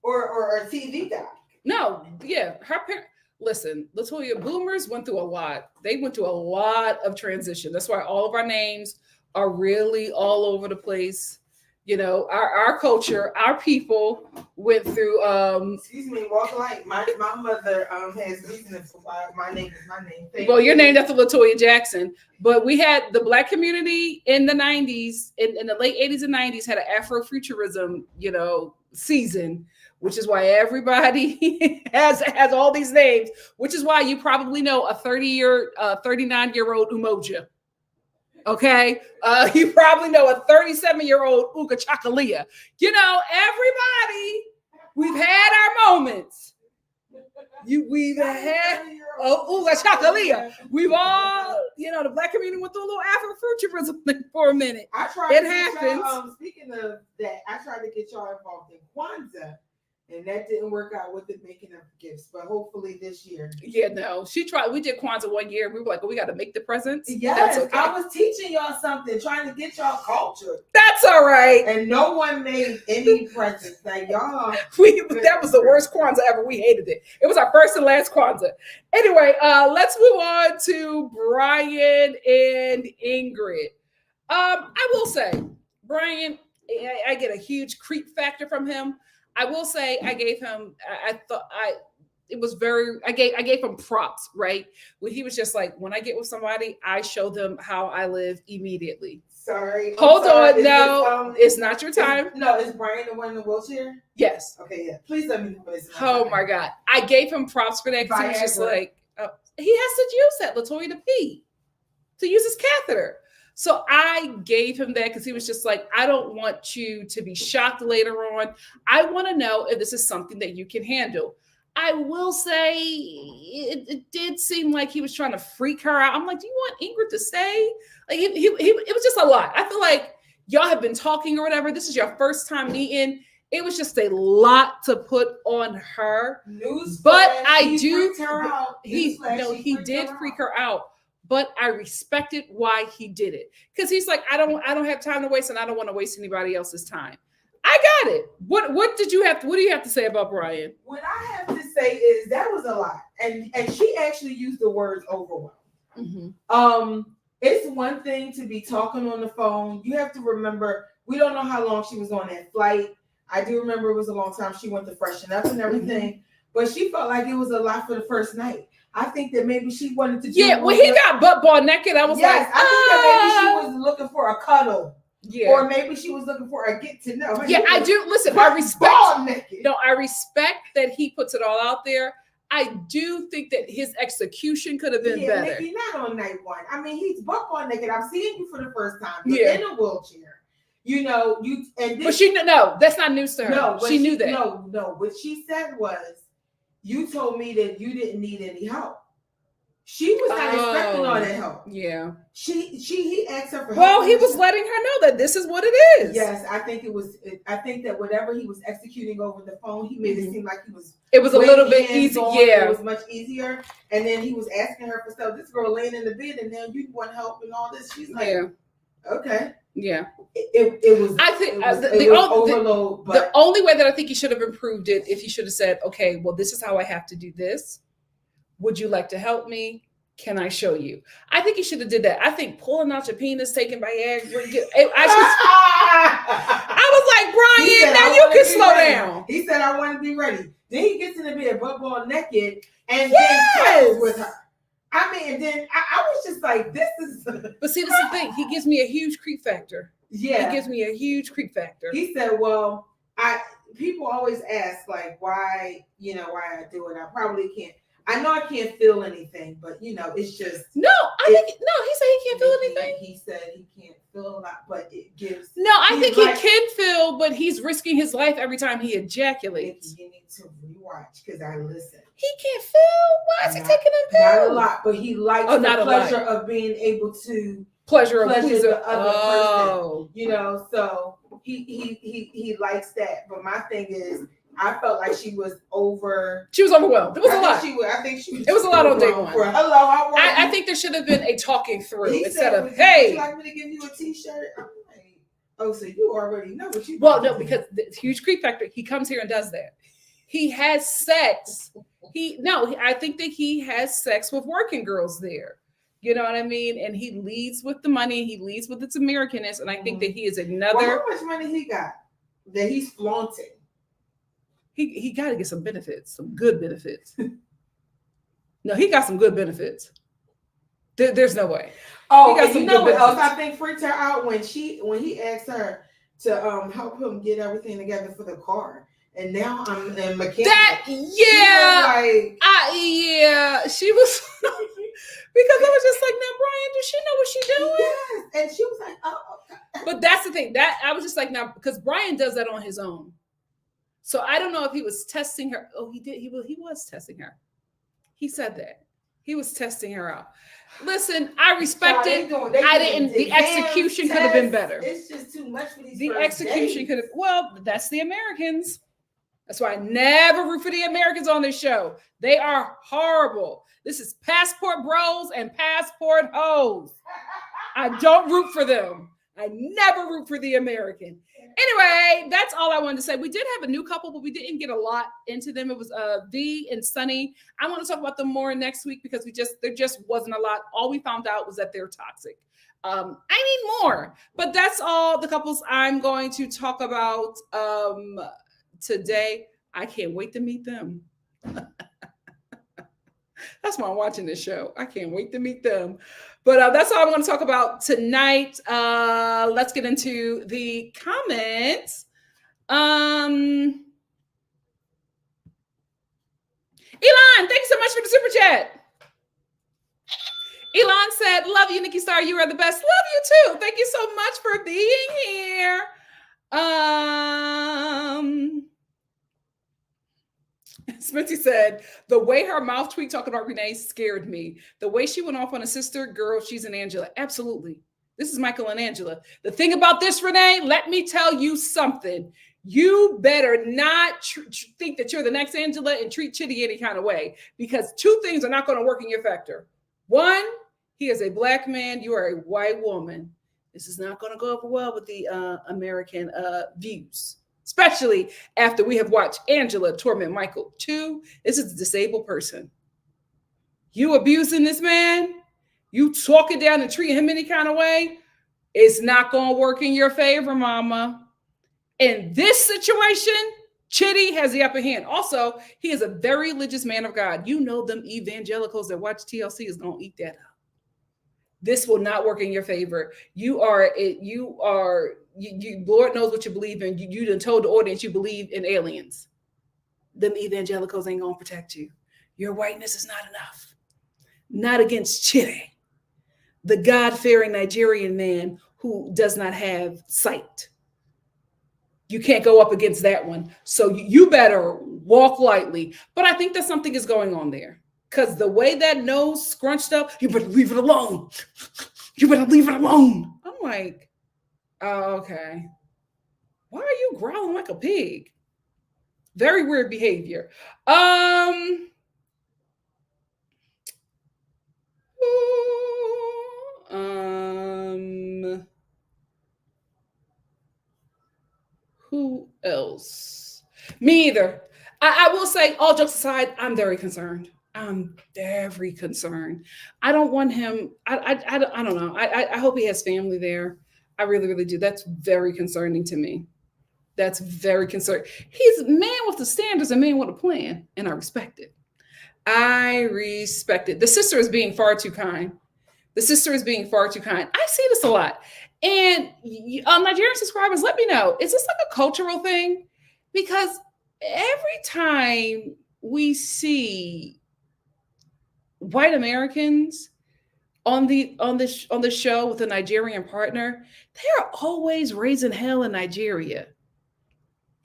or a TV doc. No, yeah, her parents. Listen, Latoya, boomers went through a lot. They went through a lot of transition. That's why all of our names are really all over the place. You know, our culture, our people went through. Excuse me, walk like my mother has reasons for why my name is my name. Well, you're named after Latoya Jackson, but we had the Black community in the 90s, in the late 80s and 90s, had an Afrofuturism, season, which is why everybody has all these names, which is why you probably know a 39-year-old Umoja. Okay. You probably know a 37-year-old Uka Chakalia. Everybody, we've had our moments. We've had Uka Chakalia. We've all, the Black community went through a little Afrofuturism thing for a minute. It happens. Speaking of that, I tried to get y'all involved in Kwanzaa. And that didn't work out with the making of gifts, but hopefully this year. Yeah, no, she tried. We did Kwanzaa one year. We were like, we got to make the presents. Yes, okay. I was teaching y'all something, trying to get y'all culture. That's all right. And no one made any presents. Like y'all. That was the worst Kwanzaa ever. We hated it. It was our first and last Kwanzaa. Anyway, let's move on to Brian and Ingrid. I will say, Brian, I get a huge creep factor from him. I will say I gave him, I gave him props, right? When he was just like, when I get with somebody, I show them how I live immediately. Sorry. Hold on. No, it's not your time. Is Brian the one in the wheelchair? Yes. Okay, yeah. Please let me know this. Oh my God. I gave him props for that because he was just like, he has to use that, Latoya, to pee, to use his catheter. So I gave him that because he was just like, I don't want you to be shocked later on. I want to know if this is something that you can handle. I will say it did seem like he was trying to freak her out. I'm like, do you want Ingrid to stay? Like it was just a lot. I feel like y'all have been talking or whatever. This is your first time meeting. It was just a lot to put on her. He did freak her out. But I respected why he did it. Because he's like, I don't have time to waste, and I don't want to waste anybody else's time. I got it. What do you have to say about Brian? What I have to say is that was a lot. And she actually used the words overwhelmed. Mm-hmm. It's one thing to be talking on the phone. You have to remember, we don't know how long she was on that flight. I do remember it was a long time. She went to freshen up and everything. Mm-hmm. But she felt like it was a lot for the first night. I think that maybe she wanted to do. Yeah, when he got butt ball naked, I was like, I think that maybe she was looking for a cuddle. Yeah. Or maybe she was looking for a get to know. Yeah, I do. Listen, I respect. No, I respect that he puts it all out there. I do think that his execution could have been better. Nikki, not on night one. I mean, he's buck on naked. I'm seeing you for the first time. You're in a wheelchair. But she no, that's not news to her. No, she knew that. No. What she said was, you told me that you didn't need any help. She was not expecting all that help. Yeah. He asked her for help. Well, he was letting her know that this is what it is. Yes, I think that whatever he was executing over the phone, he made it seem like he was. It was a little bit easier. Yeah, it was much easier. And then he was asking her for stuff. This girl laying in the bed, and then you want help and all this. She's like, okay. Yeah. It was. I think it was overload. But the only way that I think he should have improved it, if he should have said, "Okay, well, this is how I have to do this. Would you like to help me? Can I show you?" I think he should have did that. I think pulling out your penis, taking Viagra. I was like, Brian, now you can slow down. He said, "I want to be ready." Then he gets in the bed, butt ball naked, and then plays with her. I mean, and then I was just like, "This is." But see, this is the thing. He gives me a huge creep factor. Yeah, he gives me a huge creep factor. He said, "Well, people always ask like why I do it. I probably can't. I know I can't feel anything, but it's just no. He said he can't feel anything. He said he can't feel a lot, but it gives. No, I think he can feel, but he's risking his life every time he ejaculates. You need to rewatch because I listen. He can't feel. Why is he taking a pill? Not a lot, but he likes the pleasure of being able to pleasure the other person. So he likes that. But my thing is, I felt like she was overwhelmed. It was a lot. I think she was. It was a lot on day one. Hello, I think there should have been a talking through instead of, "Hey, would you like me to give you a T-shirt?" I'm like, "Oh, so you already know what you." Well, no, because the huge creep factor. He comes here and does that. He has sex. I think that he has sex with working girls there. You know what I mean? And he leads with the money. He leads with its Americanness. And I think that he is another. Well, how much money he got that he's flaunting? He got to get some benefits, some good benefits. No, he got some good benefits. There's no way. Oh, what else I think freaked her out when he asked her to help him get everything together for the car. And now I'm in mechanic. She was because I was just like, now Brian, does she know what she's doing? Yes. And she was like, oh, okay. But that's the thing. That I was just like, now, because Brian does that on his own. So I don't know if he was testing her. Oh, he did. He was testing her. He said that. He was testing her out. Listen, I respect it. I didn't. The execution could have been better. It's just too much for these. The execution could have. Well, that's the Americans. That's why I never root for the Americans on this show. They are horrible. This is passport bros and passport hoes. I don't root for them. I never root for the American. Anyway, that's all I wanted to say. We did have a new couple, but we didn't get a lot into them. It was V and Sunny. I want to talk about them more next week because there just wasn't a lot. All we found out was that they're toxic. I need more, but that's all the couples I'm going to talk about today. I can't wait to meet them. That's why I'm watching this show. I can't wait to meet them. But that's all I want to talk about tonight. Let's get into the comments. Elon, thank you so much for the super chat. Elon said, "Love you, Nikki.Star. You are the best." Love you too. Thank you so much for being here. Smithy said, "The way her mouth tweaked talking about Renee scared me. The way she went off on a sister, girl, she's an Angela." Absolutely. This is Michael and Angela. The thing about this, Renee, let me tell you something. You better not think that you're the next Angela and treat Chitty any kind of way, because two things are not going to work in your favor. One, he is a black man. You are a white woman. This is not going to go over well with the American views, especially after we have watched Angela torment Michael. Two, this is a disabled person. You abusing this man, you talking down and treating him any kind of way, it's not going to work in your favor, mama. In this situation, Chitty has the upper hand. Also, he is a very religious man of God. You know them evangelicals that watch TLC is going to eat that up. This will not work in your favor. You Lord knows what you believe in. You done told the audience you believe in aliens. Them evangelicals ain't gonna protect you. Your whiteness is not enough. Not against Chile, the God-fearing Nigerian man who does not have sight. You can't go up against that one. So you better walk lightly. But I think that something is going on there. Because the way that nose scrunched up, you better leave it alone. You better leave it alone. I'm like, oh, okay. Why are you growling like a pig? Very weird behavior. Um, who else? Me either. I will say, all jokes aside, I'm very concerned. I'm very concerned. I don't want him. I don't know. I hope he has family there. I really, really do. That's very concerning to me. That's very concerning. He's a man with the standards, a man with a plan, and I respect it. I respect it. The sister is being far too kind. The sister is being far too kind. I see this a lot. And Nigerian subscribers, let me know. Is this like a cultural thing? Because every time we see white Americans on the show with a Nigerian partner, they are always raising hell in Nigeria.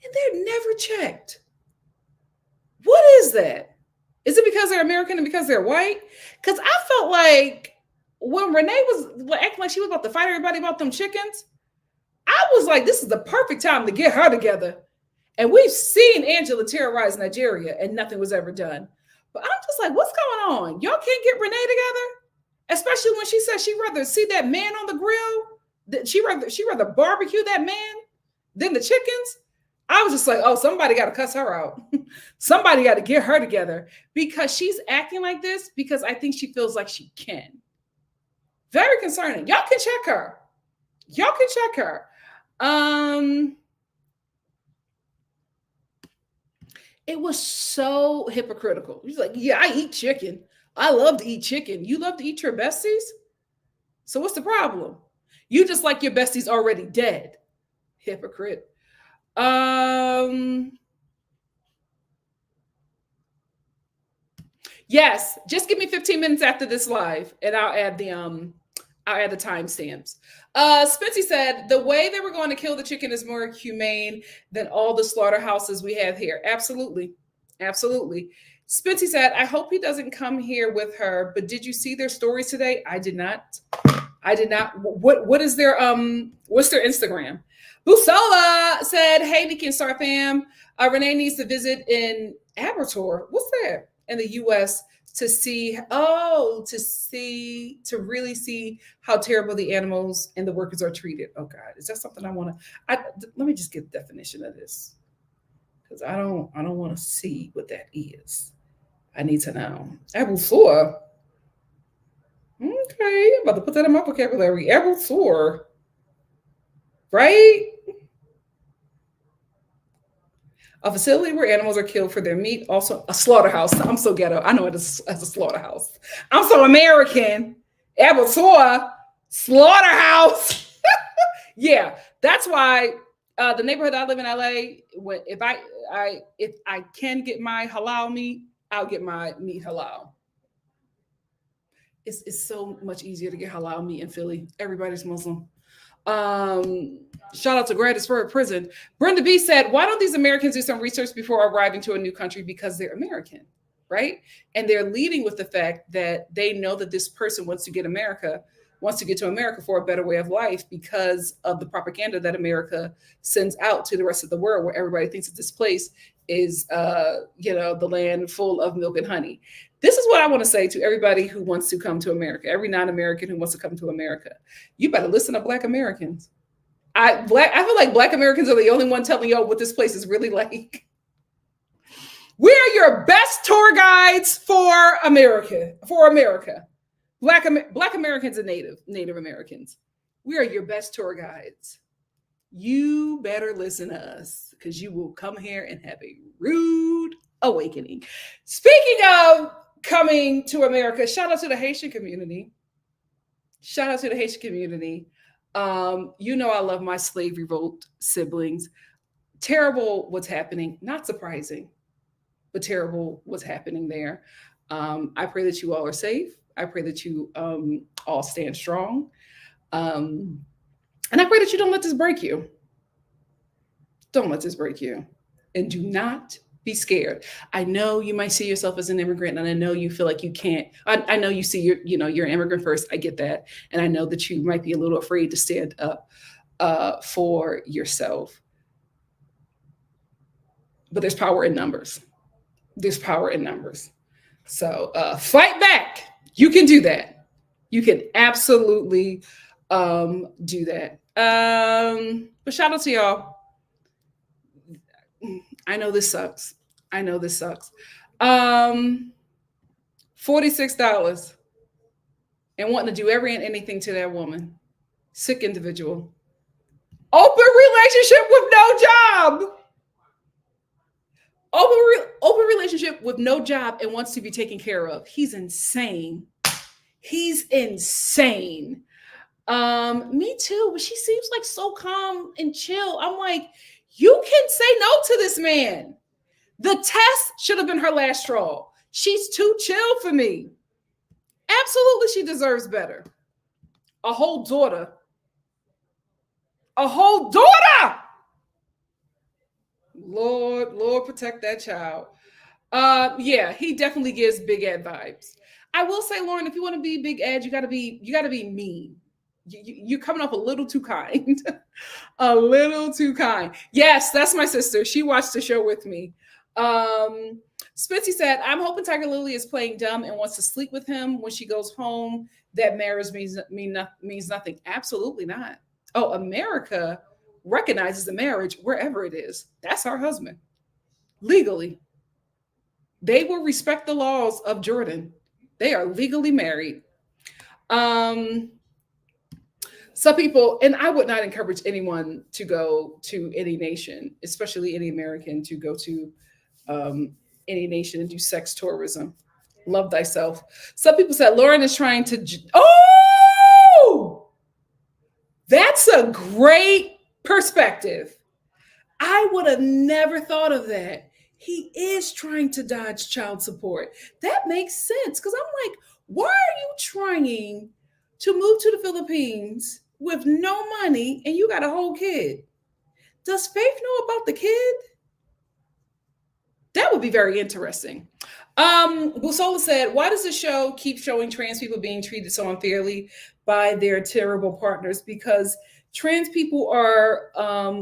And they're never checked. What is that? Is it because they're American and because they're white? Because I felt like when Renee was acting like she was about to fight everybody about them chickens, I was like, this is the perfect time to get her together. And we've seen Angela terrorize Nigeria and nothing was ever done. But I'm just like, what's going on? Y'all can't get Renee together? Especially when she said she'd rather see that man on the grill. She'd rather barbecue that man than the chickens. I was just like, oh, somebody got to cuss her out. Somebody got to get her together because she's acting like this because I think she feels like she can. Very concerning. Y'all can check her. Y'all can check her. It was so hypocritical. She's like, yeah, I eat chicken. I love to eat chicken. You love to eat your besties? So what's the problem? You just like your besties already dead. Hypocrite. Yes, just give me 15 minutes after this live and I'll add the timestamps. Spency said the way they were going to kill the chicken is more humane than all the slaughterhouses we have here. Absolutely. Absolutely. Spency said, I hope he doesn't come here with her, but did you see their stories today? I did not. What is their what's their Instagram? Busola said, hey, NikkiNicoleStar fam, Renee needs to visit in Abertoir. What's that? In the US to really see how terrible the animals and the workers are treated. Oh God, is that something I want to, let me just get the definition of this. Because I don't want to see what that is. I need to know. Abertoir. Okay, I'm about to put that in my vocabulary. Abertoir. Right? A facility where animals are killed for their meat. Also, a slaughterhouse. I'm so ghetto. I know it as a slaughterhouse. I'm so American. Abertoir. Slaughterhouse. Yeah, that's why the neighborhood I live in, LA. If I can get my halal meat, I'll get my meat halal. It's so much easier to get halal meat in Philly. Everybody's Muslim. Shout out to Grattisburg Prison. Brenda B said, why don't these Americans do some research before arriving to a new country? Because they're American, right? And they're leading with the fact that they know that this person wants to get to America for a better way of life because of the propaganda that America sends out to the rest of the world, where everybody thinks that this place is the land full of milk and honey. This is what I want to say to everybody who wants to come to America, every non-American who wants to come to America. You better listen to Black Americans. I feel like Black Americans are the only one telling y'all what this place is really like. We are your best tour guides for America. Black Americans and Native Americans. We are your best tour guides. You better listen to us because you will come here and have a rude awakening. Speaking of coming to America, shout out to the Haitian community. I love my slave revolt siblings. Terrible what's happening. Not surprising. but terrible what's happening there. I pray that you all are safe. I pray that you all stand strong. Um, and I pray that you don't let this break you. Don't let this break you. And do not be scared. I know you might see yourself as an immigrant, and I know you feel like you can't. I know you see you're an immigrant first. I get that. And I know that you might be a little afraid to stand up for yourself. But there's power in numbers. There's power in numbers. So fight back. You can do that. You can absolutely do that. But shout out to y'all. I know this sucks. I know this sucks. $46 and wanting to do every and anything to that woman. Sick individual. Open relationship with no job. Open relationship with no job and wants to be taken care of. He's insane. He's insane. Me too, but she seems like so calm and chill. I'm like, you can say no to this man. The test should have been her last straw. She's too chill for me. Absolutely, she deserves better. A whole daughter. A whole daughter. Lord, protect that child. Yeah, he definitely gives Big Ed vibes. I will say, Lauren, if you want to be Big Ed, you gotta be mean. You're coming up a little too kind. A little too kind. Yes, that's my sister. She watched the show with me. Spitzy said, I'm hoping Tiger Lily is playing dumb and wants to sleep with him when she goes home. That marriage means nothing. Absolutely not. Oh, America recognizes the marriage wherever it is. That's our husband. Legally. They will respect the laws of Jordan. They are legally married. Some people, and I would not encourage anyone to go to any nation, especially any American, to go to any nation and do sex tourism. Love thyself. Some people said Lauren is trying to. Oh, that's a great perspective. I would have never thought of that. He is trying to dodge child support. That makes sense because I'm like, why are you trying to move to the Philippines with no money and you got a whole kid? Does Faith know about the kid? That would be very interesting. Busola said, why does the show keep showing trans people being treated so unfairly by their terrible partners? Because trans people are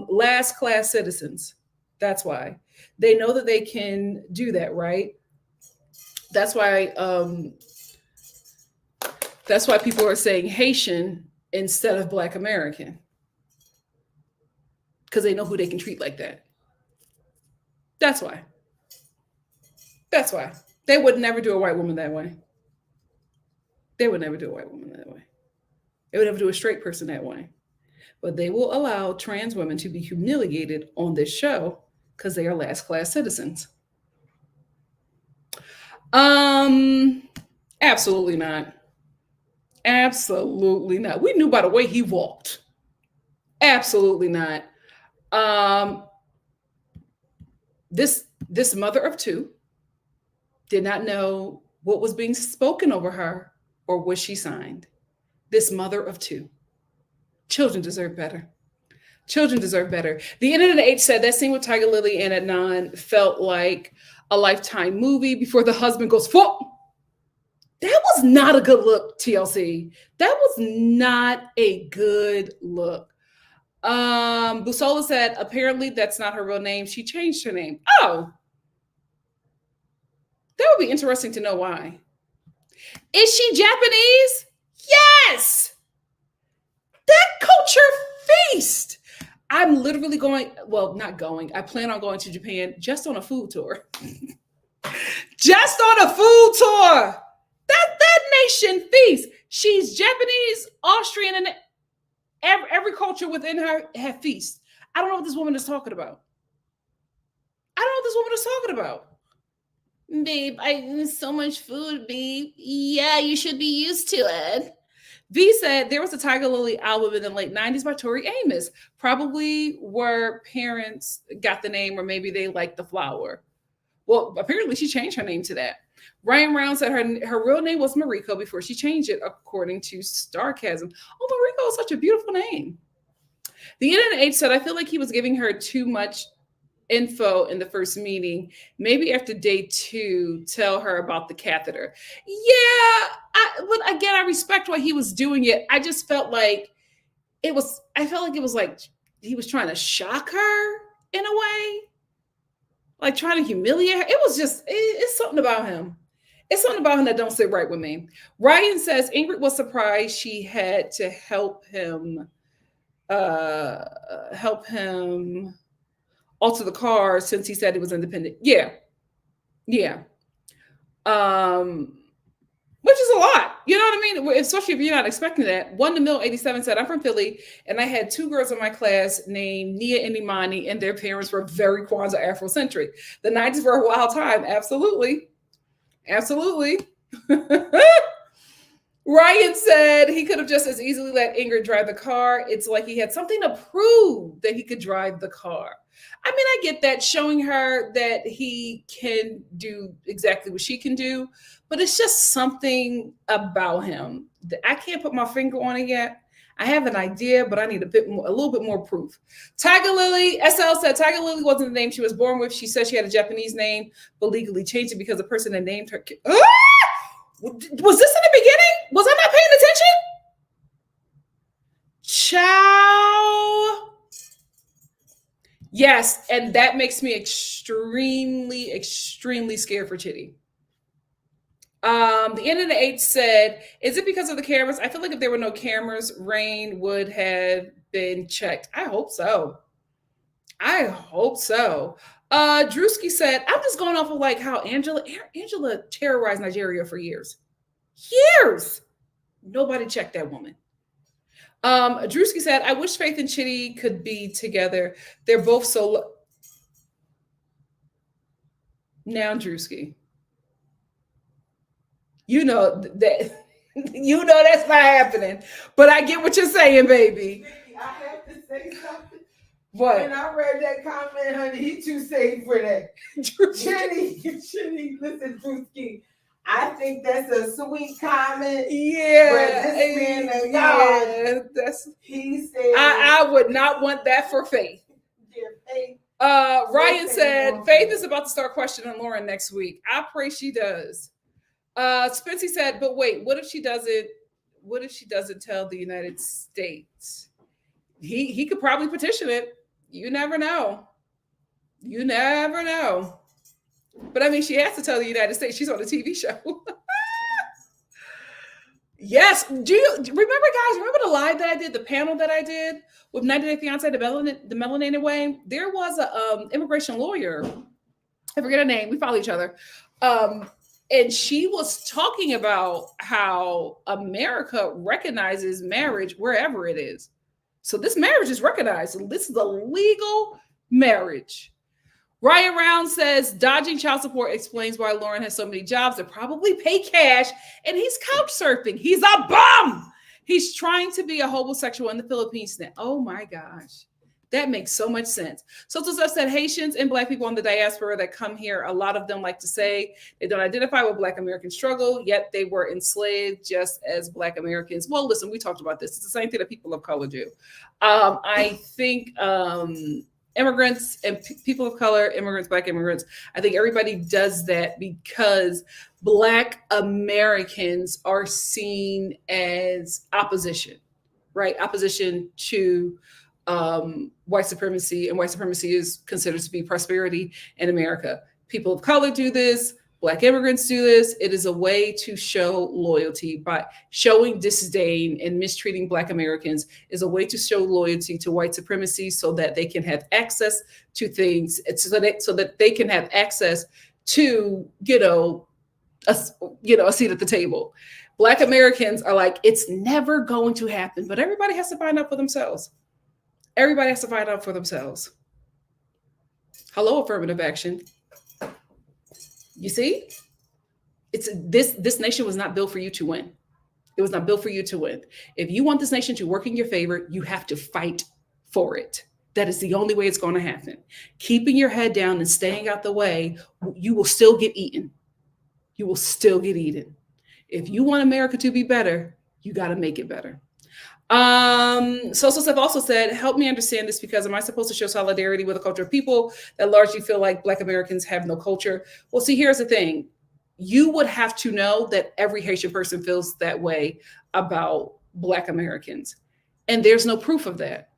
last class citizens. That's why. They know that they can do that, right? That's why people are saying Haitian instead of Black American. Because they know who they can treat like that. That's why. That's why. They would never do a white woman that way. They would never do a white woman that way. They would never do a straight person that way. But they will allow trans women to be humiliated on this show because they are last class citizens. Absolutely not. Absolutely not. We knew by the way he walked. Absolutely not. This mother of two did not know what was being spoken over her or what she signed. This mother of two. Children deserve better. Children deserve better. The Internet Age said that scene with Tiger Lily and Adnan felt like a Lifetime movie before the husband goes, fuck. That was not a good look, TLC. That was not a good look. Busola said, apparently that's not her real name. She changed her name. Oh. That would be interesting to know why. Is she Japanese? Yes. That culture feast. I'm literally going, well, not going. I plan on going to Japan just on a food tour. Just on a food tour. That nation feast. She's Japanese, Austrian, and every culture within her have feasts. I don't know what this woman is talking about. Babe, there's so much food, babe. Yeah, you should be used to it. V said there was a Tiger Lily album in the late 90s by Tori Amos. Probably where parents got the name or maybe they liked the flower. Well, apparently she changed her name to that. Ryan Round said her real name was Mariko before she changed it, according to Starcasm. Oh, Mariko is such a beautiful name. The NNH said, I feel like he was giving her too much info in the first meeting. Maybe after day 2, tell her about the catheter. Yeah, but again, I respect why he was doing it. I just felt like it was like he was trying to shock her in a way, like trying to humiliate her. It was just, it's something about him. It's something about him that don't sit right with me. Ryan says Ingrid was surprised she had to help him alter the car since he said he was independent. Yeah. Which is a lot. You know what I mean? Especially if you're not expecting that. 1-to-Mill87 said, I'm from Philly, and I had 2 girls in my class named Nia and Imani, and their parents were very Kwanzaa Afrocentric. The 90s were a wild time. Absolutely. Ryan said he could have just as easily let Ingrid drive the car. It's like he had something to prove that he could drive the car. I mean, I get that, showing her that he can do exactly what she can do, but it's just something about him that I can't put my finger on it yet. I have an idea, but I need a little bit more proof. Tiger Lily, SL said Tiger Lily wasn't the name she was born with. She said she had a Japanese name, but legally changed it because the person that named her. Was this in the beginning? Was I not paying attention? Ciao. Yes, and that makes me extremely, extremely scared for Chitty. The end of the 8 said, is it because of the cameras? I feel like if there were no cameras, Rain would have been checked. I hope so. Drewski said, I'm just going off of like how Angela terrorized Nigeria for years. Nobody checked that woman. Drewski said, I wish Faith and Chitty could be together. They're both so now, Drewski. You know that that's not happening. But I get what you're saying, baby. I have to say something. What? When I read that comment, honey, he too safe for that. Chitty, listen, Drewski. I think that's a sweet comment. Yeah. But this man of God, he said, I would not want that for Faith. Yeah, Faith. Ryan said, Faith is about to start questioning Lauren next week. I pray she does. Spency said, but wait, what if she doesn't tell the United States? He could probably petition it. You never know. But I mean, she has to tell the United States. She's on a TV show. Yes. Do you remember, guys? Remember the live that I did, the panel that I did with 90 Day Fiance, the Melanated Way? There was a immigration lawyer. I forget her name. We follow each other. And she was talking about how America recognizes marriage wherever it is. So this marriage is recognized. This is a legal marriage. Ryan Round says, dodging child support explains why Lauren has so many jobs that probably pay cash, and he's couch surfing. He's a bum. He's trying to be a homosexual in the Philippines now. Oh my gosh. That makes so much sense. So said Haitians and Black people in the diaspora that come here, a lot of them like to say they don't identify with Black American struggle, yet they were enslaved just as Black Americans. Well, listen, we talked about this. It's the same thing that people of color do. I think immigrants and people of color, immigrants, Black immigrants, I think everybody does that because Black Americans are seen as opposition, right? Opposition to white supremacy, and white supremacy is considered to be prosperity in America. People of color do this. Black immigrants do this. It is a way to show loyalty by showing disdain and mistreating Black Americans is a way to show loyalty to white supremacy so that they can have access to things, so that they can have access to, a seat at the table. Black Americans are like, it's never going to happen, but everybody has to find out for themselves. Everybody has to find out for themselves. Hello, affirmative action. You see, it's this nation was not built for you to win. It was not built for you to win. If you want this nation to work in your favor, you have to fight for it. That is the only way it's going to happen. Keeping your head down and staying out the way, you will still get eaten. You will still get eaten. If you want America to be better, you got to make it better. Social Steph also said, help me understand this, because am I supposed to show solidarity with a culture of people that largely feel like Black Americans have no culture? Well, see, here's the thing. You would have to know that every Haitian person feels that way about Black Americans. And there's no proof of that.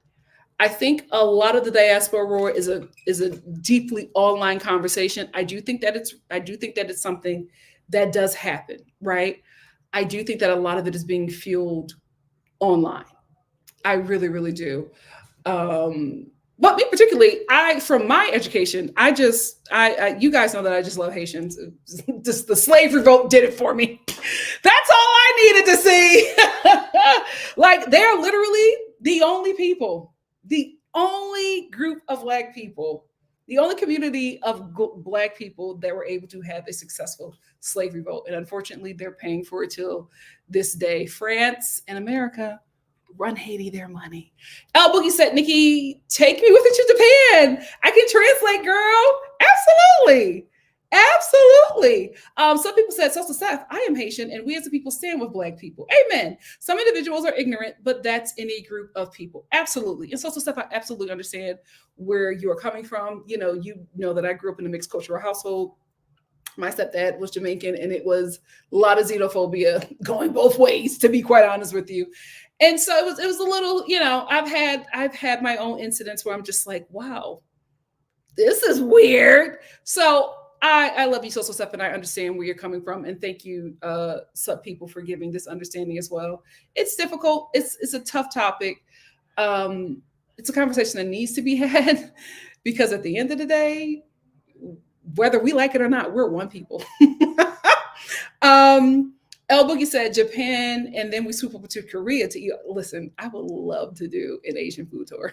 I think a lot of the diaspora is a deeply online conversation. I do think that it's something that does happen, right? I do think that a lot of it is being fueled online. I really, really do. But me particularly, from my education, you guys know that I just love Haitians. Just the slave revolt did it for me. That's all I needed to see. Like, they're literally the only people, the only group of Black people, the only community of Black people that were able to have a successful slave revolt. And unfortunately, they're paying for it till this day. France and America, run Haiti their money. El Boogie said, Nikki, take me with you to Japan. I can translate, girl. Absolutely. Absolutely. Some people said, Sister Seth, I am Haitian, and we as a people stand with Black people. Amen. Some individuals are ignorant, but that's any group of people. Absolutely. And Sister Seth, I absolutely understand where you are coming from. You know that I grew up in a mixed cultural household. My stepdad was Jamaican, and it was a lot of xenophobia going both ways, to be quite honest with you. And so it was a little, I've had my own incidents where I'm just like, wow, this is weird. So I love you, Social Steph, and I understand where you're coming from. And thank you, sub people, for giving this understanding as well. It's difficult. It's a tough topic. It's a conversation that needs to be had, because at the end of the day, whether we like it or not, we're one people. El Boogie said Japan, and then we swoop over to Korea to eat. Listen, I would love to do an Asian food tour.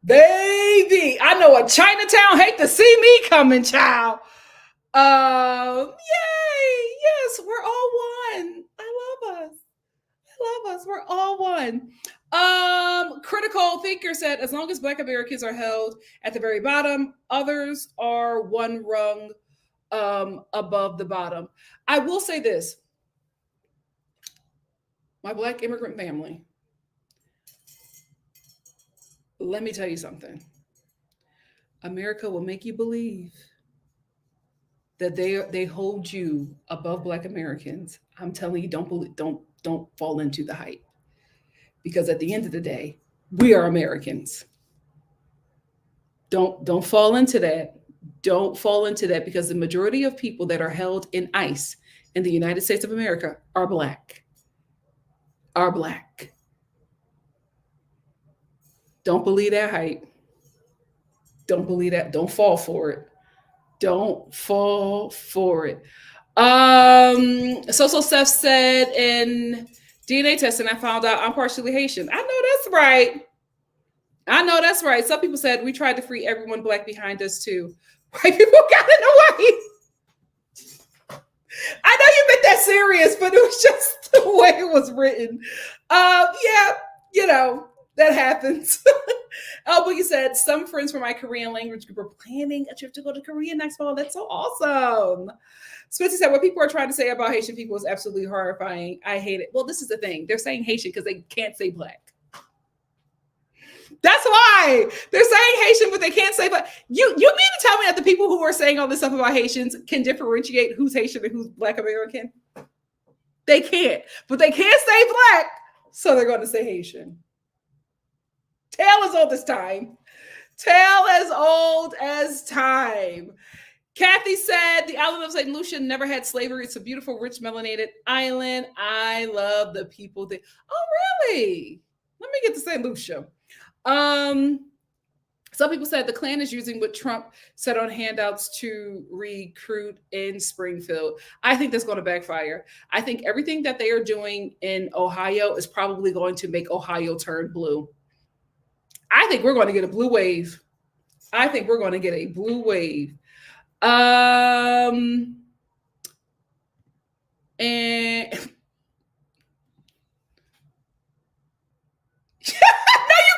Baby, I know a Chinatown hate to see me coming, child. Yay! Yes, we're all one. I love us. I love us. We're all one. Critical Thinker said, as long as Black Americans are held at the very bottom, others are one rung above the bottom. I will say this. My Black immigrant family, let me tell you something. America will make you believe that they hold you above Black Americans. I'm telling you, don't fall into the hype. Because at the end of the day, we are Americans. Don't fall into that. Don't fall into that, because the majority of people that are held in ICE in the United States of America are Black. Are Black. Don't believe that hype. Don't believe that. Don't fall for it. Don't fall for it. Social Steph said, in DNA testing, I found out I'm partially Haitian. I know that's right. I know that's right. Some people said we tried to free everyone Black behind us too. White people got in the way. I know you meant that serious, but it was just the way it was written. Yeah, that happens. Oh, but you said some friends from my Korean language group are planning a trip to go to Korea next fall. That's so awesome. Spencer said, what people are trying to say about Haitian people is absolutely horrifying. I hate it. Well, this is the thing. They're saying Haitian because they can't say Black. That's why they're saying Haitian, but they can't say Black. You mean to tell me that the people who are saying all this stuff about Haitians can differentiate who's Haitian and who's Black American? They can't, but they can't say Black, so they're going to say Haitian. Tale as old as time. Tale as old as time. Kathy said, the island of St. Lucia never had slavery. It's a beautiful, rich, melanated island. I love the people there. Oh, really? Let me get to St. Lucia. Some people said the Klan is using what Trump said on handouts to recruit in Springfield. I think that's going to backfire. I think everything that they are doing in Ohio is probably going to make Ohio turn blue. I think we're going to get a blue wave. I think we're going to get a blue wave. And no, you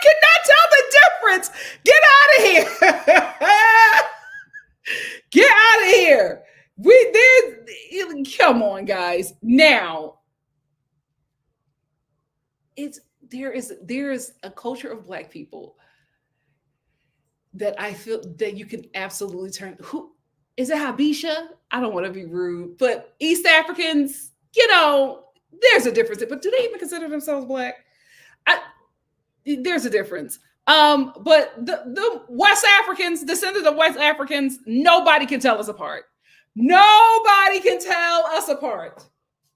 difference. Get out of here. Get out of here. Come on, guys. Now, there is a culture of Black people that I feel that you can absolutely turn. Who is it? Habesha? I don't want to be rude, but East Africans, there's a difference. But do they even consider themselves Black? There's a difference. But the West Africans, descendants of West Africans, nobody can tell us apart. Nobody can tell us apart.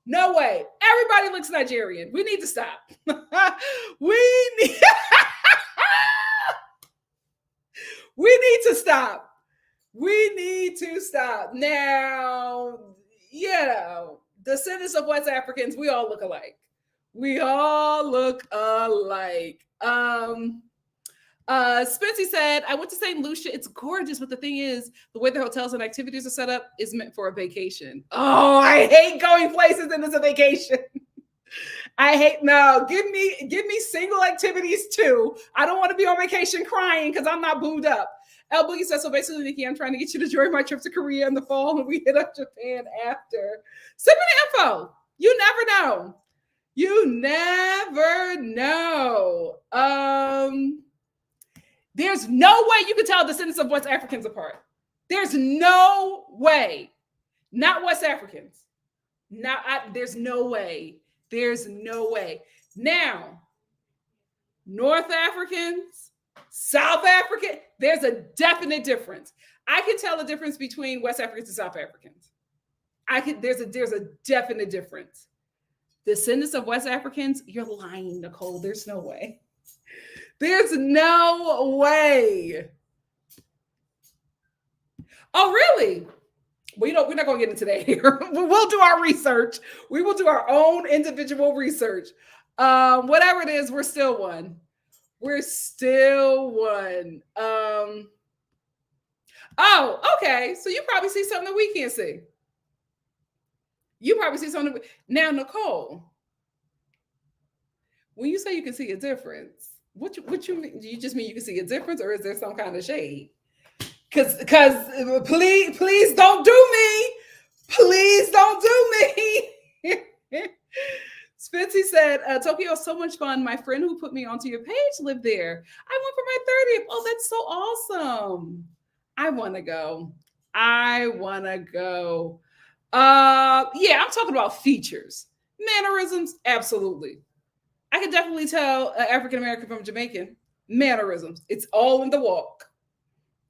No way. Everybody looks Nigerian. We need to stop. we need to stop. We need to stop. Now, descendants of West Africans, we all look alike. We all look alike. Spency said, I went to St. Lucia. It's gorgeous, but the thing is, the way the hotels and activities are set up is meant for a vacation. Oh, I hate going places and it's a vacation. Give me single activities too. I don't want to be on vacation crying because I'm not booed up. El Boogie says, so basically, Nikki, I'm trying to get you to join my trip to Korea in the fall and we hit up Japan after. Send me the info. You never know. You never know. There's no way you can tell descendants of West Africans apart. There's no way. Not West Africans. There's no way. There's no way. Now, North Africans, South African, there's a definite difference. I can tell the difference between West Africans and South Africans. There's a definite difference. Descendants of West Africans, you're lying, Nicole. There's no way. There's no way. Oh, really? We're not going to get into that here. We'll do our research. We will do our own individual research. Whatever it is, we're still one. We're still one. Oh, okay. So you probably see something that we can't see. You probably see something. Now, Nicole, when you say you can see a difference, what you mean? Do you just mean you can see a difference, or is there some kind of shade? Because please don't do me. Please don't do me. Spency said, Tokyo is so much fun. My friend who put me onto your page lived there. I went for my 30th. Oh, that's so awesome. I want to go. Yeah, I'm talking about features. Mannerisms, absolutely. I can definitely tell African American from Jamaican. Mannerisms. It's all in the walk.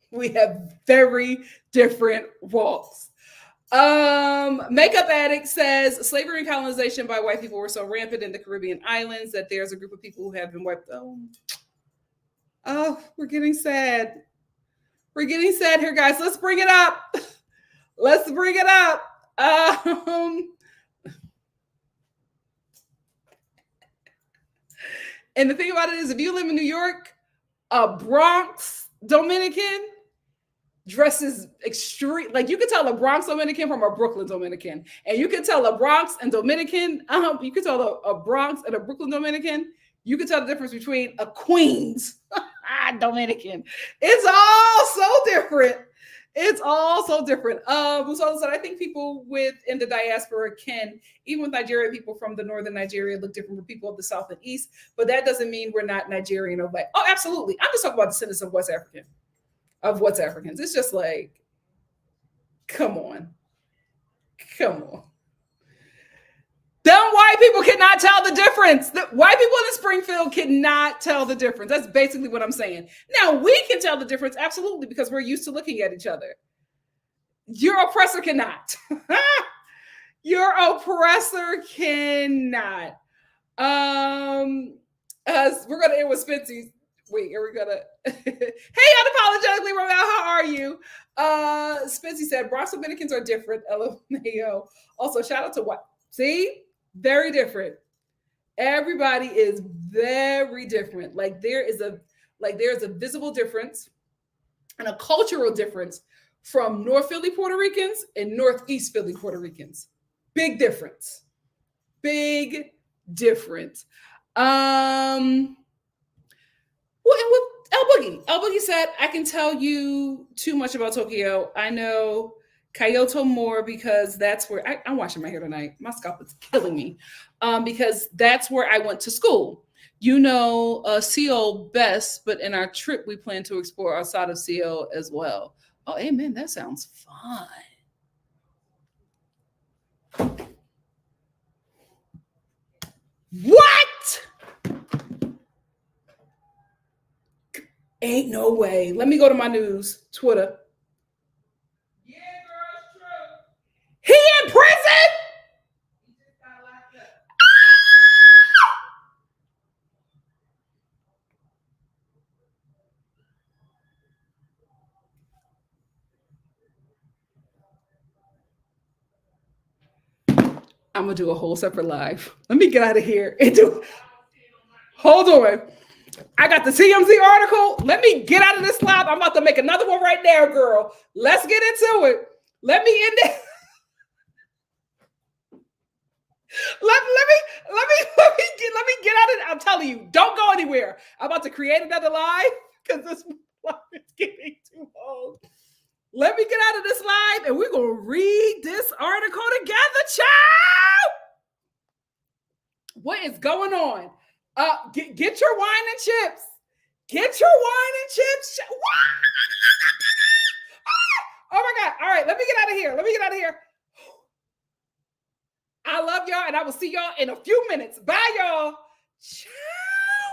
We have very different walks. Makeup Addict says slavery and colonization by white people were so rampant in the Caribbean islands that there's a group of people who have been wiped. Oh, we're getting sad. We're getting sad here, guys. Let's bring it up. Let's bring it up. And the thing about it is, if you live in New York, a Bronx Dominican dresses extreme. Like, you can tell a Bronx Dominican from a Brooklyn Dominican, and you can tell a Bronx and Dominican. You can tell a Bronx and a Brooklyn Dominican. You can tell the difference between a Queens Dominican. It's all so different. It's all so different. So I think people in the diaspora can, even with Nigerian people from the northern Nigeria, look different from people of the south and east. But that doesn't mean we're not Nigerian or Black. Oh, absolutely. I'm just talking about descendants of West Africans. It's just like, come on. Them white people cannot tell the difference. The white people in Springfield cannot tell the difference. That's basically what I'm saying. Now, we can tell the difference, absolutely, because we're used to looking at each other. Your oppressor cannot. Your oppressor cannot. We're going to end with Spency. Wait, are we going to? Hey, unapologetically, Romeo, how are you? Spency said, Bronx Dominicans are different. LMAO. Also, shout out to what? See? Very different. Everybody is very different. There's a visible difference and a cultural difference from North Philly Puerto Ricans and Northeast Philly Puerto Ricans. Big difference. Big difference. Well, El Boogie said, I can tell you too much about Tokyo. I know Kyoto more because that's where I'm washing my hair tonight. My scalp is killing me. Because that's where I went to school. You know Seoul best, but in our trip, we plan to explore outside of Seoul as well. Oh, amen. That sounds fun. What? Ain't no way. Let me go to my news, Twitter. Yeah, girl, it's true. He in prison? He just got locked up. I'm gonna do a whole separate live. Let me get out of here and do. Hold on. I got the TMZ article. Let me get out of this live. I'm about to make another one right now, girl. Let's get into it. Let me end it. Let me get out of it. I'm telling you, don't go anywhere. I'm about to create another live because this live is getting too long. Let me get out of this live and we're gonna read this article together, child. What is going on? Get your wine and chips. Get your wine and chips. Oh my God. All right, let me get out of here. I love y'all and I will see y'all in a few minutes. Bye, y'all.